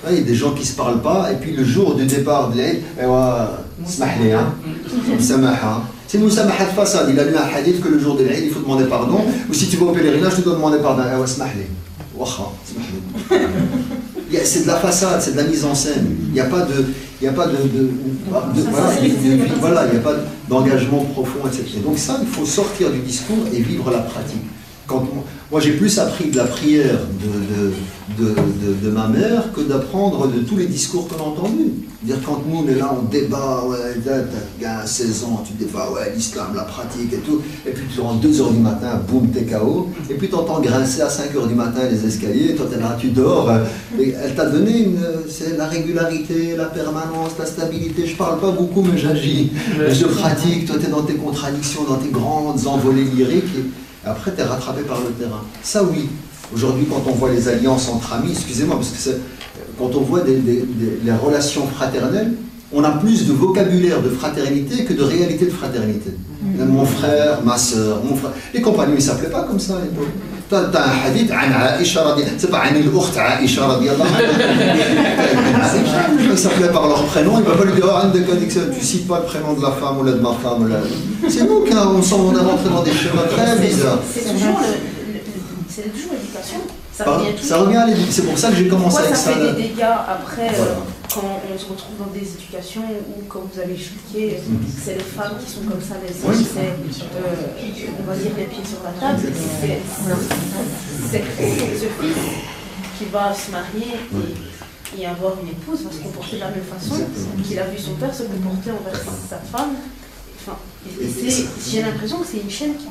il y a des gens qui ne se parlent pas, et puis le jour du départ de l'Aïd, c'est Moussamaha de façade. Il a lu un hadith que le jour de l'Aïd, il faut demander pardon, ou si tu vas au pèlerinage, tu dois demander pardon. C'est de la façade, c'est de la mise en scène. Il n'y a pas voilà, il n'y a pas d'engagement profond, etc. Donc ça, il faut sortir du discours et vivre la pratique. Moi, j'ai plus appris de la prière de ma mère que d'apprendre de tous les discours qu'on a entendus. Dire quand nous, on est là, on débat, t'as 16 ans, tu débats, l'islam, la pratique et tout, et puis tu rentres 2h du matin, boum, t'es KO, et puis t'entends grincer à 5h du matin les escaliers, toi t'es là, tu dors, et elle t'a donné c'est la régularité, la permanence, la stabilité, je parle pas beaucoup, mais j'agis, je pratique, toi t'es dans tes contradictions, dans tes grandes envolées lyriques, et après t'es rattrapé par le terrain. Ça oui, aujourd'hui quand on voit les alliances entre amis, excusez-moi, parce que quand on voit les relations fraternelles, on a plus de vocabulaire de fraternité que de réalité de fraternité. Mon frère, ma soeur, mon frère. Les compagnons, ils ne s'appelaient pas comme ça à l'époque. Tu as un hadith, c'est pas un il-ukht Aïcha radiallahu anha. Ils s'appelaient par leur prénom, il ne va pas lui dire tu ne cites pas le prénom de la femme ou de ma femme. C'est nous qui on est rentré dans des schémas très bizarres. C'est toujours l'éducation. Ça revient à l'éducation. C'est pour ça que j'ai commencé avec ça. Ça fait des dégâts après, quand on se retrouve dans des éducations où, comme vous avez expliqué, c'est les femmes qui sont comme ça, les hommes, c'est, on va dire, les pieds sur la table. C'est ce fils qui va se marier et avoir une épouse va se comporter de la même façon qu'il a vu son père se comporter envers sa femme. Enfin, j'ai l'impression que c'est une chaîne qui...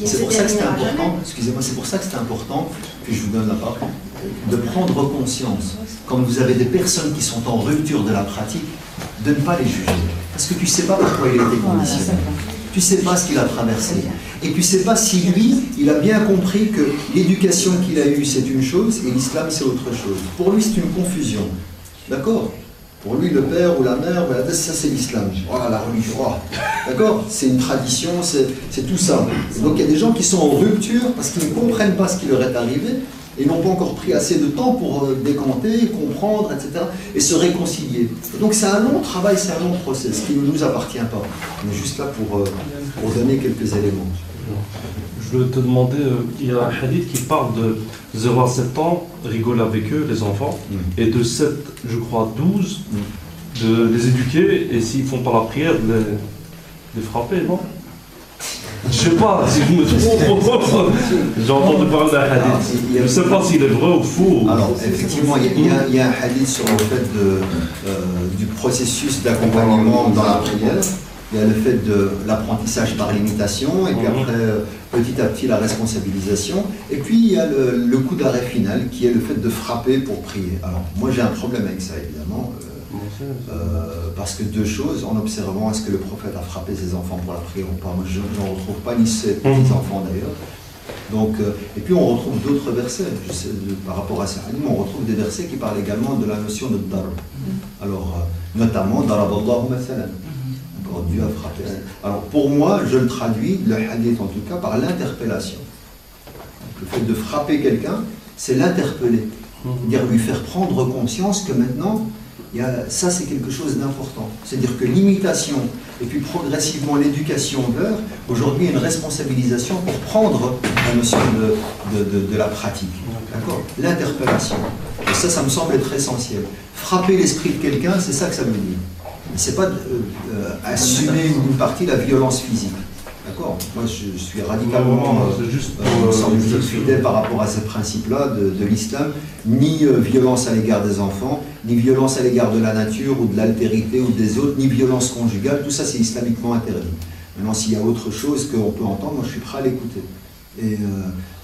C'est pour ça que c'est important, excusez-moi, c'est pour ça que c'est important, que je vous donne la parole, de prendre conscience, quand vous avez des personnes qui sont en rupture de la pratique, de ne pas les juger. Parce que tu ne sais pas pourquoi il a été conditionné. Tu ne sais pas ce qu'il a traversé. Et tu ne sais pas si lui, il a bien compris que l'éducation qu'il a eue, c'est une chose, et l'islam, c'est autre chose. Pour lui, c'est une confusion. D'accord? Pour lui, le père ou la mère, ça c'est l'islam. Oh, la religion, oh. D'accord? C'est une tradition, c'est tout ça. Et donc il y a des gens qui sont en rupture parce qu'ils ne comprennent pas ce qui leur est arrivé et n'ont pas encore pris assez de temps pour décanter, comprendre, etc. et se réconcilier. Et donc c'est un long travail, c'est un long process qui ne nous appartient pas. On est juste là pour donner quelques éléments. Je voulais te demander, il y a un hadith qui parle de 0 à 7 ans, rigoler avec eux, les enfants, et de 7, je crois, 12, de les éduquer, et s'ils font pas la prière, de les frapper, non? Je sais pas, si je me trompe, j'ai entendu parler d'un hadith. Je ne sais pas s'il est vrai ou faux. Alors, effectivement, il y a un hadith sur le fait du processus d'accompagnement dans la prière. Il y a le fait de l'apprentissage par l'imitation, et puis après, petit à petit, la responsabilisation. Et puis, il y a le coup d'arrêt final, qui est le fait de frapper pour prier. Alors, moi, j'ai un problème avec ça, évidemment, parce que deux choses, en observant est-ce que le prophète a frappé ses enfants pour la prière ou pas. Moi, je n'en retrouve pas, ni ses petits-enfants d'ailleurs. Donc, et puis, on retrouve d'autres versets, par rapport à ça. On retrouve des versets qui parlent également de la notion de darb. Alors, notamment, daraballahu mathalan. Dieu a frappé. Alors pour moi, je le traduis, le hadith en tout cas, par l'interpellation. Le fait de frapper quelqu'un, c'est l'interpeller. C'est-à-dire lui faire prendre conscience que maintenant, ça c'est quelque chose d'important. C'est-à-dire que l'imitation et puis progressivement l'éducation d'heure, aujourd'hui il y a une responsabilisation pour prendre la notion de la pratique. D'accord? L'interpellation. Et ça me semble être essentiel. Frapper l'esprit de quelqu'un, c'est ça que ça veut dire. C'est pas assumer une partie de la violence physique. D'accord? Moi, je suis radicalement fidèle par rapport à ces principes-là de l'islam. Ni violence à l'égard des enfants, ni violence à l'égard de la nature ou de l'altérité ou des autres, ni violence conjugale. Tout ça, c'est islamiquement interdit. Maintenant, s'il y a autre chose qu'on peut entendre, moi, je suis prêt à l'écouter. Et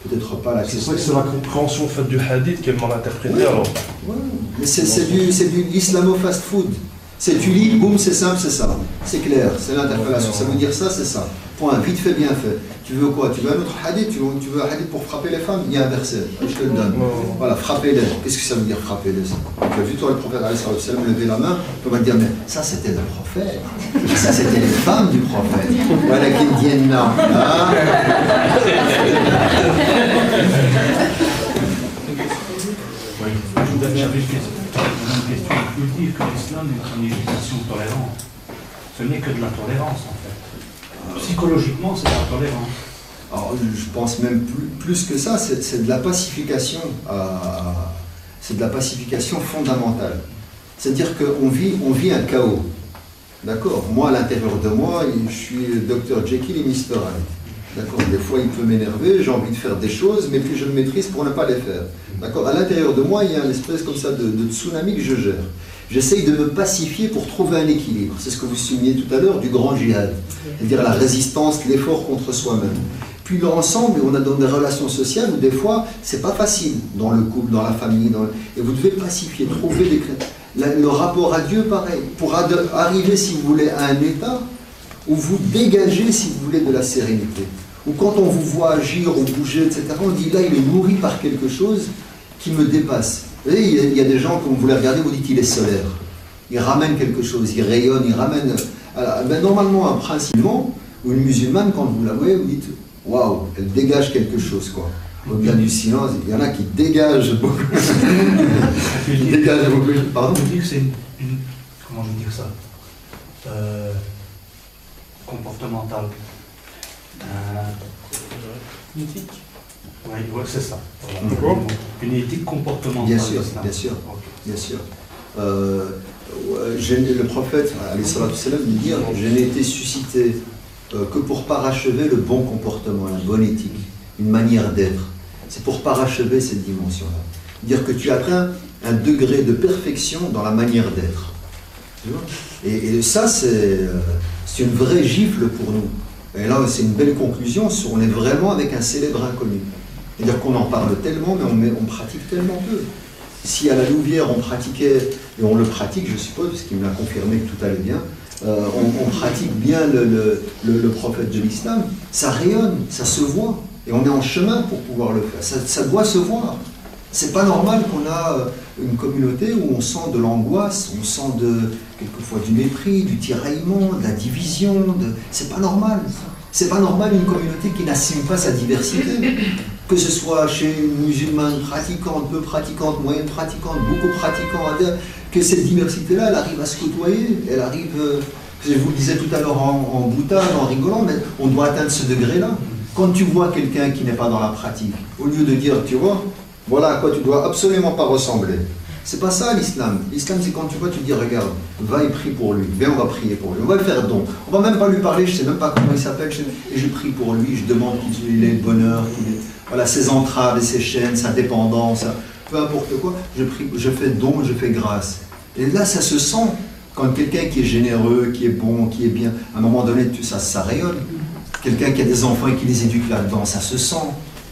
peut-être pas la question. C'est vrai que c'est la compréhension faite du hadith qui est mal interprétée. Ouais. Alors. Ouais. Mais c'est du l'islamo-fast-food. C'est tu lis, boum, c'est simple, c'est ça. C'est clair, c'est l'interpellation. Ça veut dire ça, c'est ça. Point, vite fait, bien fait. Tu veux quoi? Tu veux un autre hadith? Tu veux un hadith pour frapper les femmes? Il y a un verset, je te le donne. Voilà, frappez-les. Qu'est-ce que ça veut dire frapper-les? Tu as vu toi le prophète lever la main? Tu vas te dire, mais ça c'était le prophète. Ça c'était les femmes du prophète. Voilà qui me viennent là. J'avais une question intuitive que l'islam est une éducation tolérante. Ce n'est que de la tolérance en fait. Psychologiquement, c'est de la tolérance. Alors, je pense même plus que ça, c'est de la pacification. C'est de la pacification fondamentale. C'est-à-dire qu'on vit un chaos. D'accord? Moi, à l'intérieur de moi, je suis Dr Jekyll et Mr Hyde. D'accord? Des fois, il peut m'énerver, j'ai envie de faire des choses, mais puis je me maîtrise pour ne pas les faire. D'accord? À l'intérieur de moi, il y a une espèce comme ça de tsunami que je gère. J'essaye de me pacifier pour trouver un équilibre. C'est ce que vous souligniez tout à l'heure du grand djihad. C'est-à-dire la résistance, l'effort contre soi-même. Puis l'ensemble, on a dans des relations sociales où des fois, c'est pas facile. Dans le couple, dans la famille, et vous devez pacifier, trouver le rapport à Dieu, pareil. Pour arriver, si vous voulez, à un état où vous dégagez, si vous voulez, de la sérénité. Ou quand on vous voit agir ou bouger, etc., on dit là, il est nourri par quelque chose qui me dépasse. Vous voyez, il y a des gens, quand vous les regardez, vous dites qu'il est solaire. Il ramène quelque chose, il rayonne, il ramène... Ben, normalement, un principalement, ou une musulmane, quand vous la voyez, vous dites waouh, elle dégage quelque chose, quoi. Au-delà du silence, il y en a qui dégagent beaucoup. Ils dégagent beaucoup. Pardon? Je dis que c'est une... Comment je veux dire ça comportementale. Une éthique. Oui, c'est ça. Voilà. Une éthique comportementale. Bien sûr, bien sûr. Okay. Bien sûr. Le prophète, alayhi salatu salam, dit dire je n'ai été suscité que pour parachever le bon comportement, la bonne éthique, une manière d'être. C'est pour parachever cette dimension-là. Dire que tu atteins un degré de perfection dans la manière d'être. Et ça, c'est une vraie gifle pour nous. Et là, c'est une belle conclusion. On est vraiment avec un célèbre inconnu. C'est-à-dire qu'on en parle tellement, mais on pratique tellement peu. Si à la Louvière, on pratiquait, et on le pratique, je suppose, parce qu'il me l'a confirmé que tout allait bien, on pratique bien le prophète de l'islam, ça rayonne, ça se voit. Et on est en chemin pour pouvoir le faire. Ça doit se voir. C'est pas normal qu'on a une communauté où on sent de l'angoisse, on sent quelquefois du mépris, du tiraillement, de la division. C'est pas normal. C'est pas normal une communauté qui n'assume pas sa diversité. Que ce soit chez une musulmane pratiquante, peu pratiquante, moyenne pratiquante, beaucoup pratiquante, que cette diversité-là, elle arrive à se côtoyer, elle arrive, je vous le disais tout à l'heure en boutade, en rigolant, mais on doit atteindre ce degré-là. Quand tu vois quelqu'un qui n'est pas dans la pratique, au lieu de dire, tu vois, voilà à quoi tu dois absolument pas ressembler. C'est pas ça l'islam. L'islam, c'est quand tu vois, tu te dis, regarde, va et prie pour lui. Viens, on va prier pour lui. On va le faire don. On va même pas lui parler, je sais même pas comment il s'appelle, et je prie pour lui, je demande qu'il ait le bonheur, qu'il ait, voilà, ses entraves et ses chaînes, sa dépendance, peu importe quoi. Je prie, je fais don, je fais grâce. Et là, ça se sent. Quand quelqu'un qui est généreux, qui est bon, qui est bien, à un moment donné, ça rayonne. Quelqu'un qui a des enfants et qui les éduque là-dedans, ça se sent.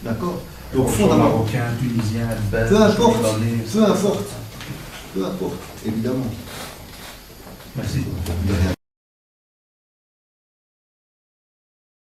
D'accord? Donc, fondamentalement. Marocain, tunisien, belge, peu importe, libanais, peu importe, peu importe, évidemment. Merci. De rien.